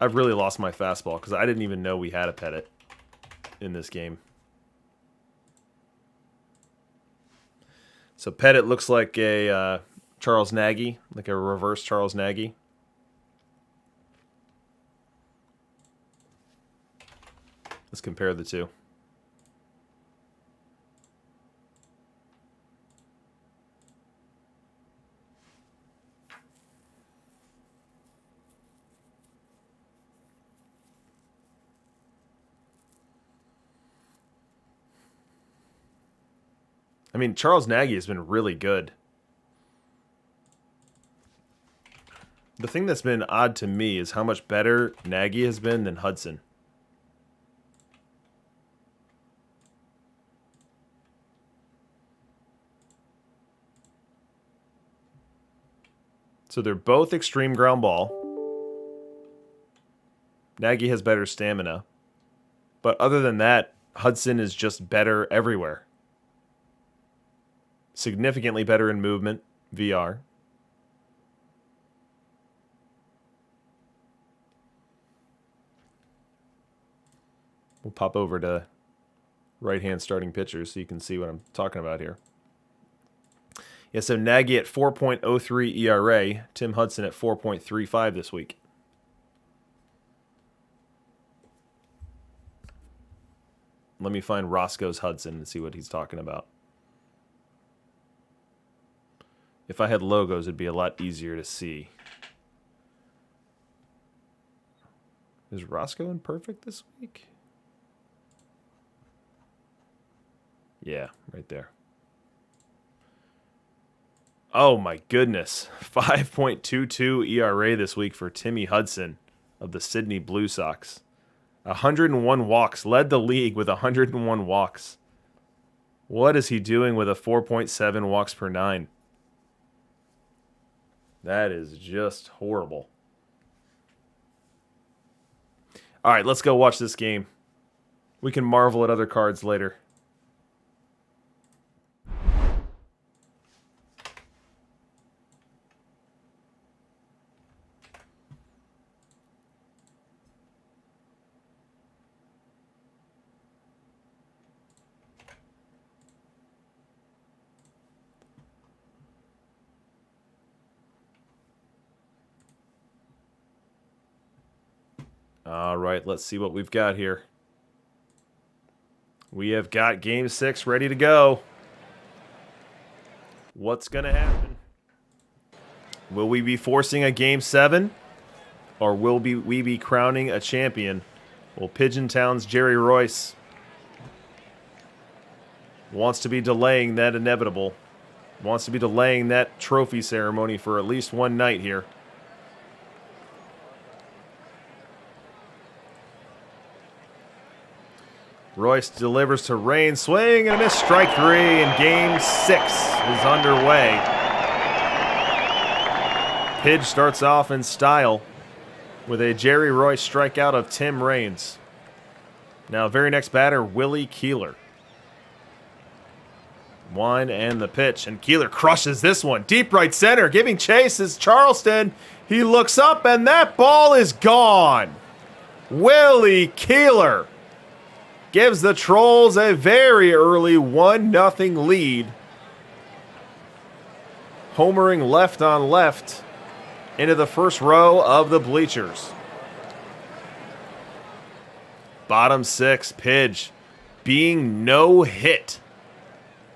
I've really lost my fastball because I didn't even know we had a Pettit in this game. So Pettit looks like a Charles Nagy, like a reverse Charles Nagy. Let's compare the two. I mean, Charles Nagy has been really good. The thing that's been odd to me is how much better Nagy has been than Hudson. So they're both extreme ground ball. Nagy has better stamina. But other than that, Hudson is just better everywhere. Significantly better in movement, VR. We'll pop over to right-hand starting pitchers so you can see what I'm talking about here. Yeah, so Nagy at 4.03 ERA, Tim Hudson at 4.35 this week. Let me find Roscoe's Hudson and see what he's talking about. If I had logos, it'd be a lot easier to see. Is Roscoe in perfect this week? Yeah, right there. Oh my goodness. 5.22 ERA this week for Timmy Hudson of the Sydney Blue Sox. 101 walks. Led the league with 101 walks. What is he doing with a 4.7 walks per nine? That is just horrible. All right, let's go watch this game. We can marvel at other cards later. All right, let's see what we've got here. We have got Game 6 ready to go. What's going to happen? Will we be forcing a Game 7? Or will we be crowning a champion? Well, Pigeon Town's Jerry Royce wants to be delaying that inevitable. Wants to be delaying that trophy ceremony for at least one night here. Royce delivers to Rain, swing and a miss, strike three, and Game 6 is underway. Pidge starts off in style with a Jerry Royce strikeout of Tim Raines. Now, very next batter, Willie Keeler. One and the pitch, and Keeler crushes this one. Deep right center, giving chase is Charleston. He looks up, and that ball is gone. Willie Keeler gives the Trolls a very early 1-0 lead. Homering left on left into the first row of the bleachers. Bottom six, Pidge being no hit.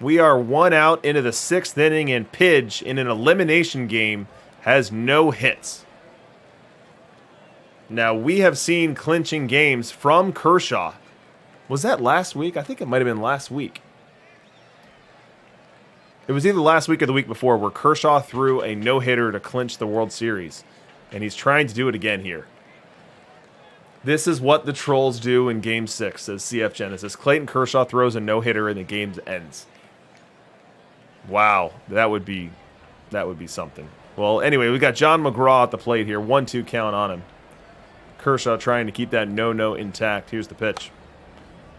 We are one out into the sixth inning, and Pidge in an elimination game has no hits. Now, we have seen clinching games from Kershaw. Was that last week? I think it might have been last week. It was either last week or the week before where Kershaw threw a no-hitter to clinch the World Series. And he's trying to do it again here. This is what the Trolls do in Game 6, says CF Genesis. Clayton Kershaw throws a no-hitter and the game ends. Wow, that would be something. Well, anyway, we got John Mcgraw at the plate here. 1-2 count on him. Kershaw trying to keep that no-no intact. Here's the pitch.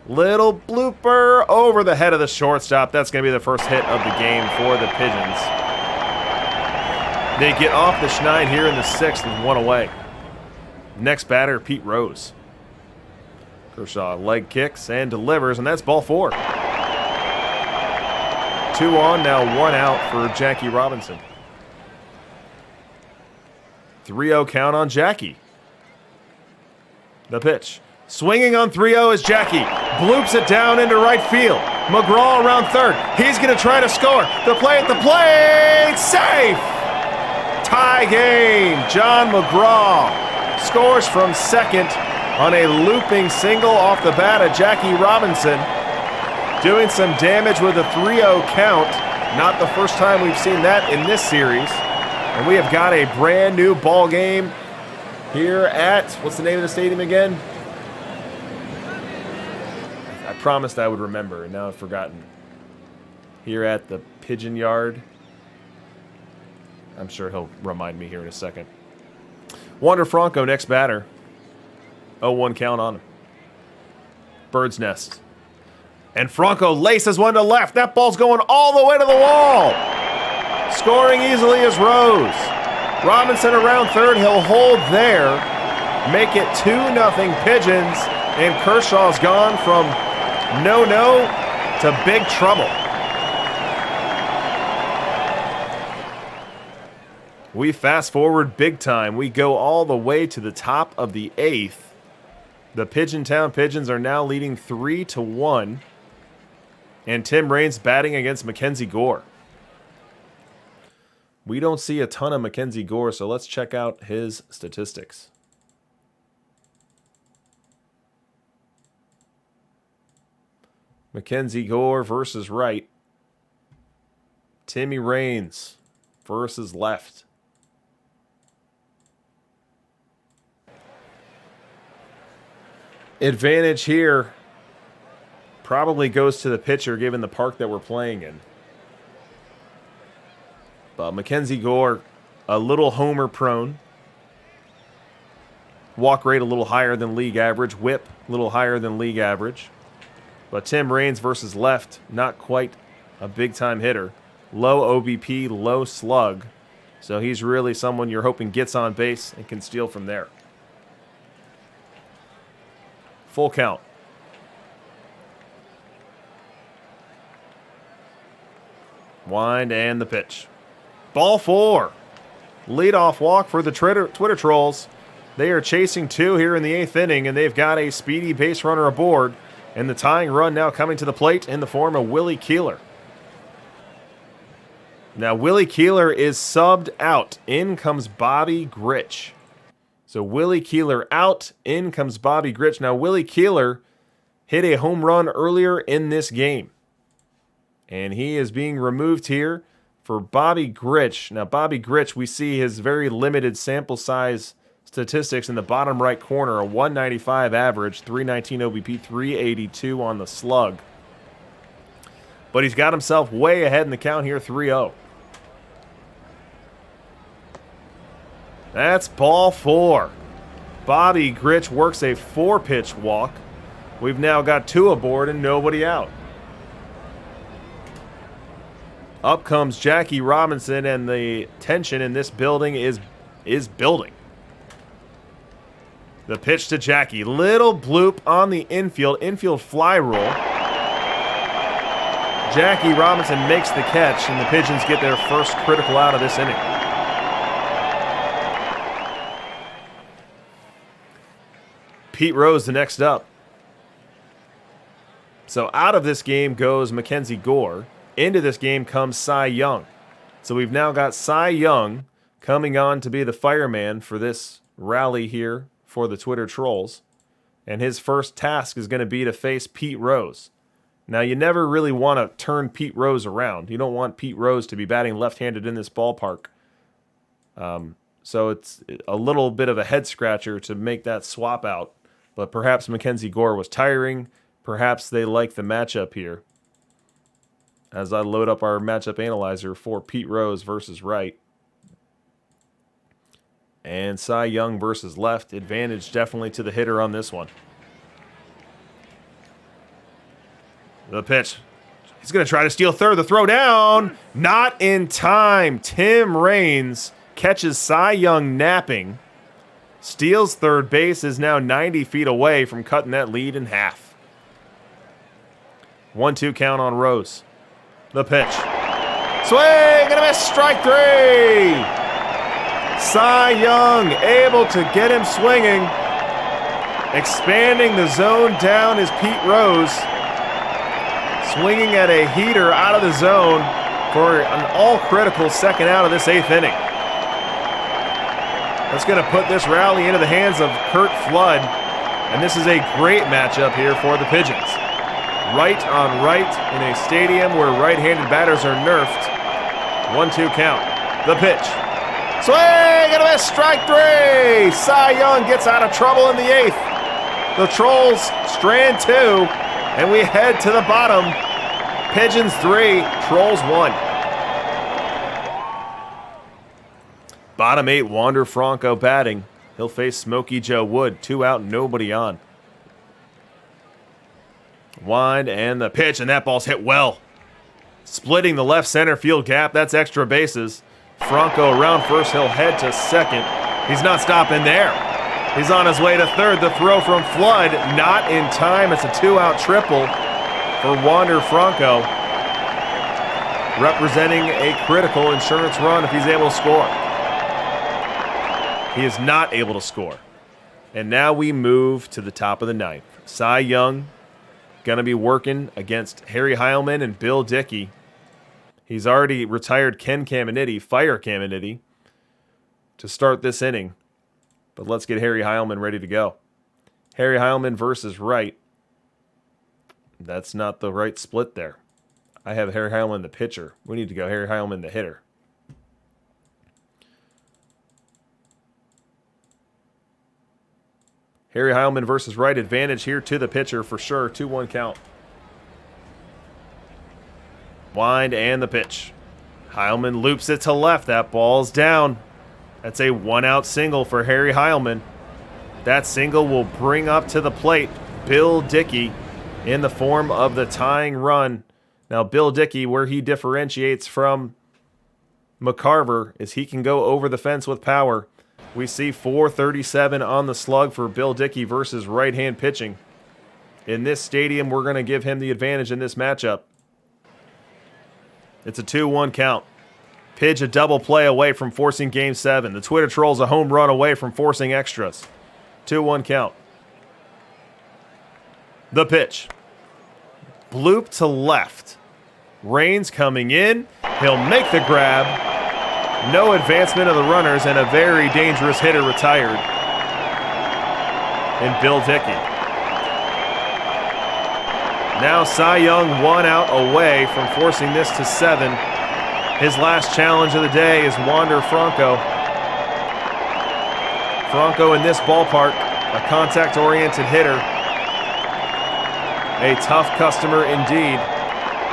Little blooper over the head of the shortstop. That's going to be the first hit of the game for the Pigeons. They get off the schneid here in the sixth with one away. Next batter, Pete Rose. Kershaw leg kicks and delivers, and that's ball four. 2 on, now 1 out for Jackie Robinson. 3-0 count on Jackie. The pitch. Swinging on 3-0 is Jackie. Bloops it down into right field. Mcgraw around third. He's going to try to score. The play at the plate. Safe! Tie game. John Mcgraw scores from second on a looping single off the bat of Jackie Robinson. Doing some damage with a 3-0 count. Not the first time we've seen that in this series. And we have got a brand new ball game here at, what's the name of the stadium again? I promised I would remember, and now I've forgotten. Here at the Pigeon Yard. I'm sure he'll remind me here in a second. Wander Franco, next batter. 0-1 count on him. Bird's nest. And Franco laces one to left. That ball's going all the way to the wall. Scoring easily is Rose. Robinson around third. He'll hold there. Make it 2-0 Pigeons. And Kershaw's gone from no-no to big trouble. We fast forward big time. We go all the way to the top of the 8th. The Pigeontown Pigeons are now leading 3-1. And Tim Raines batting against Mackenzie Gore. We don't see a ton of Mackenzie Gore, so let's check out his statistics. Mackenzie Gore versus right. Timmy Raines versus left. Advantage here probably goes to the pitcher given the park that we're playing in. But Mackenzie Gore, a little homer prone. Walk rate a little higher than league average. Whip a little higher than league average. But Tim Raines versus left, not quite a big-time hitter. Low OBP, low slug. So he's really someone you're hoping gets on base and can steal from there. Full count. Wind and the pitch. Ball 4. Leadoff walk for the Twitter trolls. They are chasing 2 here in the 8th inning, and they've got a speedy base runner aboard. And the tying run now coming to the plate in the form of Willie Keeler. Now, Willie Keeler is subbed out. In comes Bobby Gritsch. So Willie Keeler out. In comes Bobby Gritsch. Now, Willie Keeler hit a home run earlier in this game. And he is being removed here for Bobby Gritsch. Now, Bobby Gritsch, we see his very limited sample size statistics in the bottom right corner. A 195 average, 319 OBP, 382 on the slug. But he's got himself way ahead in the count here, 3-0. That's ball 4. Bobby Gritsch works a 4-pitch walk. We've now got 2 aboard and nobody out. Up comes Jackie Robinson, and the tension in this building is building. The pitch to Jackie. Little bloop on the infield fly roll. Jackie Robinson makes the catch, and the Pigeons get their first critical out of this inning. Pete Rose the next up. So out of this game goes Mackenzie Gore. Into this game comes Cy Young. So we've now got Cy Young coming on to be the fireman for this rally here for the Twitter trolls. And his first task is going to be to face Pete Rose. Now, you never really want to turn Pete Rose around. You don't want Pete Rose to be batting left-handed in this ballpark. So it's a little bit of a head-scratcher to make that swap out. But perhaps Mackenzie Gore was tiring. Perhaps they like the matchup here. As I load up our matchup analyzer for Pete Rose versus right. And Cy Young versus left. Advantage definitely to the hitter on this one. The pitch. He's going to try to steal third. The throw down. Not in time. Tim Raines catches Cy Young napping. Steals third base. Is now 90 feet away from cutting that lead in half. 1-2 count on Rose. The pitch. Swing and a miss. Strike 3. Cy Young able to get him swinging. Expanding the zone down is Pete Rose. Swinging at a heater out of the zone for an all-critical second out of this 8th inning. That's going to put this rally into the hands of Kurt Flood. And this is a great matchup here for the Pigeons. Right on right in a stadium where right-handed batters are nerfed. 1-2 count. The pitch. Swing and a miss. Strike 3. Cy Young gets out of trouble in the 8th. The Trolls strand 2, and we head to the bottom. Pigeons 3, Trolls 1. Bottom 8, Wander Franco batting. He'll face Smokey Joe Wood. 2 out, nobody on. Wind and the pitch, and that ball's hit well. Splitting the left center field gap. That's extra bases. Franco around first. He'll head to second. He's not stopping there. He's on his way to third. The throw from Flood, not in time. It's a 2-out triple for Wander Franco, representing a critical insurance run if he's able to score. He is not able to score. And now we move to the top of the ninth. Cy Young going to be working against Harry Heilman and Bill Dickey. He's already retired Ken Caminiti, Fire Caminiti, to start this inning. But let's get Harry Heilman ready to go. Harry Heilman versus Wright. That's not the right split there. I have Harry Heilman the pitcher. We need to go Harry Heilman the hitter. Harry Heilman versus Wright. Advantage here to the pitcher for sure. 2-1 count. Wind and the pitch. Heilman loops it to left. That ball's down. That's a 1-out single for Harry Heilman. That single will bring up to the plate Bill Dickey in the form of the tying run. Now, Bill Dickey, where he differentiates from Mccarver, is he can go over the fence with power. We see 437 on the slug for Bill Dickey versus right-hand pitching. In this stadium, we're going to give him the advantage in this matchup. It's a 2-1 count. Pidge a double play away from forcing Game 7. The Twitter Trolls a home run away from forcing extras. 2-1 count. The pitch. Bloop to left. Rains coming in. He'll make the grab. No advancement of the runners, and a very dangerous hitter retired in Bill Dickey. Now Cy Young 1 out away from forcing this to 7. His last challenge of the day is Wander Franco. Franco in this ballpark, a contact-oriented hitter. A tough customer indeed.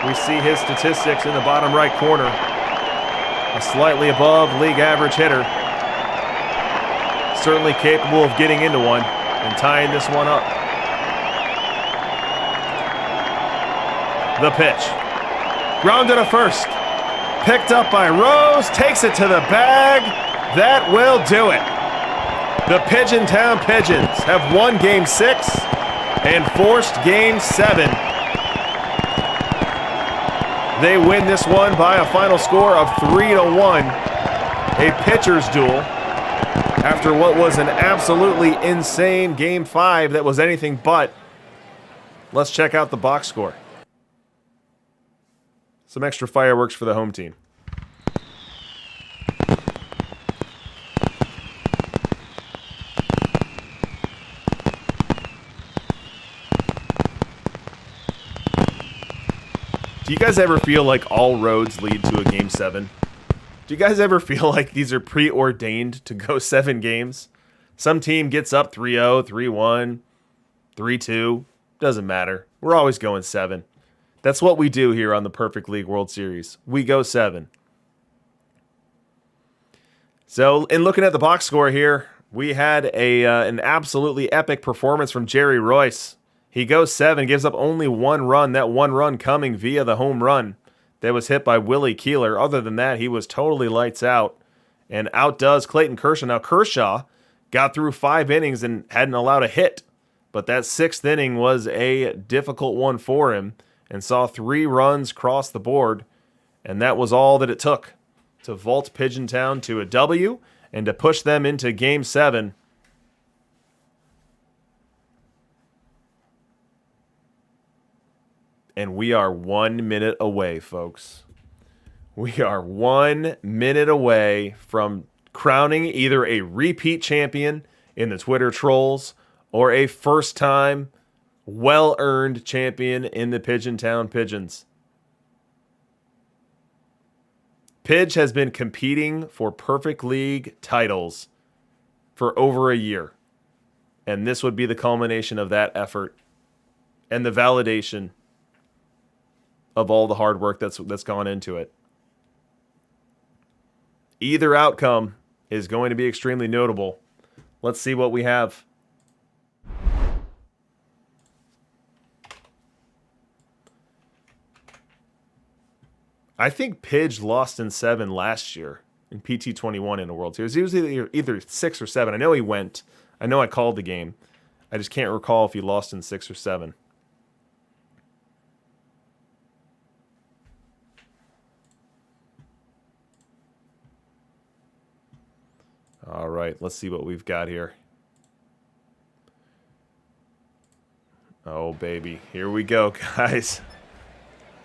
We see his statistics in the bottom right corner. A slightly above league average hitter. Certainly capable of getting into one and tying this one up. The pitch. Grounded to first. Picked up by Rose. Takes it to the bag. That will do it. The Pigeon Town Pigeons have won Game 6 and forced Game 7. They win this one by a final score of 3-1. A pitcher's duel after what was an absolutely insane Game 5 that was anything but. Let's check out the box score. Some extra fireworks for the home team. Do you guys ever feel like all roads lead to a Game 7? Do you guys ever feel like these are preordained to go 7 games? Some team gets up 3-0, 3-1, 3-2. Doesn't matter. We're always going 7. That's what we do here on the Perfect League World Series. We go 7. So, in looking at the box score here, we had an absolutely epic performance from Jerry Royce. He goes 7, gives up only 1 run, that 1 run coming via the home run that was hit by Willie Keeler. Other than that, he was totally lights out and outdoes Clayton Kershaw. Now, Kershaw got through 5 innings and hadn't allowed a hit, but that 6th inning was a difficult one for him and saw 3 runs cross the board, and that was all that it took to vault Pigeon Town to a W and to push them into Game 7. And we are 1 minute away, folks. We are 1 minute away from crowning either a repeat champion in the Twitter Trolls or a first-time, well-earned champion in the Pigeon Town Pigeons. Pidge has been competing for Perfect League titles for over a year. And this would be the culmination of that effort and the validation of all the hard work that's gone into it. Either outcome is going to be extremely notable. Let's see what we have. I think Pidge lost in 7 last year in PT21 in the World Series. He was either 6 or 7. I know he went. I know I called the game. I just can't recall if he lost in 6 or 7. All right, let's see what we've got here. Oh, baby. Here we go, guys.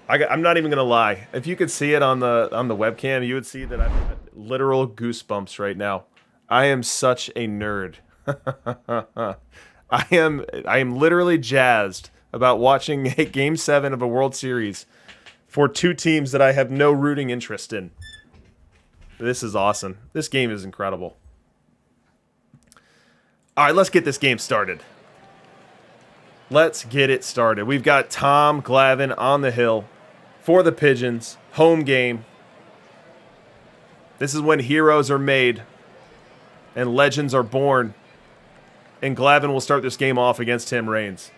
I'm not even going to lie. If you could see it on the webcam, you would see that I've got literal goosebumps right now. I am such a nerd. I am literally jazzed about watching a Game 7 of a World Series for two teams that I have no rooting interest in. This is awesome. This game is incredible. All right, let's get this game started. Let's get it started. We've got Tom Glavine on the hill for the Pigeons. Home game. This is when heroes are made and legends are born. And Glavine will start this game off against Tim Raines.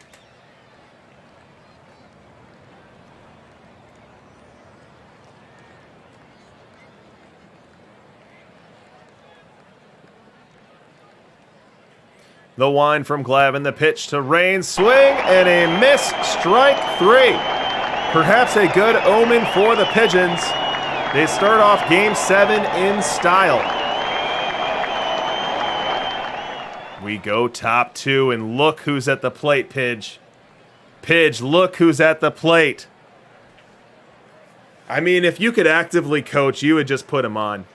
The wind from Glavine, the pitch to Raines, swing and a miss, strike 3. Perhaps a good omen for the Pigeons. They start off Game 7 in style. We go top 2, and look who's at the plate, Pidge. Pidge, look who's at the plate. I mean, if you could actively coach, you would just put him on.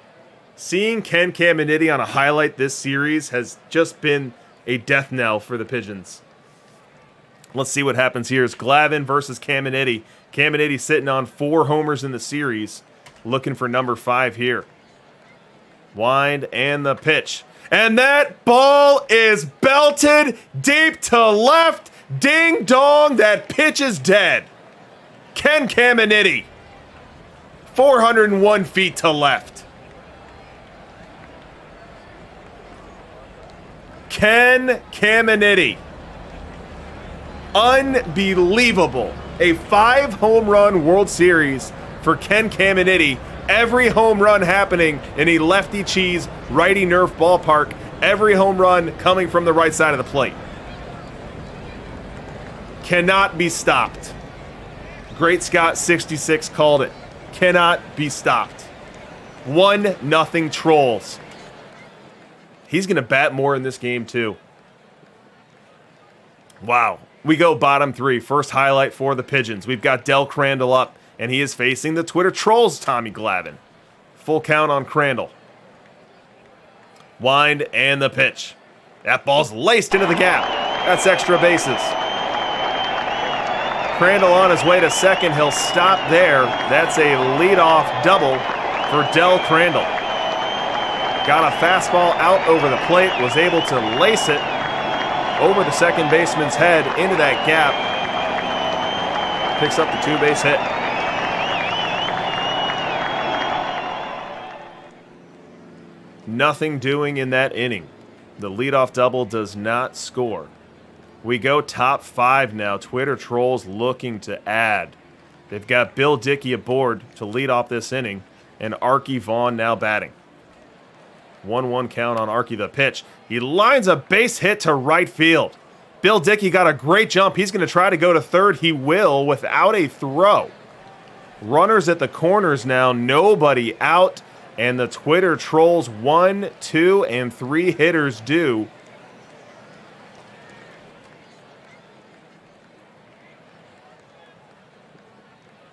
Seeing Ken Caminiti on a highlight this series has just been a death knell for the Pigeons. Let's see what happens here. It's Glavine versus Caminiti. Caminiti sitting on 4 homers in the series, looking for number 5 here. Wind and the pitch. And that ball is belted deep to left. Ding dong, that pitch is dead. Ken Caminiti, 401 feet to left. Ken Caminiti. Unbelievable. A 5 home run World Series for Ken Caminiti. Every home run happening in a lefty cheese, righty nerf ballpark. Every home run coming from the right side of the plate. Cannot be stopped. Great Scott 66 called it. Cannot be stopped. 1-0 Trolls. He's going to bat more in this game, too. Wow. We go bottom 3. First highlight for the Pigeons. We've got Del Crandall up, and he is facing the Twitter Trolls' Tommy Glavine. Full count on Crandall. Wind and the pitch. That ball's laced into the gap. That's extra bases. Crandall on his way to second. He'll stop there. That's a leadoff double for Del Crandall. Got a fastball out over the plate, was able to lace it over the second baseman's head into that gap. Picks up the 2-base hit. Nothing doing in that inning. The leadoff double does not score. We go top 5 now. Twitter Trolls looking to add. They've got Bill Dickey aboard to lead off this inning, and Arky Vaughn now batting. 1-1 count on Arky, the pitch. He lines a base hit to right field. Bill Dickey got a great jump. He's going to try to go to third. He will without a throw. Runners at the corners now. Nobody out. And the Twitter Trolls 1, 2, and 3 hitters due.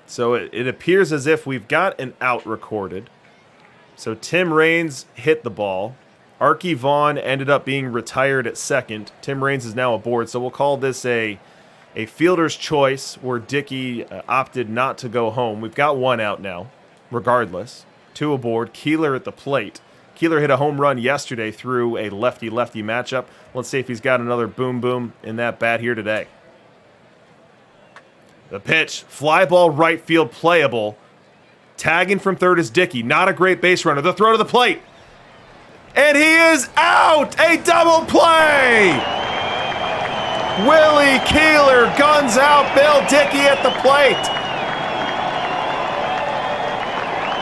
So it appears as if we've got an out recorded. So Tim Raines hit the ball. Arky Vaughn ended up being retired at second. Tim Raines is now aboard, so we'll call this a fielder's choice where Dickey opted not to go home. We've got 1 out now, regardless. 2 aboard. Keeler at the plate. Keeler hit a home run yesterday through a lefty-lefty matchup. Let's see if he's got another boom-boom in that bat here today. The pitch, fly ball right field playable. Tagging from third is Dickey. Not a great base runner. The throw to the plate. And he is out! A double play! Willie Keeler guns out Bill Dickey at the plate.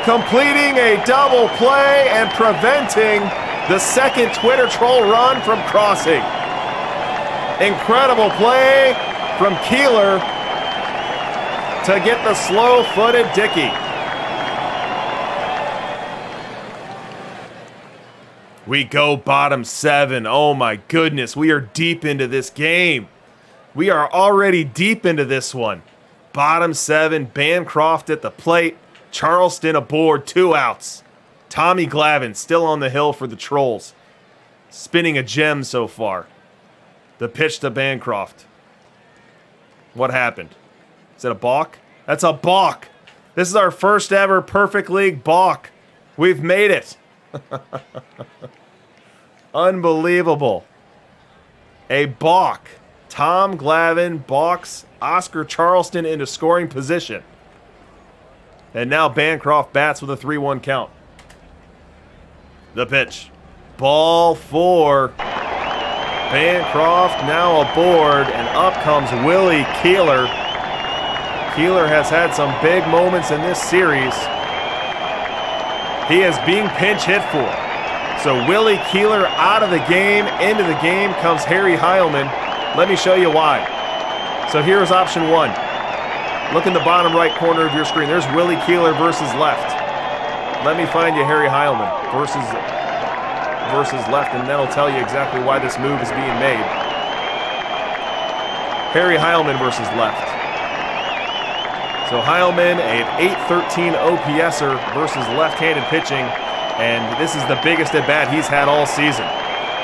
Completing a double play and preventing The second Twitter troll run from crossing. Incredible play from Keeler to get the slow-footed Dickey. We go bottom 7. Oh my goodness, we are deep into this game. We are already deep into this one. Bottom 7, Bancroft at the plate. Charleston aboard, 2 outs. Tommy Glavine still on the hill for the Trolls. Spinning a gem so far. The pitch to Bancroft. What happened? Is it a balk? That's a balk. This is our first ever Perfect League balk. We've made it. Unbelievable. A balk. Tom Glavine balks Oscar Charleston into scoring position. And now Bancroft bats with a 3-1 count. The pitch. Ball 4. Bancroft now aboard, and up comes Willie Keeler. Keeler has had some big moments in this series. He is being pinch hit for. So Willie Keeler out of the game. Into the game comes Harry Heilman. Let me show you why. So here's option 1. Look in the bottom right corner of your screen. There's Willie Keeler versus left. Let me find you Harry Heilman versus left, and that'll tell you exactly why this move is being made. Harry Heilman versus left. So Heilman, an 813 OPSer versus left-handed pitching, and this is the biggest at-bat he's had all season.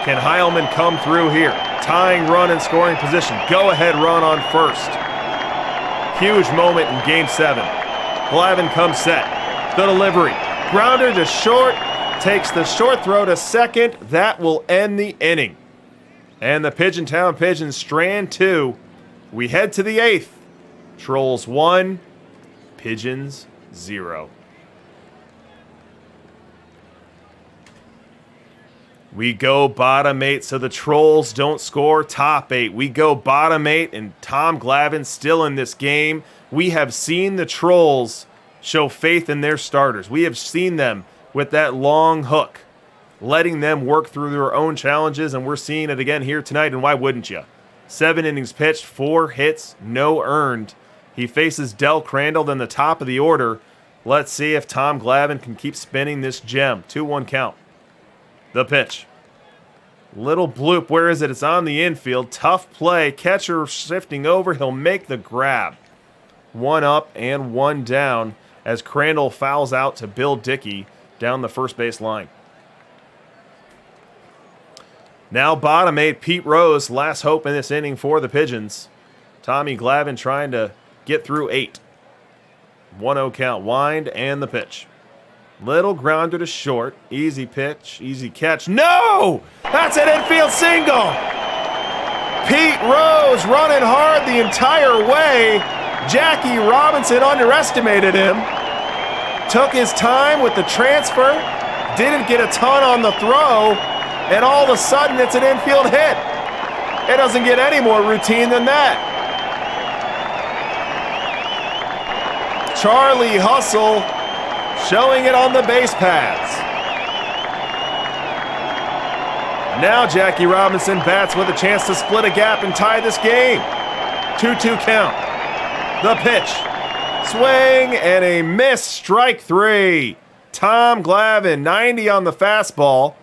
Can Heilman come through here? Tying run in scoring position. Go-ahead run on first. Huge moment in Game 7. Glavine comes set. The delivery. Grounder to short. Takes the short throw to second. That will end the inning. And the Pigeon Town Pigeons strand 2. We head to the 8th. Trolls 1. Pigeons 0. We go bottom 8, so the Trolls don't score top 8. We go bottom 8, and Tom Glavine still in this game. We have seen the Trolls show faith in their starters. We have seen them with that long hook, letting them work through their own challenges, and we're seeing it again here tonight, and why wouldn't you? 7 innings pitched, 4 hits, no earned. He faces Del Crandall in the top of the order. Let's see if Tom Glavine can keep spinning this gem. 2-1 count. The pitch. Little bloop. Where is it? It's on the infield. Tough play. Catcher shifting over. He'll make the grab. 1 up and 1 down as Crandall fouls out to Bill Dickey down the first base line. Now bottom 8, Pete Rose. Last hope in this inning for the Pigeons. Tommy Glavine trying to get through 8. 1-0 count. Wind and the pitch. Little grounder to short. Easy pitch. Easy catch. No! That's an infield single! Pete Rose running hard the entire way. Jackie Robinson underestimated him. Took his time with the transfer. Didn't get a ton on the throw. And all of a sudden, it's an infield hit. It doesn't get any more routine than that. Charlie Hustle showing it on the base paths. Now Jackie Robinson bats with a chance to split a gap and tie this game. 2-2 count. The pitch. Swing and a miss. Strike 3. Tom Glavine, 90 on the fastball.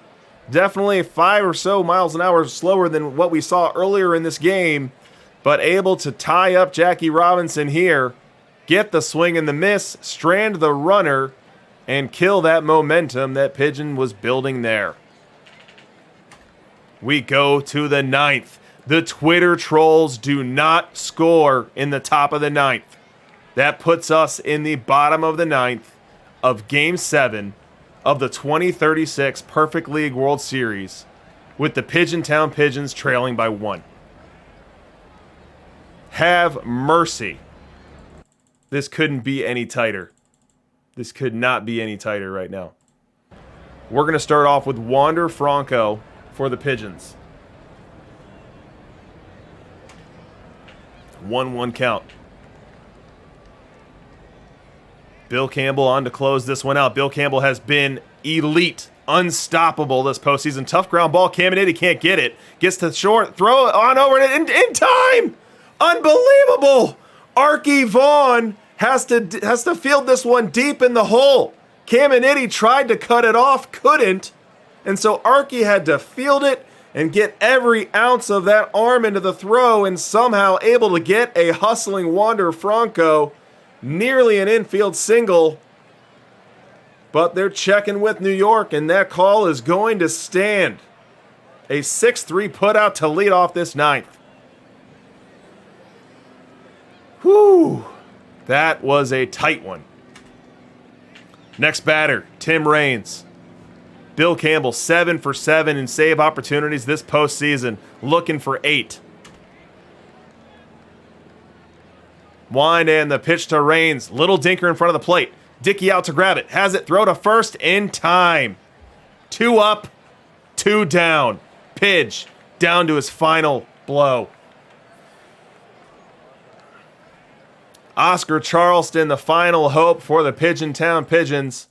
Definitely 5 or so miles an hour slower than what we saw earlier in this game, but able to tie up Jackie Robinson here, get the swing and the miss, strand the runner, and kill that momentum that Pigeon was building there. We go to the 9th. The Twitter Trolls do not score in the top of the 9th. That puts us in the bottom of the 9th of Game 7 of the 2036 Perfect League World Series, with the Pigeon Town Pigeons trailing by 1. Have mercy. This couldn't be any tighter. This could not be any tighter right now. We're going to start off with Wander Franco for the Pigeons. 1-1 count. Bill Campbell on to close this one out. Bill Campbell has been elite, unstoppable this postseason. Tough ground ball. Caminiti can't get it. Gets to short. Throw it on over in time. Unbelievable. Arky Vaughn has to field this one deep in the hole. Caminiti tried to cut it off, couldn't. And so Arky had to field it and get every ounce of that arm into the throw and somehow able to get a hustling Wander Franco nearly an infield single. But they're checking with New York, and that call is going to stand. A 6-3 putout to lead off this ninth. Whew. That was a tight one. Next batter, Tim Raines. Bill Campbell, 7 for 7 in save opportunities this postseason, looking for 8. Wind and the pitch to Raines. Little dinker in front of the plate. Dickey out to grab it. Has it throw to first in time. 2 up, 2 down. Pidge down to his final blow. Oscar Charleston, the final hope for the Pigeon Town Pigeons.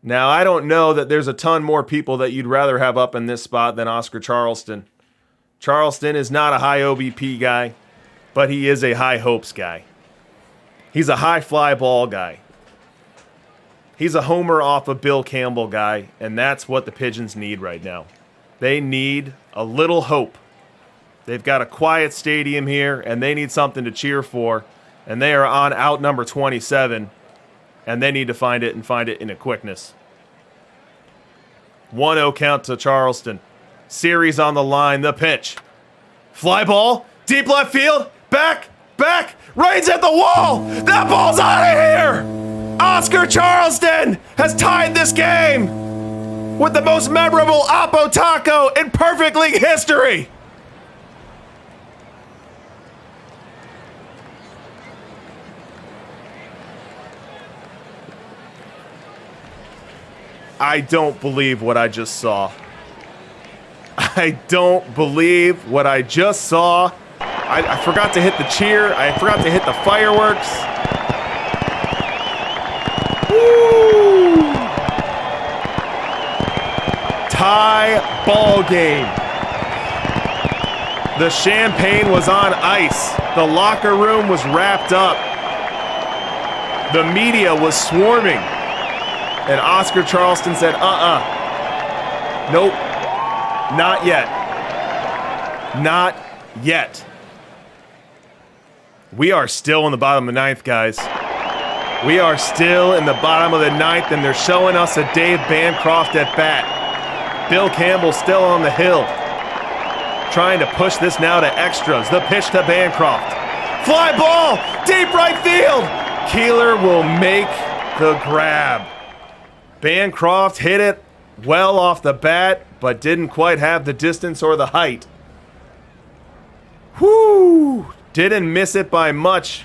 Now, I don't know that there's a ton more people that you'd rather have up in this spot than Oscar Charleston. Charleston is not a high OBP guy, but he is a high hopes guy. He's a high fly ball guy. He's a homer off of Bill Campbell guy, and that's what the Pigeons need right now. They need a little hope. They've got a quiet stadium here, and they need something to cheer for, and they are on out number 27, and they need to find it and find it in a quickness. 1-0 count to Charleston. Series on the line, the pitch. Fly ball, deep left field, back, Raines at the wall. That ball's out of here. Oscar Charleston has tied this game with the most memorable Oppo Taco in Perfect League history. I don't believe what I just saw. I don't believe what I just saw. I forgot to hit the cheer. I forgot to hit the fireworks. Woo! Tie ball game. The champagne was on ice. The locker room was wrapped up. The media was swarming. And Oscar Charleston said, nope, not yet. Not yet. We are still in the bottom of the ninth, guys. We are still in the bottom of the ninth, and they're showing us a Dave Bancroft at bat. Bill Campbell still on the hill, trying to push this now to extras. The pitch to Bancroft. Fly ball, deep right field. Keeler will make the grab. Bancroft hit it well off the bat, but didn't quite have the distance or the height. Whoo! Didn't miss it by much,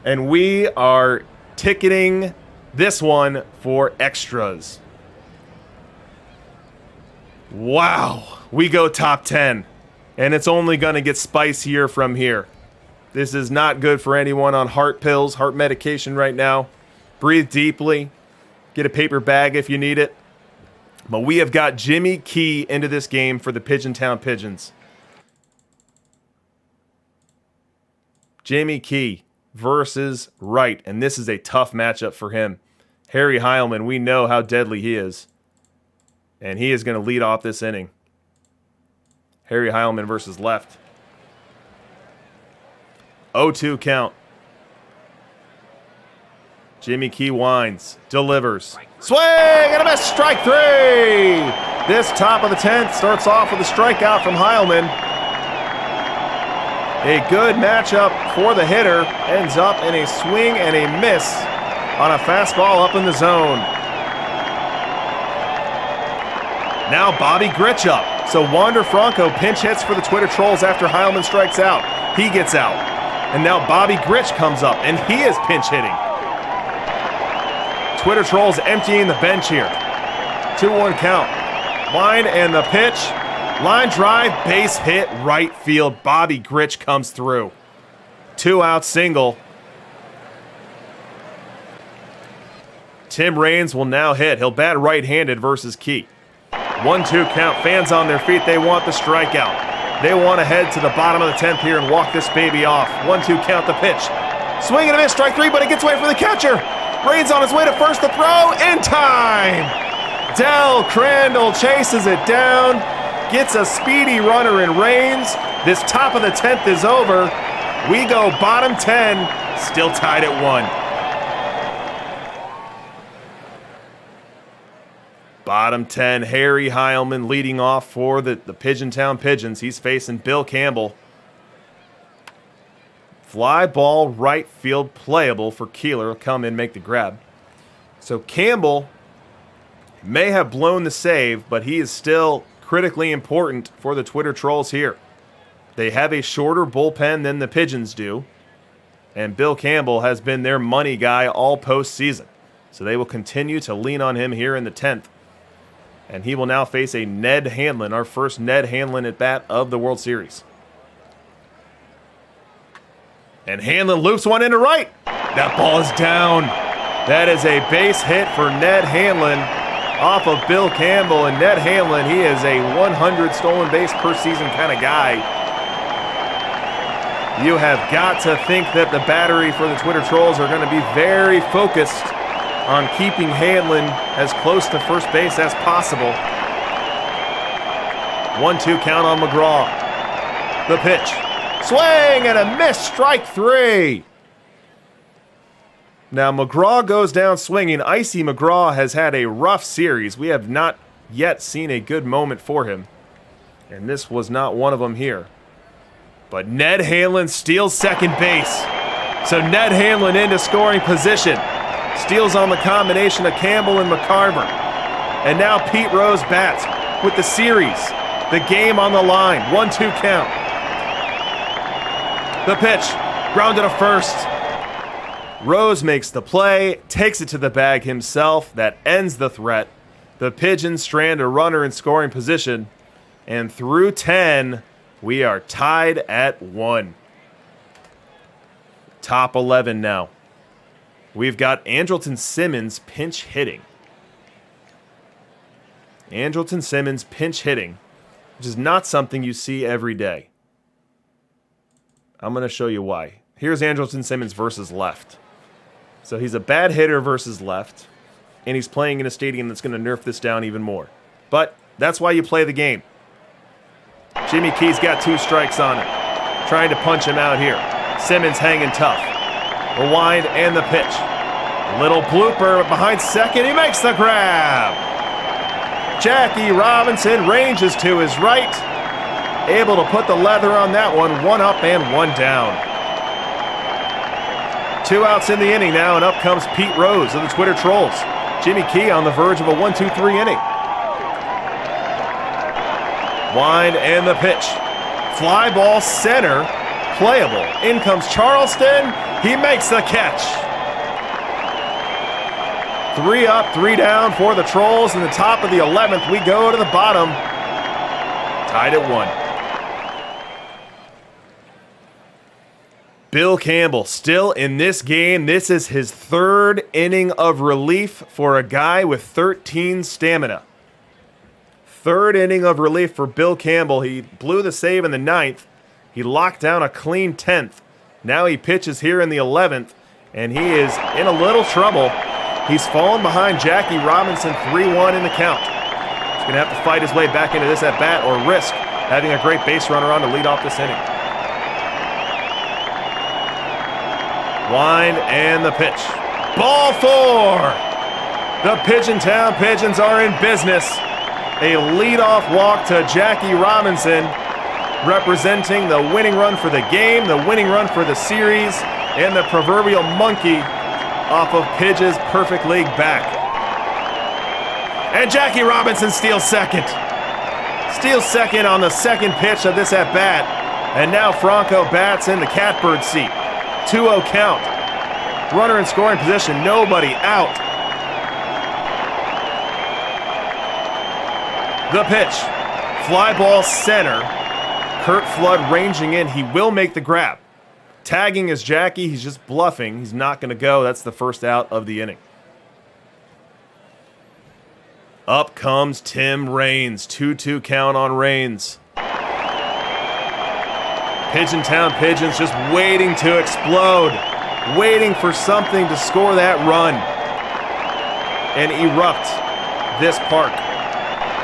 and we are ticketing this one for extras. Wow, we go top 10, and it's only going to get spicier from here. This is not good for anyone on heart pills, heart medication right now. Breathe deeply. Get a paper bag if you need it. But we have got Jimmy Key into this game for the Pigeon Town Pigeons. Jimmy Key versus Wright, and this is a tough matchup for him. Harry Heilman, we know how deadly he is. And he is going to lead off this inning. Harry Heilman versus left. 0-2 count. Jimmy Key winds, delivers. Swing and a miss, strike 3! This top of the 10th starts off with a strikeout from Heilman. A good matchup for the hitter. Ends up in a swing and a miss on a fastball up in the zone. Now Bobby Gritsch up. So Wander Franco pinch hits for the Twitter trolls after Heilman strikes out. He gets out. And now Bobby Gritsch comes up, and he is pinch hitting. Twitter trolls emptying the bench here. 2-1 count. Line and the pitch. Line drive, base hit, right field. Bobby Gritsch comes through. 2-out single. Tim Raines will now hit. He'll bat right-handed versus Key. 1-2 count. Fans on their feet. They want the strikeout. They want to head to the bottom of the 10th here and walk this baby off. 1-2 count the pitch. Swing and a miss, strike three, but it gets away from the catcher. Raines on his way to first, the throw in time. Del Crandall chases it down, gets a speedy runner in Raines. This top of the 10th is over. We go bottom 10, still tied at 1. Bottom 10, Harry Heilman leading off for the Pigeontown Pigeons. He's facing Bill Campbell. Fly ball right field playable for Keeler. He'll come in, make the grab. So Campbell may have blown the save, but he is still critically important for the Twitter trolls here. They have a shorter bullpen than the Pigeons do, and Bill Campbell has been their money guy all postseason. So they will continue to lean on him here in the 10th. And he will now face a Ned Hanlon, our first Ned Hanlon at bat of the World Series. And Hanlon loops one into right. That ball is down. That is a base hit for Ned Hanlon off of Bill Campbell. And Ned Hanlon, he is a 100 stolen base per season kind of guy. You have got to think that the battery for the Twitter trolls are going to be very focused on keeping Hanlon as close to first base as possible. 1-2 count on Mcgraw. The pitch. Swing and a miss, strike three. Now Mcgraw goes down swinging. Icy Mcgraw has had a rough series. We have not yet seen a good moment for him. And this was not one of them here. But Ned Hanlon steals second base. So Ned Hanlon into scoring position. Steals on the combination of Campbell and Mccarver. And now Pete Rose bats with the series. The game on the line. 1-2 count. The pitch. Grounded to first. Rose makes the play. Takes it to the bag himself. That ends the threat. The Pigeons strand a runner in scoring position. And through 10, we are tied at 1. Top 11 now. We've got Andrelton Simmons pinch hitting. Andrelton Simmons pinch hitting, which is not something you see every day. I'm going to show you why. Here's Andrelton Simmons versus left. So he's a bad hitter versus left, and he's playing in a stadium that's going to nerf this down even more. But that's why you play the game. Jimmy Key's got 2 strikes on him. Trying to punch him out here. Simmons hanging tough. The wind and the pitch. Little blooper behind second. He makes the grab. Jackie Robinson ranges to his right. Able to put the leather on that one. 1 up and 1 down. 2 outs in the inning now, and up comes Pete Rose of the Twitter trolls. Jimmy Key on the verge of a 1-2-3 inning. Wind and the pitch. Fly ball center. Playable. In comes Charleston. He makes the catch. 3 up, 3 down for the Trolls. In the top of the 11th, we go to the bottom. Tied at 1. Bill Campbell still in this game. This is his 3rd inning of relief for a guy with 13 stamina. 3rd inning of relief for Bill Campbell. He blew the save in the 9th. He locked down a clean 10th. Now he pitches here in the 11th, and he is in a little trouble. He's fallen behind Jackie Robinson 3-1 in the count. He's going to have to fight his way back into this at-bat or risk having a great base runner on to lead off this inning. Wind and the pitch. Ball 4! The Pigeontown Pigeons are in business. A leadoff walk to Jackie Robinson, representing the winning run for the game, the winning run for the series, and the proverbial monkey off of Pidge's perfect league back. And Jackie Robinson steals second. Steals second on the second pitch of this at-bat. And now Franco bats in the catbird seat. 2-0 count. Runner in scoring position, nobody out. The pitch. Fly ball center. Kurt Flood ranging in. He will make the grab. Tagging is Jackie. He's just bluffing. He's not going to go. That's the first out of the inning. Up comes Tim Raines. 2-2 count on Raines. Pigeon Town Pigeons just waiting to explode. Waiting for something to score that run and erupt this park.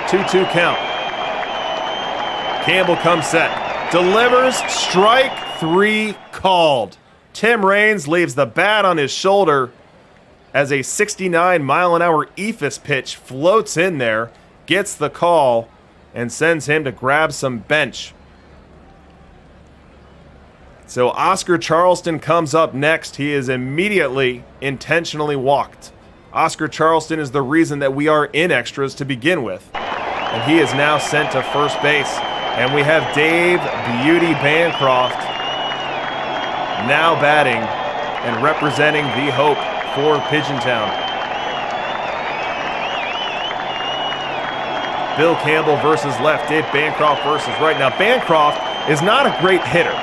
2-2 count. Campbell comes set. Delivers. Strike 3 called. Tim Raines leaves the bat on his shoulder as a 69-mile-an-hour eephus pitch floats in there, gets the call, and sends him to grab some bench. So Oscar Charleston comes up next. He is immediately intentionally walked. Oscar Charleston is the reason that we are in extras to begin with. And he is now sent to first base. And we have Dave Beauty Bancroft now batting and representing the hope for Pigeon Town. Bill Campbell versus left, Dave Bancroft versus right. Now Bancroft is not a great hitter,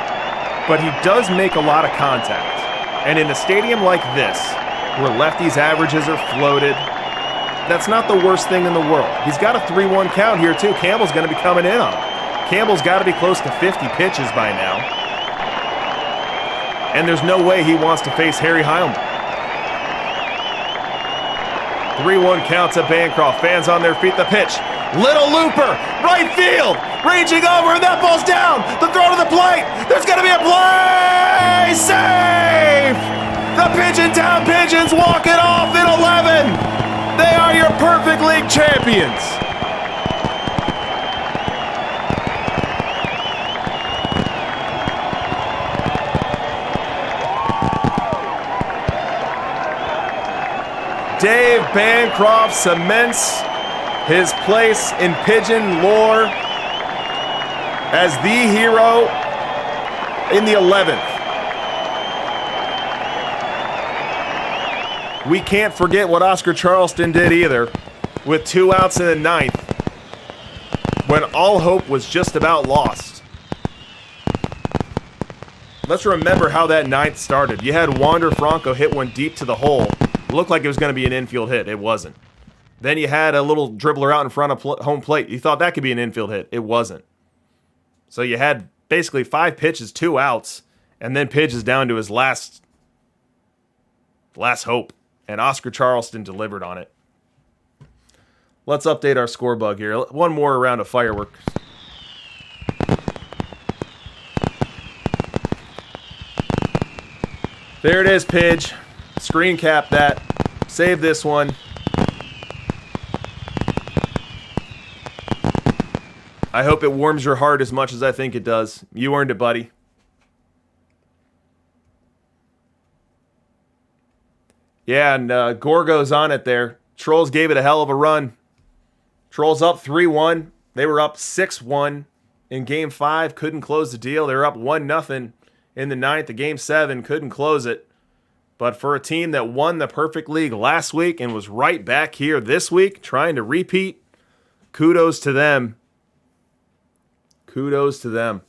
but he does make a lot of contact. And in a stadium like this, where lefties' averages are floated, that's not the worst thing in the world. He's got a 3-1 count here too. Campbell's going to be coming in on him. Campbell's got to be close to 50 pitches by now. And there's no way he wants to face Harry Heilman. 3-1 counts at Bancroft. Fans on their feet. The pitch. Little looper. Right field. Raging over. And that ball's down. The throw to the plate. There's going to be a play. Save! The Pigeon Town Pigeons walk it off in 11. They are your Perfect League champions. Dave Bancroft cements his place in Pigeon lore as the hero in the 11th. We can't forget what Oscar Charleston did either, with 2 outs in the 9th, when all hope was just about lost. Let's remember how that 9th started. You had Wander Franco hit one deep to the hole. It looked like it was going to be an infield hit. It wasn't. Then you had a little dribbler out in front of home plate. You thought that could be an infield hit. It wasn't. So you had basically 5 pitches, 2 outs, and then Pidge is down to his last hope. And Oscar Charleston delivered on it. Let's update our score bug here. One more round of fireworks. There it is, Pidge. Screen cap that. Save this one. I hope it warms your heart as much as I think it does. You earned it, buddy. Yeah, and Gore goes on it there. Trolls gave it a hell of a run. Trolls up 3-1. They were up 6-1 in Game 5. Couldn't close the deal. They were up 1-0 in the 9th. The Game 7 couldn't close it. But for a team that won the Perfect League last week and was right back here this week trying to repeat, kudos to them. Kudos to them.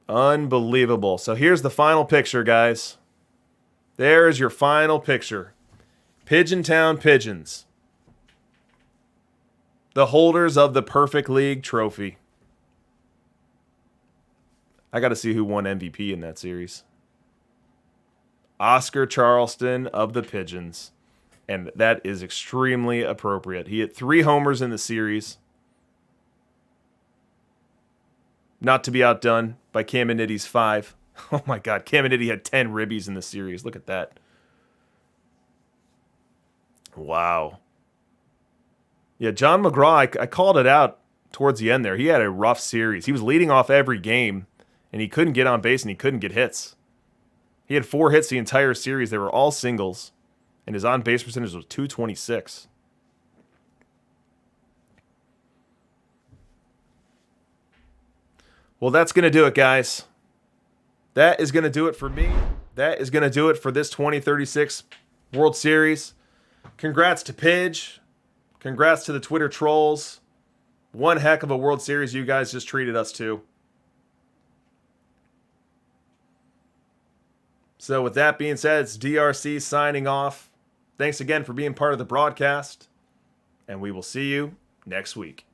Unbelievable. So here's the final picture, guys. There's your final picture. Pigeon Town Pigeons, the holders of the Perfect League trophy. I got to see who won MVP in that series. Oscar Charleston of the Pigeons. And that is extremely appropriate. He hit 3 homers in the series. Not to be outdone by Caminiti's 5. Oh my God, Caminiti had 10 ribbies in the series. Look at that. Wow. Yeah, John Mcgraw, I called it out towards the end there. He had a rough series. He was leading off every game, and he couldn't get on base, and he couldn't get hits. He had 4 hits the entire series. They were all singles, and his on-base percentage was .226. Well, that's going to do it, guys. That is going to do it for me. That is going to do it for this 2036 World Series. Congrats to Pidge. Congrats to the Twitter trolls. One heck of a World Series you guys just treated us to. So with that being said, it's DRC signing off. Thanks again for being part of the broadcast, and we will see you next week.